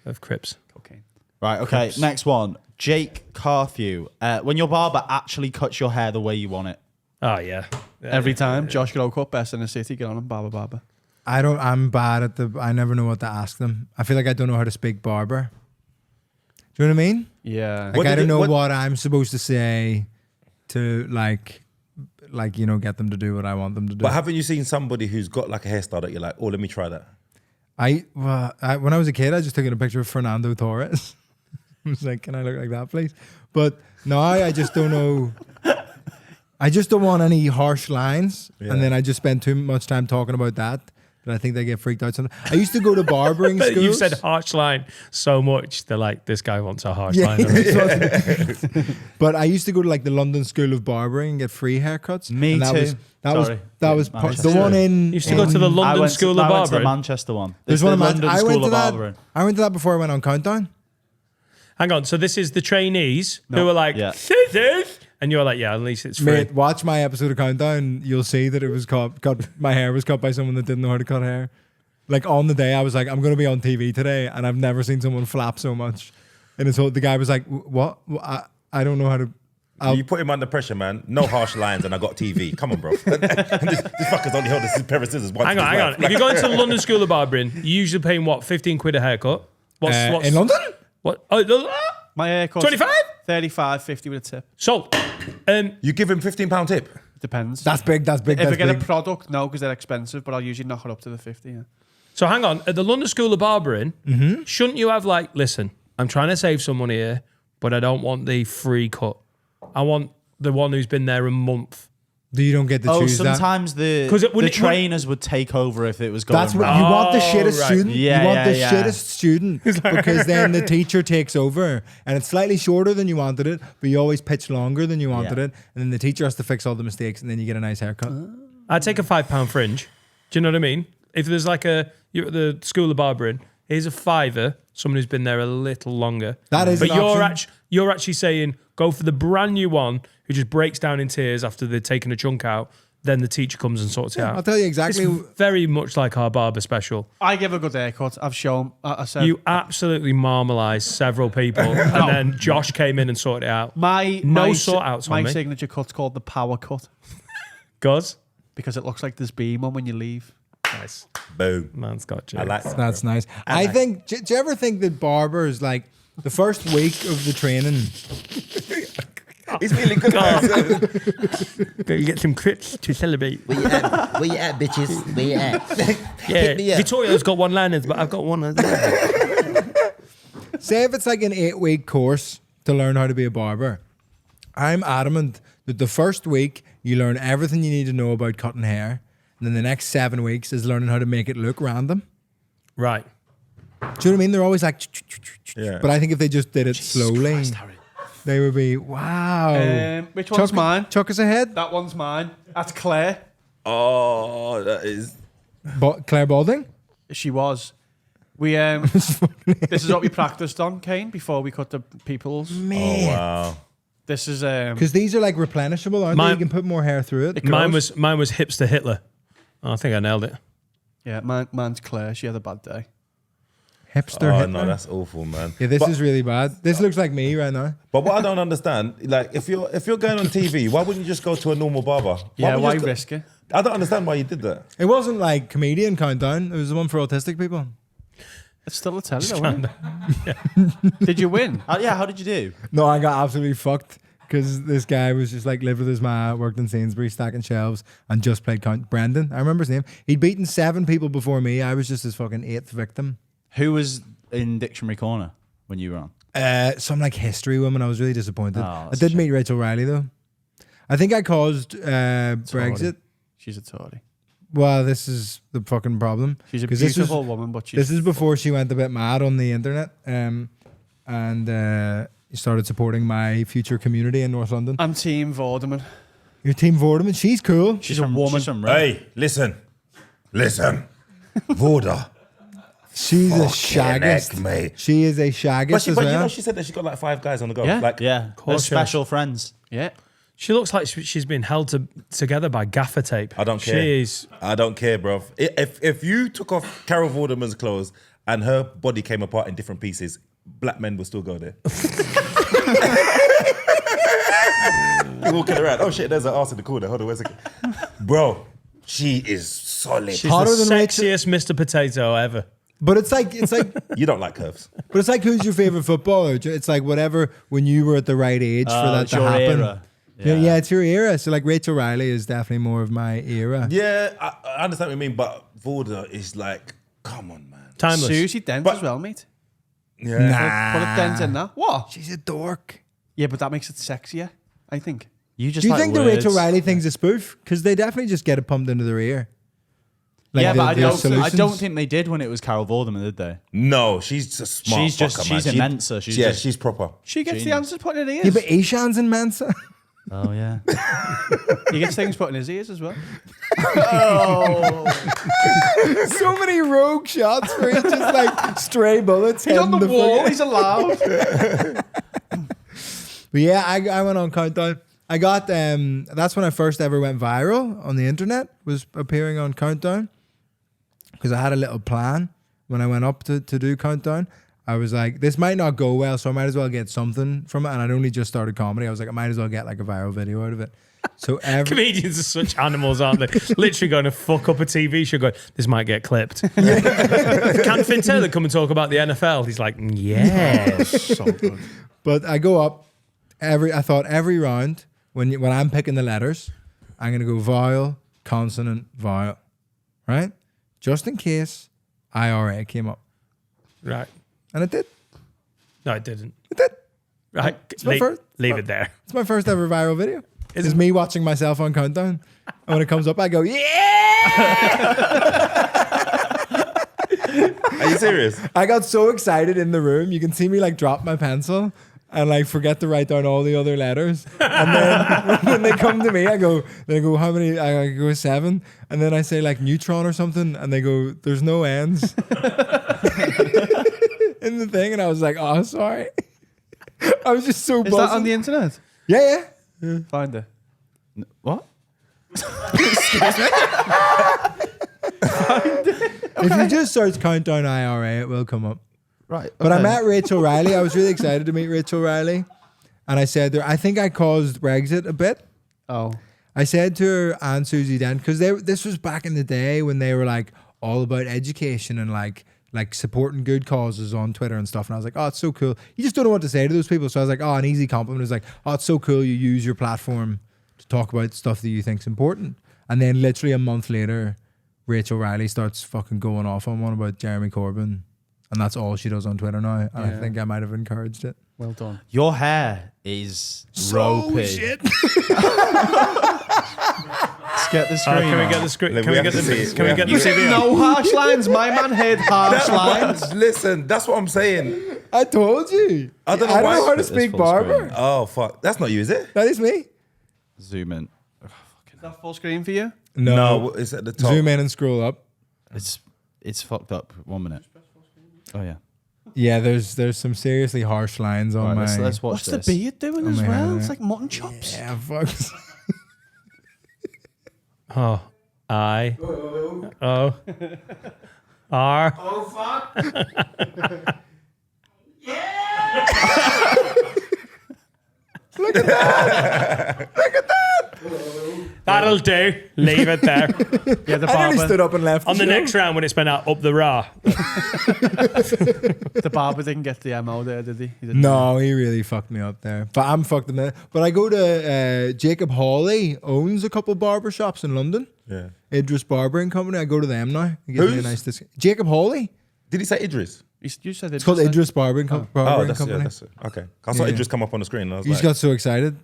Of Crips. Okay. Right, okay, next one. Jake Carthew. When your barber actually cuts your hair the way you want it. Oh, yeah. Every time, Josh Grocott, best in the city, get on him, barber. I'm bad at I never know what to ask them. I feel like I don't know how to speak barber. Do you know what I mean? Yeah. Like What I did don't it- know what- what I'm supposed to say to like get them to do what I want them to do. But haven't you seen somebody who's got like a hairstyle that you're like, oh, let me try that? When I was a kid, I just took a picture of Fernando Torres. I was like, can I look like that, please? But now I just don't know. I just don't want any harsh lines. Yeah. And then I just spend too much time talking about that. I think they get freaked out sometimes. I used to go to barbering schools. You've said harsh line so much, they're like, this guy wants a harsh line. But I used to go to like the London School of Barbering and get free haircuts. Me and that too. Was, that was Sorry. that was Yeah, part, that's the one true. in. You used to go to the London School of I went to the Barbering. Manchester one. There's the one in London I School went to of that. Barbering. I went to that before I went on Countdown. Hang on, so this is the trainees who are like, Yeah. scissors, And you're like, yeah, at least it's free. Mate, watch my episode of Countdown. You'll see that it was cut. My hair was cut by someone that didn't know how to cut hair. Like on the day, I was like, I'm going to be on TV today, and I've never seen someone flap so much. And the guy was like, what? I don't know how to. You put him under pressure, man. No harsh lines, and I got TV. Come on, bro. this fucker's only held a pair of scissors once. Hang on. If you're going to the London School of Barbering, you're usually paying what? 15 quid a haircut. What's in London? What? My haircut. 25? 35, 50 with a tip. So, You give him £15 tip. Depends. That's big. That's big. If That's I get big. a product, no, because they're expensive, but I'll usually knock it up to the 50, yeah. so hang on. At the London School of Barbering, shouldn't you have like, listen, I'm trying to save some money here, but I don't want the free cut. I want the one who's been there a month. You don't get to choose that. Sometimes the trainers would take over if it was going That's what wrong. you want, the shittest right. student. Yeah, you want the yeah. shittest student because then the teacher takes over and it's slightly shorter than you wanted it, but you always pitch longer than you wanted it, and then the teacher has to fix all the mistakes, and then you get a nice haircut. I'd take a £5 fringe. Do you know what I mean? If there's like you're at the School of Barbering, here's a £5, someone who's been there a little longer. That is But an option. you're actually saying go for the brand new one who just breaks down in tears after they've taken a chunk out. Then the teacher comes and sorts it out. I'll tell you exactly. It's very much like our barber special. I give a good haircut. I've shown. I said You absolutely marmalised several people, and then Josh came in and sorted it out. my sort outs on My me. signature cut's called the power cut Goz? because it looks like there's beam on when you leave. Nice. Boom. Man's got you. I like that. That's nice. I think. Do you ever think that barbers like the first week of the training? He's feeling good. You get some crits to celebrate. Where you at, bitches? Where you at? Yeah, me up. Vittorio's got one-liners, but I've got one as well. Say if it's like an 8-week course to learn how to be a barber, I'm adamant that the first week you learn everything you need to know about cutting hair, and then the next 7 weeks is learning how to make it look random. Right. Do you know what I mean? They're always like, Yeah. but I think if they just did it slowly, Christ, Harry. they would be wow. Which one's mine? Chuck us ahead. That one's mine. That's Claire. Oh, that is. Claire Balding. She was. We this is what we practiced on, Kane, before we cut the people's. Man. Wow. This is Because these are like replenishable, aren't they? You can put more hair through it. Mine was hipster Hitler. Oh, I think I nailed it. yeah, mine's Claire. She had a bad day. Hipster Oh, Hitler. no, that's awful, man. Yeah, this But- is really bad. This looks like me right now. But what I don't understand, like, if you're going on TV, why wouldn't you just go to a normal barber? Yeah, would you why just go- risk it? I don't understand why you did that. It wasn't like comedian countdown. It was the one for autistic people. It's still a telly, though, isn't it? Did you win? Yeah, how did you do? No, I got absolutely fucked because this guy was just like lived with his ma, worked in Sainsbury's, stacking shelves, and just played Brendan. I remember his name. He'd beaten 7 people before me. I was just his fucking 8th victim. Who was in Dictionary Corner when you were on? Some like history woman. I was really disappointed. Oh, I that's a did meet Rachel Riley though. I think I caused Brexit. She's a Tory. Well, this is the fucking problem. She's a 'Cause this beautiful woman, but she's... This is before she went a bit mad on the internet and started supporting my future community in North London. I'm Team Vorderman. Your team Vorderman, she's cool. She's a woman. She's from Red. Hey, listen. Vorda. She's a Fucking shaggist. heck, mate. She is a shaggist as But well. you know, she said that she got like 5 guys on the go. Yeah. Like, Yeah, her special friends. Yeah. She looks like she's been held together by gaffer tape. I don't care. She's I don't care, bro. If you took off Carol Vorderman's clothes and her body came apart in different pieces, black men will still go there. You're walking around. Oh shit, there's an arse in the corner. Hold on, where's it? Bro, she is solid. she's Hotter the than Rachel. sexiest Mr. Potato ever. But it's like You don't like curves. but it's like who's your favorite footballer? It's like whatever when you were at the right age for that it's to your happen. era. Yeah, it's your era. So like Rachel Riley is definitely more of my era. Yeah, I understand what you mean, but Vorda is like, come on, man. Timeless. Susie Dent But- as well, mate. Yeah. Put a dent in that. What? She's a dork. Yeah, but that makes it sexier, I think. You just Do you like think the words. Rachel Riley thing's a spoof? Because they definitely just get it pumped into their ear. Like Yeah, the- but I the don't solutions. think they did when it was Carol Vorderman, did they? No, she's a smart She's just- fucker, she's man. a Mensa. She's yeah, just- she's proper. She gets the Genius. answers put in her ears. Yeah, but Ishan's in Mensa. Oh, yeah. He gets things put in his ears as well. So many rogue shots where he's just like stray bullets. He's on hitting the wall. fucking- He's allowed. But yeah, I went on Countdown. I got that's when I first ever went viral on the internet, was appearing on Countdown, because I had a little plan when I went up to do Countdown. I was like, this might not go well, so I might as well get something from it. And I'd only just started comedy. I was like, I might as well get like a viral video out of it. So comedians are such animals, aren't they? Literally going to fuck up a TV show going, this might get clipped. Can Finn Taylor come and talk about the NFL? He's like, yes. So good. But I go up I thought every round when I'm picking the letters, I'm gonna go vowel, consonant, vowel, right? Just in case IRA came up, Right. and it did. No, it didn't. It did. Right. It's my first. Leave it there. It's my first ever viral video. It's me watching myself on Countdown, and when it comes up, I go, yeah. Are you serious? I got so excited in the room. You can see me like drop my pencil and like forget to write down all the other letters. And then when they come to me, they go, how many? I go 7. And then I say like neutron or something. And they go, there's no ends in the thing. And I was like, oh, sorry. I was just so Is buzzing. that on the internet? Yeah. Find it. What? If you just search Countdown IRA, it will come up. Right. But I met Rachel Riley. I was really excited to meet Rachel Riley. And I said to her, I think I caused Brexit a bit. Oh. I said to her and Susie Dent, because this was back in the day when they were like all about education and like supporting good causes on Twitter and stuff. And I was like, oh, it's so cool. You just don't know what to say to those people. So I was like, oh, an easy compliment was like, oh, it's so cool you use your platform to talk about stuff that you think's important. And then literally a month later, Rachel Riley starts fucking going off on one about Jeremy Corbyn. And that's all she does on Twitter now. And I think I might have encouraged it. Well done. Your hair is ropey. Shit. Let's get the screen. Can we get the script? Can we get the? Can we get the? You said no harsh lines. My man had harsh lines. Listen, that's what I'm saying. I told you. I don't know I why- don't know how to This speak full barber. screen. Oh, fuck. That's not you, is it? That is me. Zoom in. Is that full screen for you? No, it's at the top. Zoom in and scroll up. It's fucked up. 1 minute. Oh yeah. Yeah, there's some seriously harsh lines on Right, my... let's watch What's this. the beard doing as my well? hair. It's like mutton chops. Yeah, fuck. Oh, I. O. R. Oh fuck. Look at that. Look at that. That'll do. Leave it there. Yeah, the I nearly stood barber. up and left On the show. next round when it's been out up the raw. The barber didn't get the MO there, did he? He didn't. No, he really fucked me up there. But I'm fucked in there. But I go to Jacob Hawley owns a couple barber shops in London. Yeah. Idris Barbering Company. I go to them now. He gives me a Who's? nice discount. Jacob Hawley. Did he say Idris? You said It's called Idris Barbering, Oh, Barbering that's, Company. yeah, that's it. Okay. I saw Yeah. Idris come up on the screen and I was You just like... got so excited.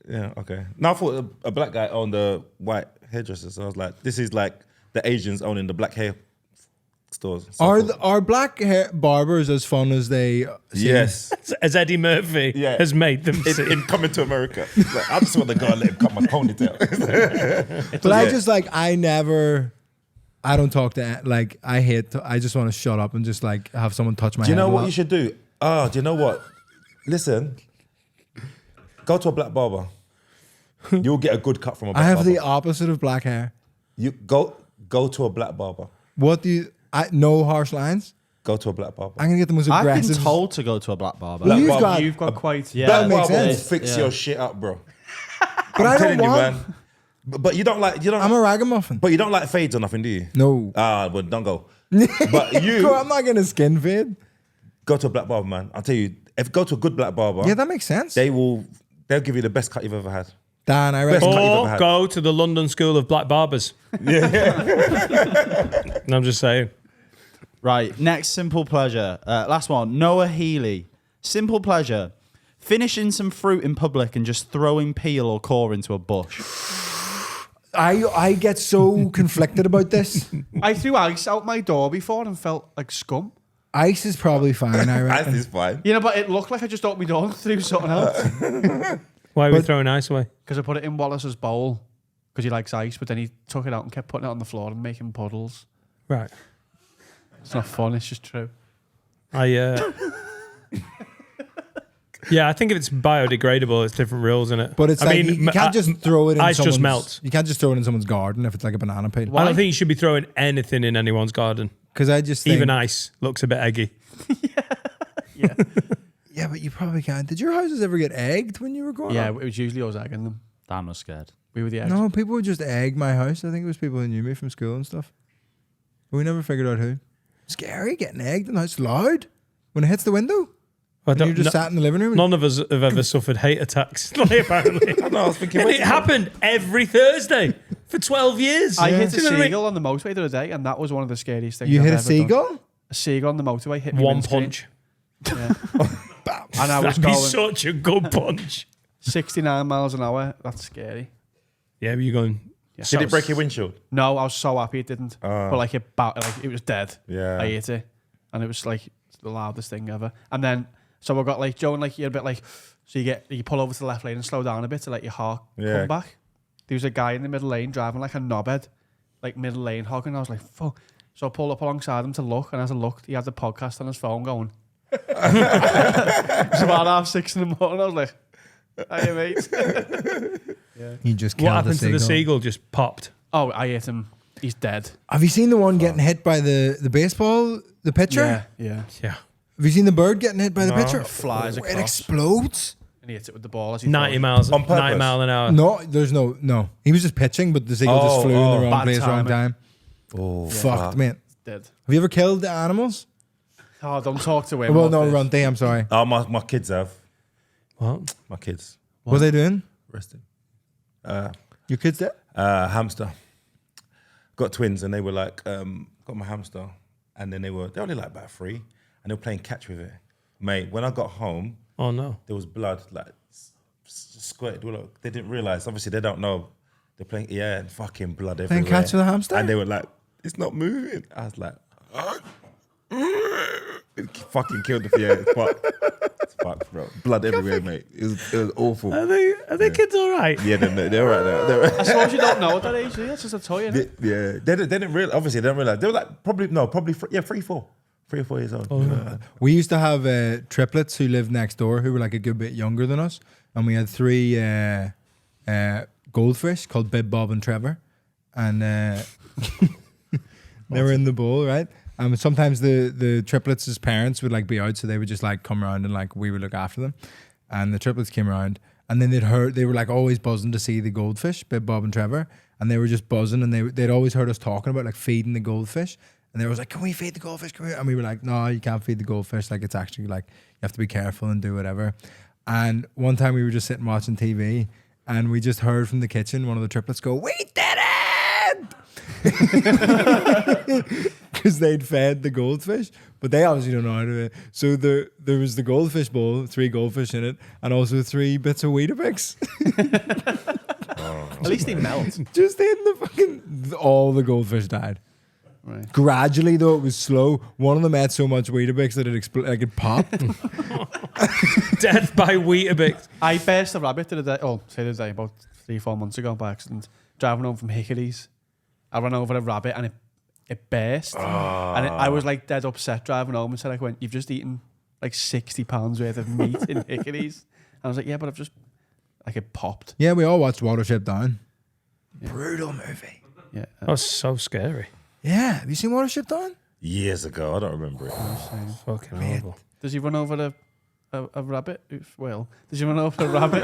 Yeah, okay. Now I thought a black guy owned the white hairdressers. So I was like, this is like the Asians owning the black hair stores. So I thought- Are black hair barbers as fun as they seem? Yes. As Eddie Murphy Yeah. has made them seem. in coming to America. Like, I just want to go and let him cut my ponytail. But I Yeah. just like I don't talk to like I just want to shut up and just like have someone touch my Do you head know a what lot. you should do? Oh, do you know what? Listen, go to a black barber. You'll get a good cut from a black I have barber. the opposite of black hair. You go to a black barber. What do you no harsh lines? Go to a black barber. I'm gonna get the most I've aggressive. been told to go to a black barber. Well, Black you've barber. got- You've got quite. Yeah. That Black makes barber will sense. fix Yeah. your shit up, bro. but I telling don't you, want. man. But you don't like I'm a ragamuffin. But you don't like fades or nothing, do you? No. Well, don't go. But you Go, I'm not getting a skin fade. go to a black barber, man. I'll tell you, if you go to a good black barber, Yeah, that makes sense. they'll give you the best cut you've ever had. Dan, I Best reckon. cut you've ever Or had. go to the London School of Black Barbers. I'm just saying. Right, next simple pleasure. Last one, Noah Healy. Simple pleasure. Finishing some fruit in public and just throwing peel or core into a bush. I get so conflicted about this. I threw ice out my door before and felt like scum. Ice is probably fine, I Ice reckon. is fine. You know, but it looked like I just opened my door and threw something else. Why are we But- throwing ice away? Because I put it in Wallace's bowl because he likes ice, but then he took it out and kept putting it on the floor and making puddles. Right. It's not fun, it's just true. I Yeah, I think if it's biodegradable, it's different rules, isn't it? But it's you can't just throw it in ice just someone's... melts. You can't just throw it in someone's garden if it's like a banana peel. I don't think you should be throwing anything in anyone's garden. Because I just think... Even ice looks a bit eggy. Yeah, but you probably can't. Did your houses ever get egged when you were growing Yeah, up? it was usually us egging them. Dan was scared. We were the eggs. No, people would just egg my house. I think it was people who knew me from school and stuff. But we never figured out who. Scary, getting egged in the house loud when it hits the window. And you're just sat in the living room. None of us have ever suffered hate attacks, apparently. I know, I was thinking, And it happened every Thursday for 12 years. I hit a Do you know what I mean? seagull on the motorway the other day, and that was one of the scariest things You I've hit a ever seagull? done. A seagull on the motorway hit me One windscreen. punch. Yeah. And I was That'd be going such a good punch. 69 miles an hour. That's scary. Yeah, but you're going... Yeah. Did it break your windshield? No, I was so happy it didn't. But like it was dead. Yeah. I hit it, and it was like the loudest thing ever. And then so I got like Joe, and like you're a bit like, so you pull over to the left lane and slow down a bit to let your heart come back. There was a guy in the middle lane driving like a knobhead, like middle lane hogging. I was like, fuck. So I pulled up alongside him to look, and as I looked, he had the podcast on his phone going. It was about 6:30 in the morning. I was like, "Hey mate." You just killed What happened to the seagull. seagull? Just popped. Oh, I hit him. He's dead. Have you seen the one getting hit by the baseball, the pitcher? Yeah. Yeah. Have you seen the bird getting hit by the pitcher? It flies It across. explodes. And he hits it with the ball as he 90 throws it. miles, On purpose? 90 mile an hour. No, there's no. He was just pitching, but the seagull just flew in the wrong bad place, wrong timing. time. Oh, Fucked, mate. Dead. Have you ever killed the animals? Oh, don't talk to him. Well, about no, this. Runty, I'm sorry. Oh, my kids have. What? My kids. What was they doing? Resting. Your kids there? Hamster. Got twins, and they were like, got my hamster, and then they're only like about 3, and they were playing catch with it. Mate, when I got home, Oh, no. there was blood like squirted. They didn't realize. Obviously, they don't know. They're playing, and fucking blood everywhere. Playing catch with a hamster? And they were like, it's not moving. I was like, it fucking killed the fear. It's fucked. It's fucked, bro. Blood everywhere, mate. It was awful. Are they kids all right? Yeah, they're right now. They're I suppose you don't know at that age, do you? It's just a toy, isn't it? Yeah, they didn't realize. Obviously, they didn't realize. They were like probably 3, 4. 3 or 4 years old. We used to have triplets who lived next door who were like a good bit younger than us. And we had 3 goldfish called Bib, Bob, and Trevor. And they were in the bowl, right? Sometimes the triplets' parents would like be out, so they would just like come around and like we would look after them. And the triplets came around, and then they were like always buzzing to see the goldfish, Bib, Bob, and Trevor. And they were just buzzing, and they'd always heard us talking about like feeding the goldfish. And they was like, "Can we feed the goldfish? Can we?" And we were like, "No, you can't feed the goldfish. Like, it's actually like you have to be careful and do whatever." And one time we were just sitting watching TV, and we just heard from the kitchen one of the triplets go, "We did it!" Because they'd fed the goldfish, but they obviously don't know how to do it. So there was the goldfish bowl, 3 goldfish in it, and also 3 bits of Weetabix. At least they melt. Just in the fucking... All the goldfish died. Right. Gradually, though, it was slow. One of them ate so much Weetabix that it popped. Death by Weetabix. I burst a rabbit the other day, about 3-4 months ago by accident, driving home from Hickory's. I ran over a rabbit and it burst. And I was like dead upset driving home and said, like, "You've just eaten like £60 worth of meat in Hickory's." And I was like, "Yeah, but I've just..." Like it popped. Yeah, we all watched Watership Down. Yeah. Brutal movie. Yeah. That was so scary. Yeah. Have you seen Watership Down? Years ago, I don't remember it. Fucking horrible. Does he run over a rabbit? Well, does he run over a rabbit?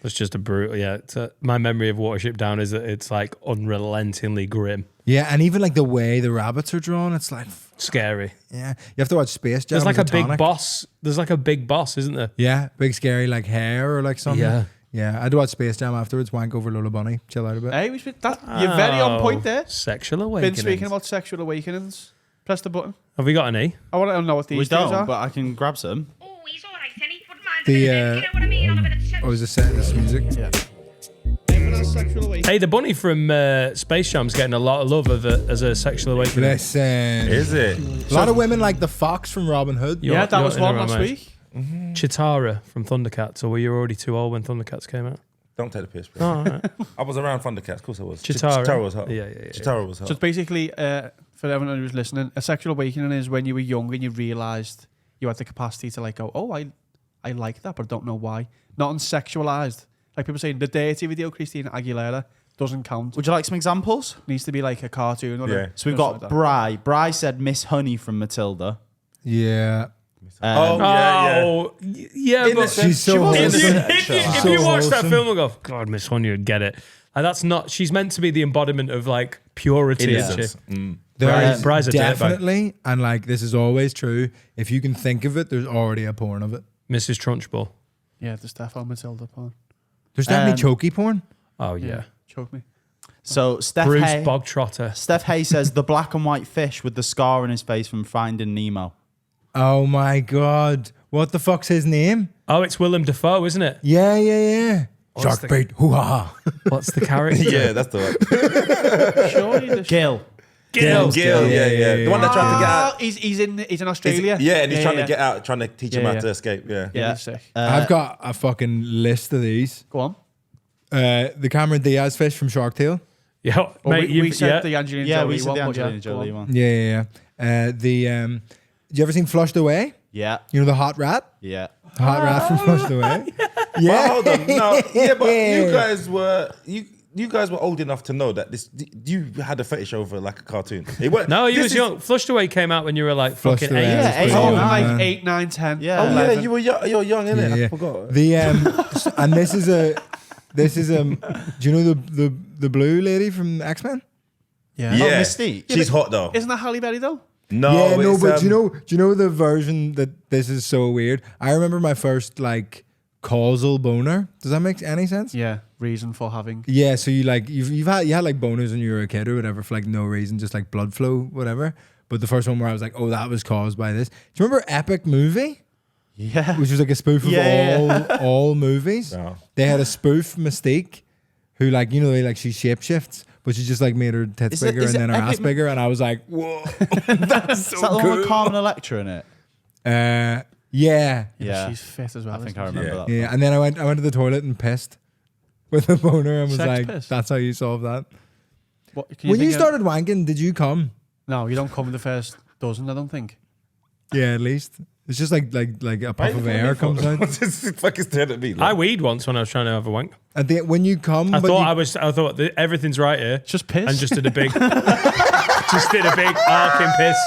That's just a brutal. Yeah, my memory of Watership Down is that it's like unrelentingly grim. Yeah, and even like the way the rabbits are drawn, it's like scary. Yeah, you have to watch Space Jam. There's like a Tonic. big boss. There's like a big boss, isn't there? Yeah, big scary like hair or like something. Yeah. Yeah, I'd watch Space Jam afterwards, wank over Lola Bunny, chill out a bit. Hey, you're very on point there. Sexual Been awakenings. speaking about sexual awakenings. Press the button. Have we got any? I want to know what these We things are. don't, but I can grab some. What was this music? Yeah. Hey, the bunny from Space Jam's getting a lot of love as a sexual awakening. Listen. Is it? A lot of women like the fox from Robin Hood. Yeah, that was in the one right last mind. week. Chitara from Thundercats, or were you already too old when Thundercats came out? Don't take the piss, bro. Oh, all right. I was around Thundercats, of course I was. Chitara. Chitara was hot. Yeah. Chitara was hot. So it's basically, for everyone who's listening, a sexual awakening is when you were young and you realised you had the capacity to like go, oh, I like that, but I don't know why. Not unsexualized. Like people saying the dirty video, Christina Aguilera, doesn't count. Would you like some examples? Needs to be like a cartoon or Yeah. So we've stuff got like that. Bri. Bri said Miss Honey from Matilda. Yeah. Yeah, but She's so if wholesome. you watch that wholesome. film and go, God, Miss Honey would get it. And that's not. She's meant to be the embodiment of like purity. Innocence. Isn't she? There is Bri's a dirtbag. definitely, and like this is always true, if you can think of it, there's already a porn of it. Mrs. Trunchbull. Yeah, the Stefan Matilda porn. There's definitely chokey porn. Oh yeah. Choke me. So Steph Bruce Hay, Bogtrotter. Steph Hay says the black and white fish with the scar on his face from Finding Nemo. Oh my God. What the fuck's his name? Oh, it's Willem Dafoe, isn't it? Yeah. What's Shark bait, hoo-ha. What's the character? Yeah, that's the one. Surely the Gil. Gil. Gil, yeah. The one that tried to get out. He's in Australia. Yeah, and he's trying to get out, trying to teach him Yeah, how yeah. to escape. Yeah. Yeah, he's sick. I've got a fucking list of these. Go on. The Cameron Diaz fish from Shark Tale. Yeah, Oh, mate, we said the Angelina Yeah, Jolie we said the one, but Angelina yeah, go Jolie on. one. Yeah. You ever seen Flushed Away? Yeah. You know the hot rat? Yeah. The hot rat from Flushed Away? But hold on, no, yeah, but you guys were old enough to know that you had a fetish over like a cartoon. No, you was young. Flushed Away came out when you were like Flushed fucking Away. 8. Yeah, eight. Oh, Oh, like man. 8, 9, 10. Yeah. Oh yeah, 11. you're young, innit? Yeah. I forgot. The and this is do you know the blue lady from X-Men? Yeah. Yeah, Oh, Mystique. she's hot though. Isn't that Halle Berry though? No, it's, but do you know the version that this is so weird? I remember my first like causal boner. Does that make any sense? Yeah. Reason for having. Yeah, so you like you had like boners when you were a kid or whatever for like no reason, just like blood flow, whatever. But the first one where I was like, oh, that was caused by this. Do you remember Epic Movie? Yeah. Which was like a spoof of all movies. No. They had a spoof Mystique, who like she shapeshifts, but she just like made her tits Is it- bigger is and it then her ass Epic- bigger, and I was like, whoa, that's so Is that the one cool. with Carmen Electra in it? Yeah. Yeah. She's fit as well. I think isn't I she? remember that. Yeah, and then I went to the toilet and pissed with a boner and was Sex like, piss? that's how you solve that. What, When you started wanking, did you come? No, you don't come the first dozen, I don't think. Yeah, at least. It's just like a puff of air comes out. Just fucking stared at me. I weed once when I was trying to have a wank. And then when you come, I but thought that everything's right here. It's just piss. And just did a big arcing piss.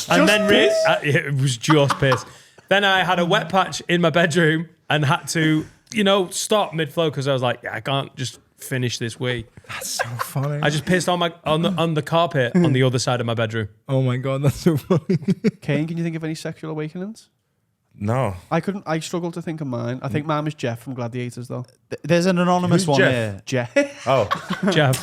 And then it was just piss. Then I had a wet patch in my bedroom and had to, stop mid-flow because I was like, I can't just finish this wee. that's so funny. I just pissed on the carpet on the other side of my bedroom. Oh my God, that's so funny. Kane, can you think of any sexual awakenings? No. I struggled to think of mine. I think mine was Jeff from Gladiators, though. There's an anonymous Who's one Jeff? here. Jeff. Oh. Jeff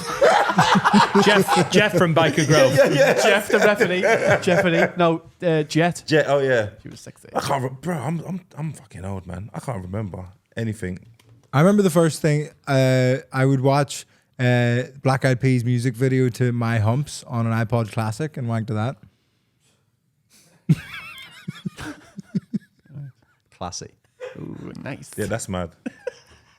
from Biker Grove. Jeff the referee. Jeffrey. No, Jet. Oh yeah. He was 60. I can't, bro. I'm fucking old, man. I can't remember anything. I remember the first thing I would watch Black Eyed Peas music video to My Humps on an iPod Classic and wank to that. Classy. Ooh, nice. Yeah, that's mad.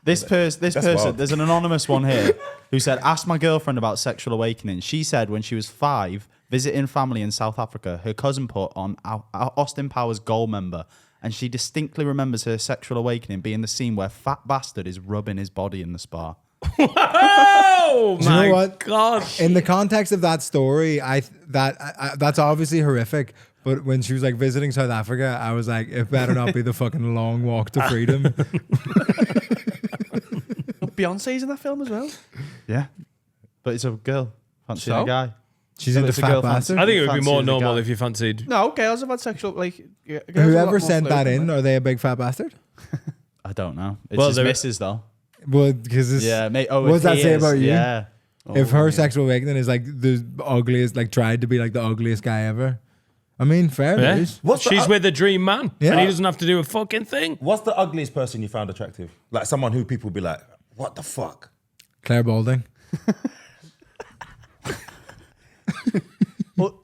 This person, wild. there's an anonymous one here who said, ask my girlfriend about sexual awakening. She said when she was 5, visiting family in South Africa, her cousin put on Austin Powers Goldmember, and she distinctly remembers her sexual awakening being the scene where Fat Bastard is rubbing his body in the spa. Oh Do you know my what? God. In the context of that story, that's obviously horrific. But when she was like visiting South Africa, I was like, it better not be the fucking long walk to freedom. Beyonce's in that film as well. Yeah. But it's a girl. Fancy So? a guy. She's So into it's a fat girl bastard. I think it would be more Fancy the normal guy. if you fancied. No, girls have had sexual girls are a lot Whoever more sent that fluid, in, man. are they a big fat bastard? I don't know. It's Well, his there- missus though. Well, because Yeah, mate. Oh, what if does that he say is, about you? Yeah. If her sexual awakening is like the ugliest, like tried to be like the ugliest guy ever. I mean, fair Yeah. news. She's with a dream man. Yeah. And he doesn't have to do a fucking thing. What's the ugliest person you found attractive? Like someone who people would be like, what the fuck? Claire Balding. Well,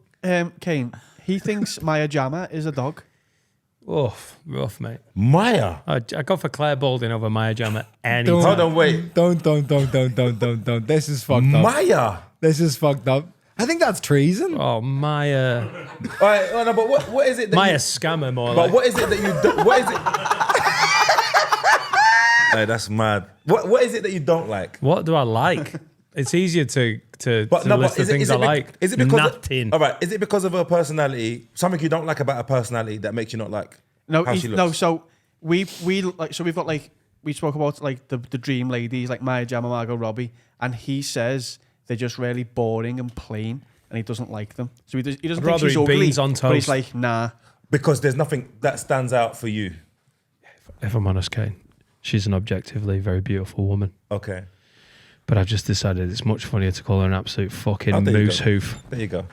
Kane, he thinks Maya Jama is a dog. Oh, rough, mate. Maya. I go for Claire Balding over Maya Jama any Don't- time. Hold on, wait. Don't. This is fucked up. Maya. This is fucked up. I think that's treason. Oh, Maya. All right, oh, no, but what is it that Maya you, scammer more but like. what is it that you do, what is it? Hey, that's mad. What is it that you don't like? What do I like? It's easier to list the things I like. Is it because Nothing. all right, is it because of her personality? Something you don't like about her personality that makes you not like No, how she looks? no. So we like we've got like we spoke about like the dream ladies like Maya Jama, Margot Robbie, and he says they're just really boring and plain, and he doesn't like them. So he doesn't I'd think rather she's eat ugly, beans on but he's toast. like, nah. Because there's nothing that stands out for you. If I'm honest, Kane, she's an objectively very beautiful woman. Okay. But I've just decided it's much funnier to call her an absolute fucking Oh, there you moose go. hoof. There you go.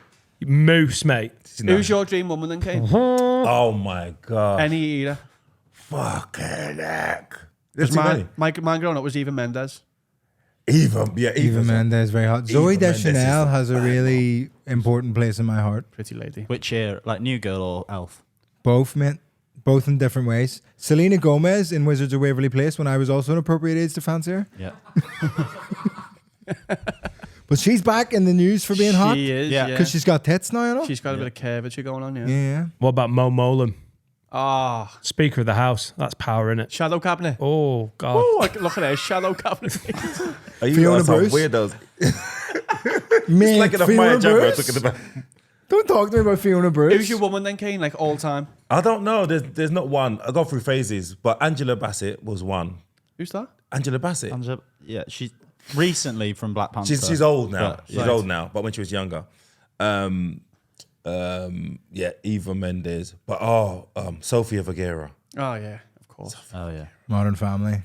Moose, mate. Who's your dream woman then, Kane? Oh my god. Any era. Fucking heck. There's Because too many. mine growing up was Eva Mendes. Eva Mendes is very hot. Zoe Eva Mendes is Deschanel the has a really important place in my heart. Pretty lady. Which year? Like New Girl or Elf? Both, man. Both in different ways. Selena Gomez in Wizards of Waverly Place when I was also an appropriate age to fancy her. Yeah. But she's back in the news for being hot. She is, Yeah. yeah. Because she's got tits now, you know? She's got a bit of curvature going on, yeah. Yeah. What about Mo Molam? Ah, Speaker of the House. That's power in it. shadow cabinet. Oh, God. Oh, look at her shadow cabinet. Are you Fiona guys some Bruce? weirdos? Mate, Like enough Fiona Maya Jama Bruce? talking about. Don't talk to me about Fiona Bruce. Who's your woman then, Kane? Like all time? I don't know. There's not one. I go through phases, but Angela Bassett was one. Who's that? Angela Bassett. Yeah, she's recently from Black Panther. She's old now. But, She's old now, but when she was younger. Yeah, Eva Mendes. But Sofia Vergara. Oh, yeah, of course. Oh yeah. Modern Family.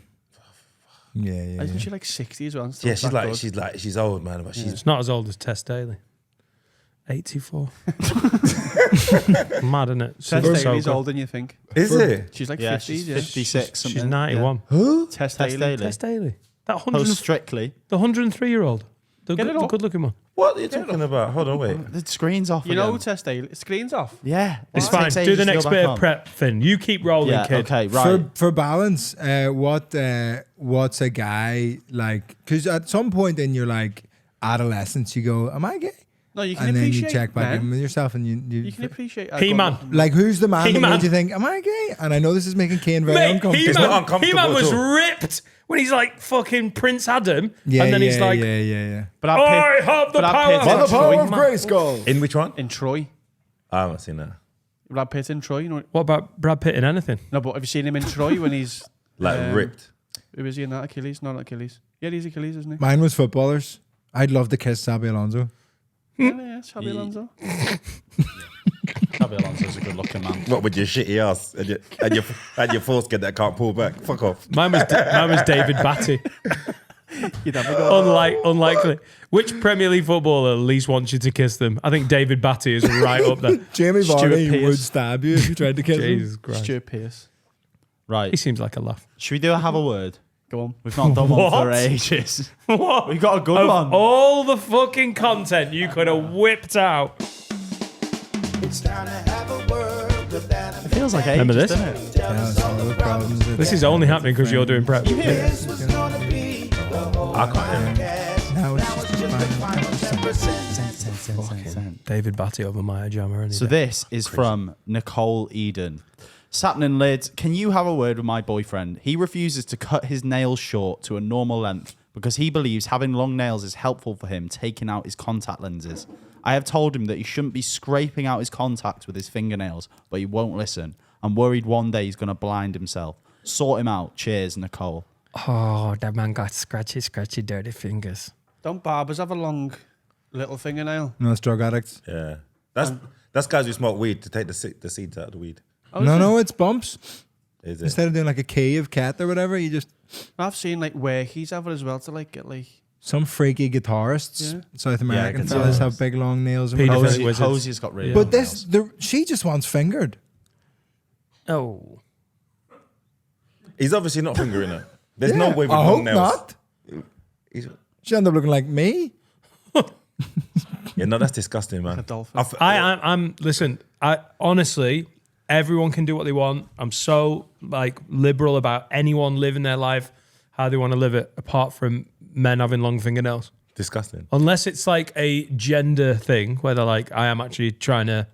Yeah, yeah. Isn't yeah. she like 60 as well? and still Yeah, that good? she's old, man, but she's It's not as old as Tess Daly. 84. Mad, isn't it? Tess Super Daly's soaker. older than you think. is it? She's like Yeah, 50s, she's yeah. 56 She's something. 91. Who? Tess Tess Daly. Daly. Tess Daly. That Post Strictly. the 103-year-old. The Get it up. good looking one. What are you talking about? Hold on, wait. The screen's off. You know again. Tess Daly? Screen's off. Yeah. It's It fine. takes Do ages the to next go bit back of on. prep, Finn. You keep rolling, Yeah. kid. Okay. Right. For balance, what's a guy like? Because at some point in your like adolescence, you go, "Am I gay?" No, you can And then appreciate you check back men. in with yourself, and You you can appreciate He-Man. like, who's the man that He-Man. made you think, "Am I gay?" And I know this is making Kane very Mate, uncomfortable. It's not uncomfortable He-Man at was all. ripped when he's like fucking Prince Adam. Yeah, and then yeah, he's like, yeah. Brad I Pitt, have the Brad power. Pitt in The power Troy. of Grayskull. In which one? In Troy. I haven't seen that. Brad Pitt in Troy. You know, What about Brad Pitt in anything? no, but have you seen him in Troy when he's Like ripped. Who is he in that? Achilles? Not Achilles. Yeah, he's Achilles, isn't he? Mine was footballers. I'd love to kiss Xabi Alonso. Yeah, Xabi Alonso. Xabi Alonso's a good looking man. What with your shitty ass and your foreskin that can't pull back? Fuck off. Mine was David Batty. You'd have a go. Unlikely. Which Premier League footballer least wants you to kiss them? I think David Batty is right up there. Jamie Stuart Vardy Pearce. would stab you if you tried to kiss him. Jesus Christ. Stuart Pearce. He Right. seems like a laugh. Should we do a have a word? Go on. We've not done one for What? ages. What? We got a good Of one. all the fucking content you could have whipped out. It feels like ages, Remember this? doesn't it? Yeah, that's all the problems that- This is only happening because you're doing prep. I can't hear. Now it's just David Batty over Maya Jama. any So day. this is from Nicole Eden. Sapnin Lids, can you have a word with my boyfriend? He refuses to cut his nails short to a normal length because he believes having long nails is helpful for him taking out his contact lenses. I have told him that he shouldn't be scraping out his contacts with his fingernails, but he won't listen. I'm worried one day he's going to blind himself. Sort him out. Cheers, Nicole. Oh, that man got scratchy, dirty fingers. Don't barbers have a long little fingernail? No, it's drug addicts. Yeah. That's guys who smoke weed to take the seeds out of the weed. No, it's bumps. Is it? Instead of doing like a cave cat or whatever, you just I've seen like workies have it as well to like get like some freaky guitarists, Yeah. South American guitarists. fellas have big long nails. And Peter whatever. Hosey- Wizards. Hosey's got really But long this, nails. she just wants fingered. Oh. He's obviously not fingering her. There's no way with I long hope nails. not. He's- She ended up looking like me. Yeah, no, that's disgusting, man. a dolphin. I'm listen, I honestly, everyone can do what they want. I'm so like liberal about anyone living their life how they want to live it, apart from men having long fingernails. Disgusting. Unless it's like a gender thing where they're like, I am actually trying to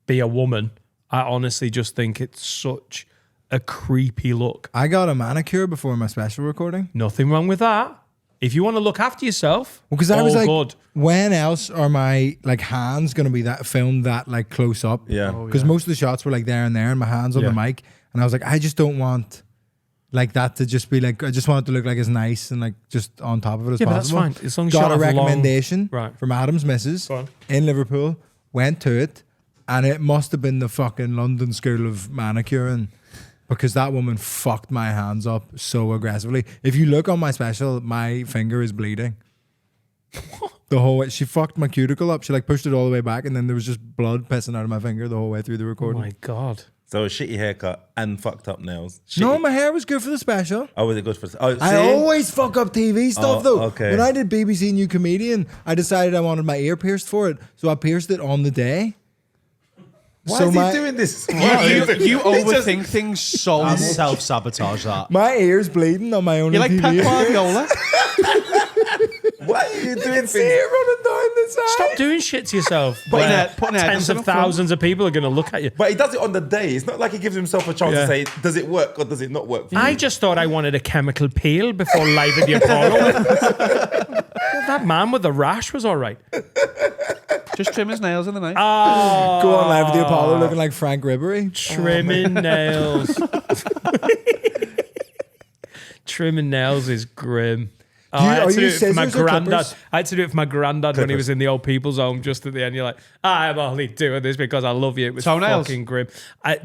be a woman. I honestly just think it's such a creepy look. I got a manicure before my special recording. Nothing wrong with that. If you want to look after yourself, Because I was like, good. when else are my like hands going to be that filmed that like close up? Yeah. Because most of the shots were like there and my hands on the mic. And I was like, I just don't want like that to just be like, I just want it to look like as nice and like just on top of it as Yeah, but that's possible. fine. As long as you got don't a have long- recommendation Right. from Adam's missus Go on. in Liverpool, went to it, and it must have been the fucking London School of Manicuring. Because that woman fucked my hands up so aggressively. If you look on my special, my finger is bleeding. The whole way. She fucked my cuticle up. She like pushed it all the way back, and then there was just blood pissing out of my finger the whole way through the Oh recording. my God. So a shitty haircut and fucked up nails. No, Shitty. my hair was good for the special. Oh, was it good for? Oh, I see? always fuck up TV stuff Oh, though. okay. When I did BBC New Comedian, I decided I wanted my ear pierced for it, so I pierced it on the day. Why So is my- he doing this? You overthink things so much. Self-sabotage that. My ear's bleeding on my own You're like Pep TV. Guardiola. Why are you doing See things? it running down the side. Stop doing shit to yourself. Putting where a- putting a tens head of in front. thousands of people are going to look at you. But he does it on the day. It's not like he gives himself a chance Yeah. to say, does it work or does it not work for I you? just thought I wanted a chemical peel before live video Apollo. That man with the rash was all right. Just trim his nails in the night. Oh, Go on live with the Apollo looking like Frank Ribery. trimming nails. Trimming nails is grim. Oh, Do you- I had are to do you it for my scissors or granddad. clippers? I had to do it for my granddad when he was in the old people's home. Just at the end, you're like, I'm only doing this because I love you. It was Toenails? fucking grim.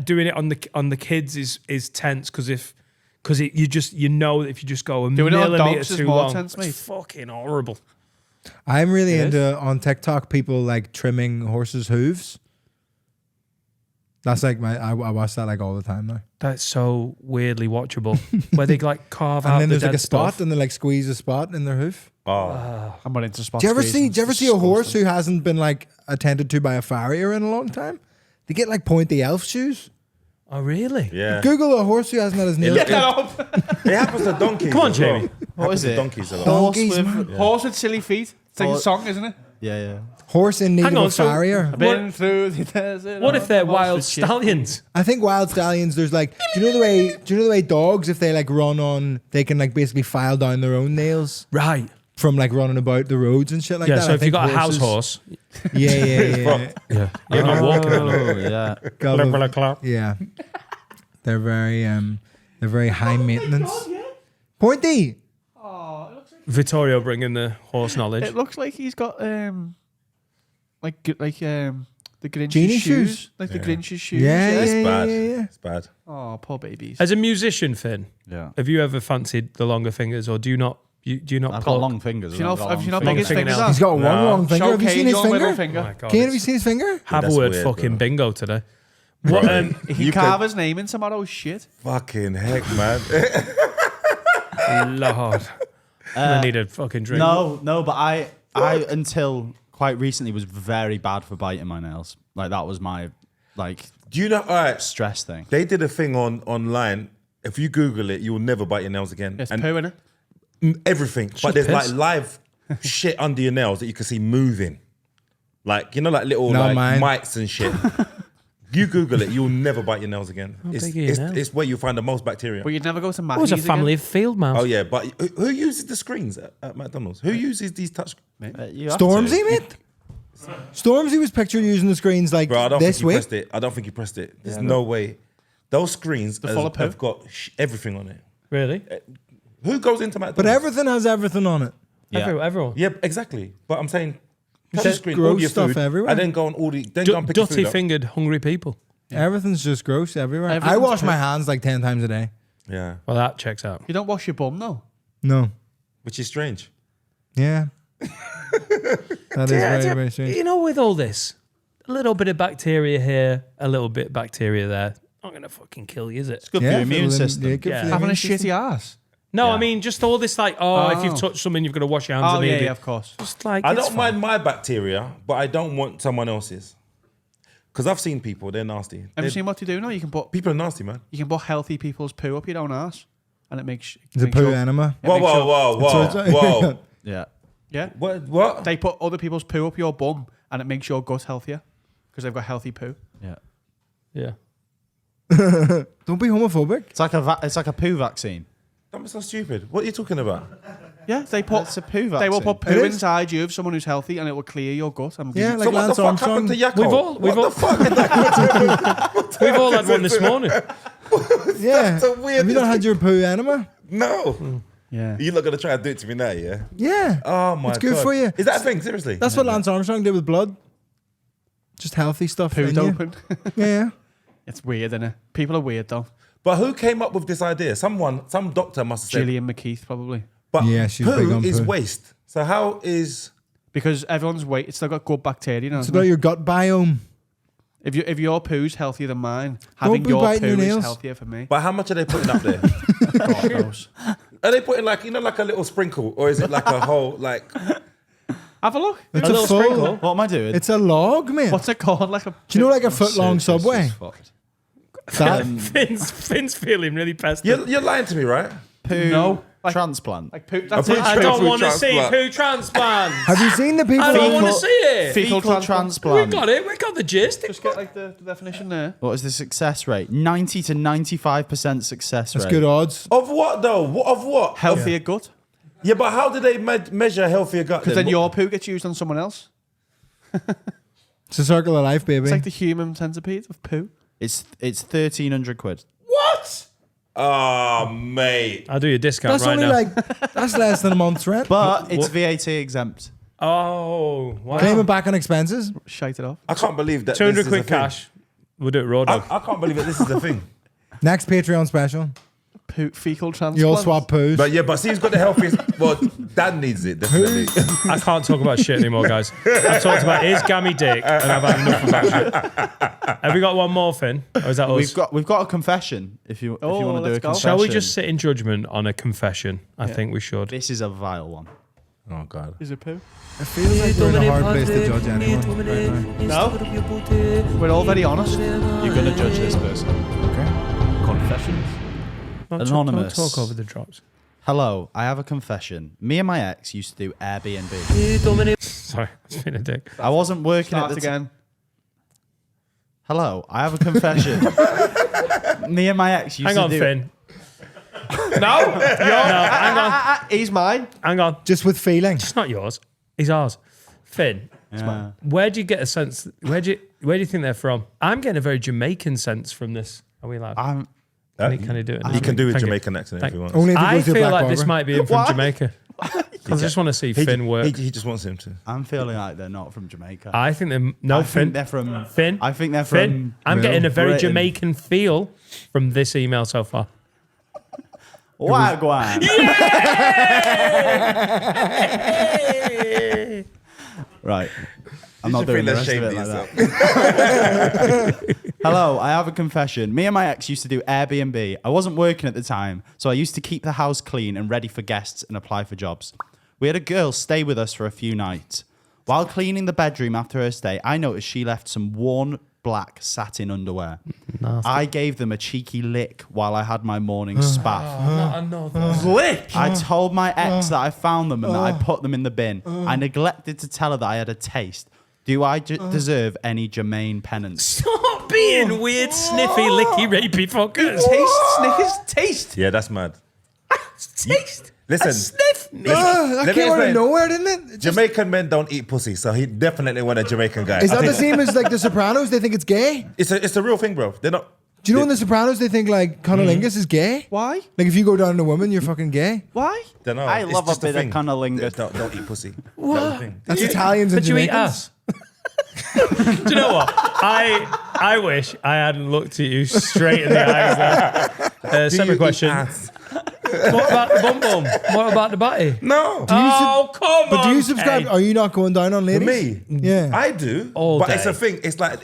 Doing it on the kids is tense because you know that if you just go a Doing it on millimeter dogs is too more long, tense, mate. it's fucking horrible. I'm really Yes. into on TikTok people like trimming horses' hooves. That's like I watch that like all the time now. That's so weirdly watchable. Where they like carve And out then the there's like dead a spot, stuff. and they like squeeze a spot in their hoof. Oh, I'm not into spots. Do you ever see a horse who hasn't been like attended to by a farrier in a long time? They get like pointy elf shoes. Oh, really? yeah. Google a horse who hasn't had his nails. It happens to donkeys. Come on, as well. Jamie. What is Happens to it? donkeys a lot. Donkeys, man. Horse with silly feet. It's like a Horse- song, isn't it? Yeah. Horse in need Hang of on, a so- farrier. Been through the desert. What if they're on a wild horse with shit. stallions? I think wild stallions. There's like, do you know the way dogs, if they like run on, they can like basically file down their own nails Right. from like running about the roads and shit like Yeah, that. so I if you think got a house horses- horse, yeah. yeah, you're not walking on it. Oh, yeah. Got a- yeah, they're very high maintenance. Pointy. Vittorio bringing the horse knowledge. It looks like he's got the Grinch's Genie shoes. shoes? Like the Grinch's shoes. Yeah, It's yeah, bad. yeah. It's bad. Oh, poor babies. As a musician, Finn, Yeah. have you ever fancied the longer fingers, or do you not? Do you not? I've pluck? got long fingers. Have you not, have you not Long big his fingers fingernails. are? He's got one No. long finger. Show Have you seen Kane his your middle finger? Oh finger. my God, Kane, have it's you seen his finger? Have a That's word weird, fucking bro. bingo today. What? He You carve could- his name in tomorrow's shit. Fucking heck, man. Lord, I need a fucking drink. No, but I until quite recently was very bad for biting my nails. Like that was my Do you know? All right. stress thing. They did a thing online. If you Google it, you will never bite your nails again. It's And poo, innit? everything. But there's piss. like live shit under your nails that you can see moving. Like, you know, like little Not like mine. mites and shit. You Google it, you'll never bite your nails again. big are your nails? It's where you find the most bacteria. But you'd never go to It Matthew's was a family again. of field mouse. Oh yeah, but who uses the screens at McDonald's? Who uses these touch? You have Stormzy, to. mate. Stormzy was pictured using the screens like Bro, I don't this think you week. pressed it. I don't think you pressed it. There's no way. Those screens full of poo? have got everything on it. Really? Who goes into McDonald's? But everything has everything on it. Everyone. Yeah, exactly. But I'm saying, touch Just the screen, gross all your stuff food, everywhere. and then go on all the, then go and pick your food Dirty up. fingered, hungry people. Everything's just gross everywhere. I Everything's wash my poo. hands like 10 times a day. Yeah, Well, that checks out. You don't wash your bum, though. No. which is strange. Yeah. That is very, very strange. You know, with all this, a little bit of bacteria here, a little bit of bacteria there. Not gonna fucking kill you, is it? Good for your immune system. good for Yeah. the Having a immune system. shitty ass. No, Yeah. I mean just all this like, if you've touched something, you've got to wash your hands. Oh, immediately. yeah, of course. Just like I it's don't fine. mind my bacteria, but I don't want someone else's. Because I've seen people, they're nasty. Have you seen what to do now? You can put People are nasty, man. healthy people's poo up your own ass, and it makes The poo enema. Whoa, makes whoa, sure- whoa, So whoa, it's- whoa. Yeah. Yeah. What? They put other people's poo up your bum and it makes your gut healthier because they've got healthy poo. Yeah. Yeah. Don't be homophobic. It's like a poo vaccine. Don't be so stupid. What are you talking about? Yeah, they put It's a poo vaccine. they will put It poo is. inside you of someone who's healthy and it will clear your gut. Yeah, like So what the Lance fuck Armstrong. happened to Yakko? We've all had one this morning. Yeah. That's a weird- Have you not had your poo enema? No. Yeah. You're not gonna try and do it to me now, yeah? Yeah. Oh my god. It's good for you. Is that a thing? Seriously? That's what Lance Armstrong did with blood. Just healthy stuff. Poo in you. doping. Yeah. It's weird, isn't it? People are weird though. But who came up with this idea? Some doctor must have said. Gillian McKeith probably. But Yeah, she's big poo on is poo. waste. So how is? Because everyone's weight, it's still got good bacteria. Now, It's isn't about it? your gut biome. If your poo's healthier than mine, having be your biting poo your is nails. healthier for me. But how much are they putting up there? God knows. Are they putting like like a little sprinkle, or is it like a whole like? Have a look. It's A a little full. sprinkle. What am I doing? It's a log, man. What's it called? Like a. Do you know like a foot long Circus subway? is fucked. That, Finn's feeling really pestered. You're lying to me, right? Poo No. Like- transplant. Like poo. That's poo it. I Poo don't want to see transplant. poo transplants. have you seen the people? I don't that- want to see it. Fecal Fecal We transplant. got it. We got the gist. Just get like the definition there. What is the success rate? 90 to 95% success rate. That's good odds. Of what though? Of what? Healthier gut. Yeah, but how do they measure healthier gut? Because then your poo gets used on someone else. It's a circle of life, baby. It's like the human centipede of poo. It's 1,300 quid. What? Oh, mate. I'll do your discount That's right only now. like that's less than a month's rent. But it's VAT exempt. Oh, wow. Claim it back on expenses. Shite it off. I can't believe that. 200 this is a quid thing. cash. We'll do it raw dog. I can't believe that this is the thing. Next Patreon special. Poo, fecal transplant. You all swap poos. But yeah, but see who's got the healthiest. Well, Dan needs it definitely. I can't talk about shit anymore, guys. I've talked about his gammy dick and I've had enough about shit. Have we got one more, Finn? Or is that us? We've got a confession. If you want to do a let's go. confession. Shall we just sit in judgment on a confession? I think we should. This is a vile one. Oh God. Is it poo? It feels like we're in a hard place to judge anyone right now. No. We're all very honest. You're gonna judge this person. Confessions. Anonymous. Don't talk over the drops. Hello, I have a confession. Me and my ex used to do Airbnb. Sorry, it's been a dick. I wasn't working Start at the again. Hello, I have a confession. Me and my ex used Hang to on, do. Finn. No, hang on, He's mine. hang on. Just with feeling. It's not yours. It's ours. Finn, Yeah. where do you get a sense? Where do you think they're from? I'm getting a very Jamaican sense from this. Are we allowed? I'm, Can he do it? He can do a Thank you. Jamaican accent if he wants. Only if he I goes to a feel black like barber. this might be him from Jamaica. I just want to see Finn work. He just wants him to. I'm feeling like they're not from Jamaica. I think they're no I Finn. think they're from. Finn. I think they're Finn. from. I'm getting a very Britain. Jamaican feel from this email so far. Wagwan. Right. I'm not doing the rest of it like that. Hello, I have a confession. Me and my ex used to do Airbnb. I wasn't working at the time, so I used to keep the house clean and ready for guests and apply for jobs. We had a girl stay with us for a few nights. While cleaning the bedroom after her stay, I noticed she left some worn black satin underwear. I gave them a cheeky lick while I had my morning spaff. Not another. Lick. I told my ex that I found them and that I put them in the bin. I neglected to tell her that I had a taste. Do I deserve any Jermaine penance? Stop being weird, sniffy, licky, rapey fuckers. Taste. Snickers. Taste. Yeah, that's mad. Taste. Listen, Sniff. That let me came out of explain. nowhere, didn't it? Just- Jamaican men don't eat pussy, so he definitely want a Jamaican guy. Is I that the think same as like The Sopranos? They think it's gay. it's a real thing, bro. They're not. Do you know in The Sopranos they think like cunnilingus is gay? Why? Like if you go down on a woman, you're fucking gay. Why? They're not. I It's love a just bit of thing. cunnilingus. Don't eat pussy. That's the thing. That's Italians and But you eat Jamaicans. ass. Do you know what? I wish I hadn't looked at you straight in the eyes there. Separate question. What about the bum bum? What about the body? No. Oh, come on. But do you subscribe? Kane. Are you not going down on For ladies? me, Yeah. I do. All but it's day. a thing. It's like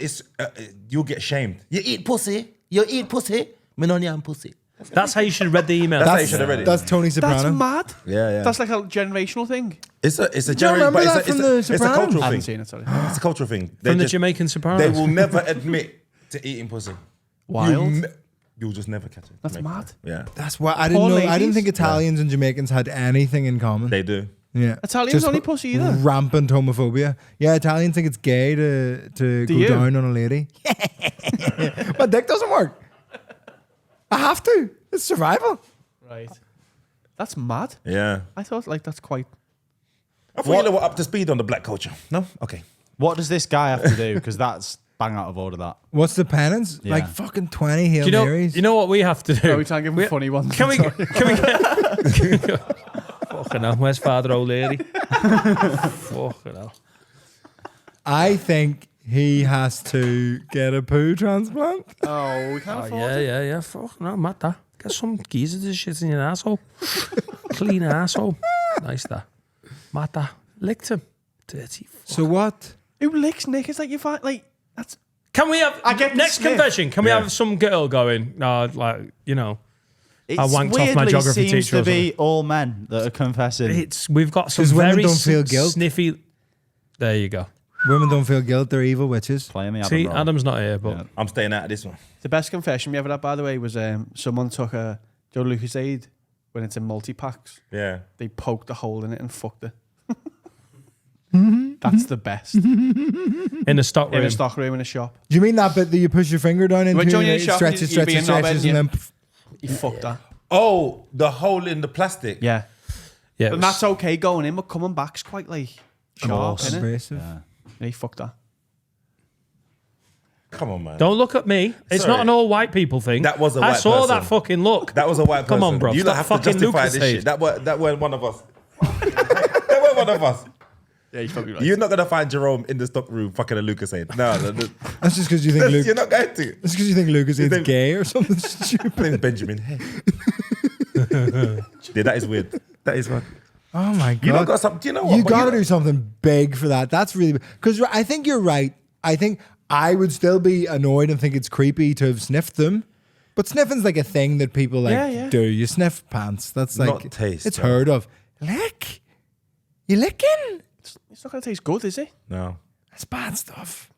you'll get shamed. You eat pussy. You eat pussy. Me no yam pussy. That's how you should have read the email. That's how you should have read it. That's Tony Soprano. That's mad. Yeah. That's like a generational thing. It's a Do you general, remember but that from The it's a Sopranos? cultural I thing. haven't seen it. Sorry. It's a cultural thing. From the just- Jamaican Sopranos. They will never admit to eating pussy. Wild. You'll just never catch it. That's Jamaican. mad. Yeah, That's why I didn't Poor know. I didn't ladies. think Italians and Jamaicans had anything in common. they do. Yeah. Italians Just only pussy either. Rampant homophobia. Yeah, Italians think it's gay to go you? down on a lady. My dick doesn't work. I have to. It's survival. Right. That's mad. Yeah. I thought like that's quite. I thought you were up to speed on the black culture. No? Okay. What does this guy have to do? Because that's bang out of order, that. What's the penance? Yeah. Like fucking 20 Hail Do Marys. you know what we have to do? Oh, we try and give him funny ones. Can we get... Fucking hell, where's Father O'Leary? Fucking hell. I think he has to get a poo transplant. Oh, we can't afford it. Yeah. Fucking hell, mad that. Get some geezers and shit in your asshole. Clean asshole. Nice that. Mad that. Licked him. Dirty. So what? Who licks Nick? It's like you find like that's. Can we have I get the next sniff. confession? Can we have some girl going? Like you know, It wanked off my geography seems teacher or to be all men that are confessing. we've got some 'Cause women very don't feel guilt. sniffy. There you go. Women don't feel guilt. They're evil witches. Playing the Adam See, role. Adam's not here, but Yeah. I'm staying out of this one. The best confession we ever had, by the way, was someone took a Joe Lucas Aid when it's in multi-packs. Yeah. They poked a hole in it and fucked it. That's the best. in the stock room. In a stock room in a shop. Do you mean that bit that you push your finger down into When you're in and a it shop, stretches, you be a stretches, knobhead, and then You fucked that. Oh, the hole in the plastic. Yeah. Yeah, But that's okay going in, but coming back's quite like sharp, Course. innit? abrasive. Yeah, he fucked that. Come on, man. Don't look at me. It's Sorry. not an all white people thing. That was a I white saw person. that fucking look. That was a white person. Come on, bro. You Stop don't have to fucking justify Lucas this Aid. shit. That weren't one of us. That weren't one of us. Yeah, he's fucking right. You're not gonna find Jerome in the stock room fucking a Lucas Aid. No, That's just because you think Luke. you're not going to. That's because you think Lucas is think- gay or something stupid. My name's Benjamin. Hey. Yeah, that is weird. That is weird. Oh my god! You not got something. Do you know what? You But got to do something big for that. That's really because I think you're right. I think I would still be annoyed and think it's creepy to have sniffed them. But sniffing's like a thing that people like do. You sniff pants. That's like Not taste, It's though. heard of. Lick. You licking? It's not going to taste good, is it? No. That's bad stuff.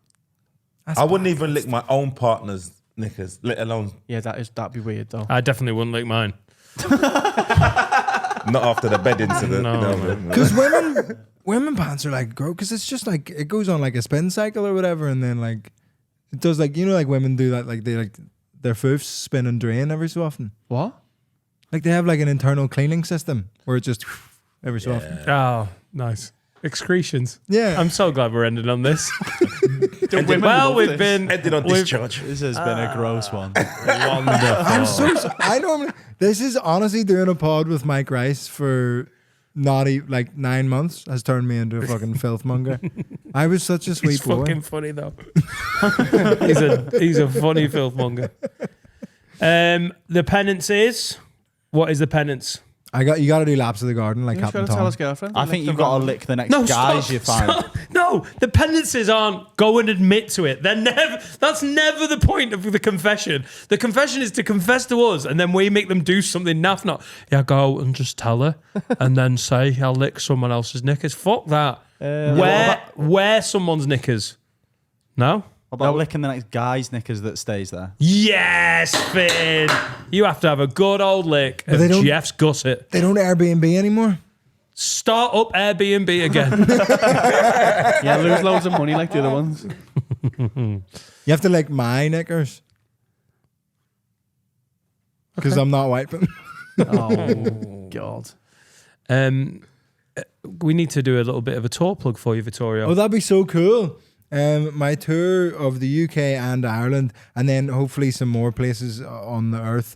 I wouldn't even lick my own partner's knickers, let alone Yeah, that'd be weird though. I definitely wouldn't lick mine. not after the bed incident. No, you know, man. Because women pants are like gross because it's just like it goes on like a spin cycle or whatever, and then like it does like like women do that, like they like their foofs spin and drain every so often. What? Like they have like an internal cleaning system where it just every so often. Oh, nice. Excretions. Yeah. I'm so glad we're ending on this. women well, love we've this. been ended on we've- discharge. This has been a gross one. Wonderful. I'm I normally this is honestly doing a pod with Mike Rice for not like 9 months has turned me into a fucking filthmonger. I was such a sweet He's boy. fucking funny though. he's a funny filthmonger. The penance is what is the penance? You got to do laps of the garden like He's got Captain to tell Tom. his girlfriend. I think you've got to lick the next No, guys stop, you find. stop. No, the penances aren't go and admit to it. They're never. That's never the point of the confession. The confession is to confess to us, and then we make them do something naff. Not go and just tell her, and then say I'll lick someone else's knickers. Fuck that. Wear someone's knickers. No. What about licking the next guy's knickers that stays there? Yes, Finn. You have to have a good old lick of they don't- Jeff's gusset. They don't Airbnb anymore. Start up Airbnb again. Yeah, lose loads of money like the other ones. You have to like my knickers. Because I'm not wiping. Oh, God. We need to do a little bit of a tour plug for you, Vittorio. Oh, that'd be so cool. My tour of the UK and Ireland, and then hopefully some more places on the earth,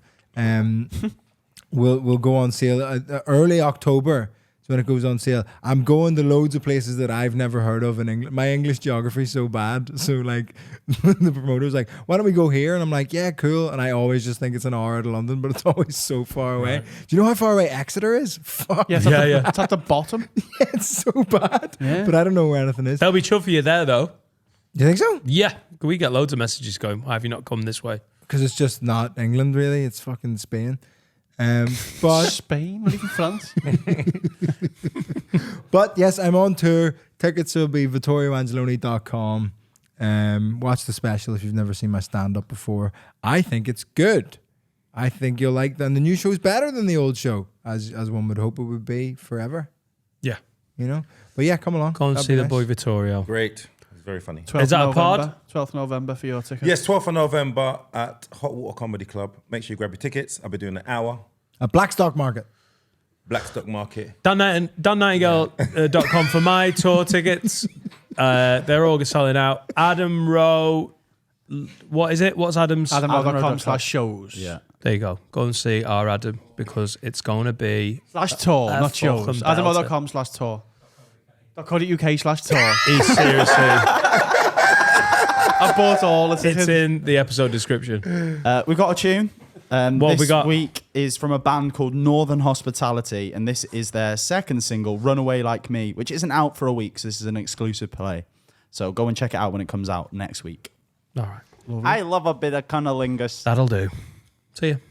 will go on sale early October. Is when it goes on sale. I'm going to loads of places that I've never heard of in England. My English geography is so bad, so like the promoter's like, "Why don't we go here?" And I'm like, "Yeah, cool." And I always just think it's an hour out of London, but it's always so far away. Right. Do you know how far away Exeter is? Fuck, Yeah, it's at the bottom. it's so bad. Yeah. But I don't know where anything is. They'll be chuffed for you there, though. Do you think so? Yeah, we get loads of messages going, why have you not come this way? Because it's just not England, really. It's fucking Spain. But Spain, not even France. but yes, I'm on tour. Tickets will be vittorioangelone.com. Watch the special if you've never seen my stand-up before. I think it's good. I think you'll like them. The new show's better than the old show, as one would hope it would be forever. Yeah. You know? But yeah, come along. Go and That'd see be the nice. boy Vittorio. Great. It's very funny. 12th Is that a November, pod? 12th November for your ticket. Yes, 12th of November at Hot Water Comedy Club. Make sure you grab your tickets. I'll be doing an hour. At Blackstock Market. Blackstock Market. DanNightingale.com for my tour tickets. They're all selling out. Adam Rowe. What is it? What's Adam's? AdamRowe.com/shows. Yeah. There you go. Go and see our Adam because it's going to be /tour, not shows. fucking AdamRowe.com/tour. .co.uk/tour. He's seriously. I bought all of it. It's in the episode description. We've got a tune. What this we got? week is from a band called Northern Hospitality, and this is their second single, Runaway Like Me, which isn't out for a week, so this is an exclusive play. So go and check it out when it comes out next week. All right. I love a bit of cunnilingus. That'll do. See ya.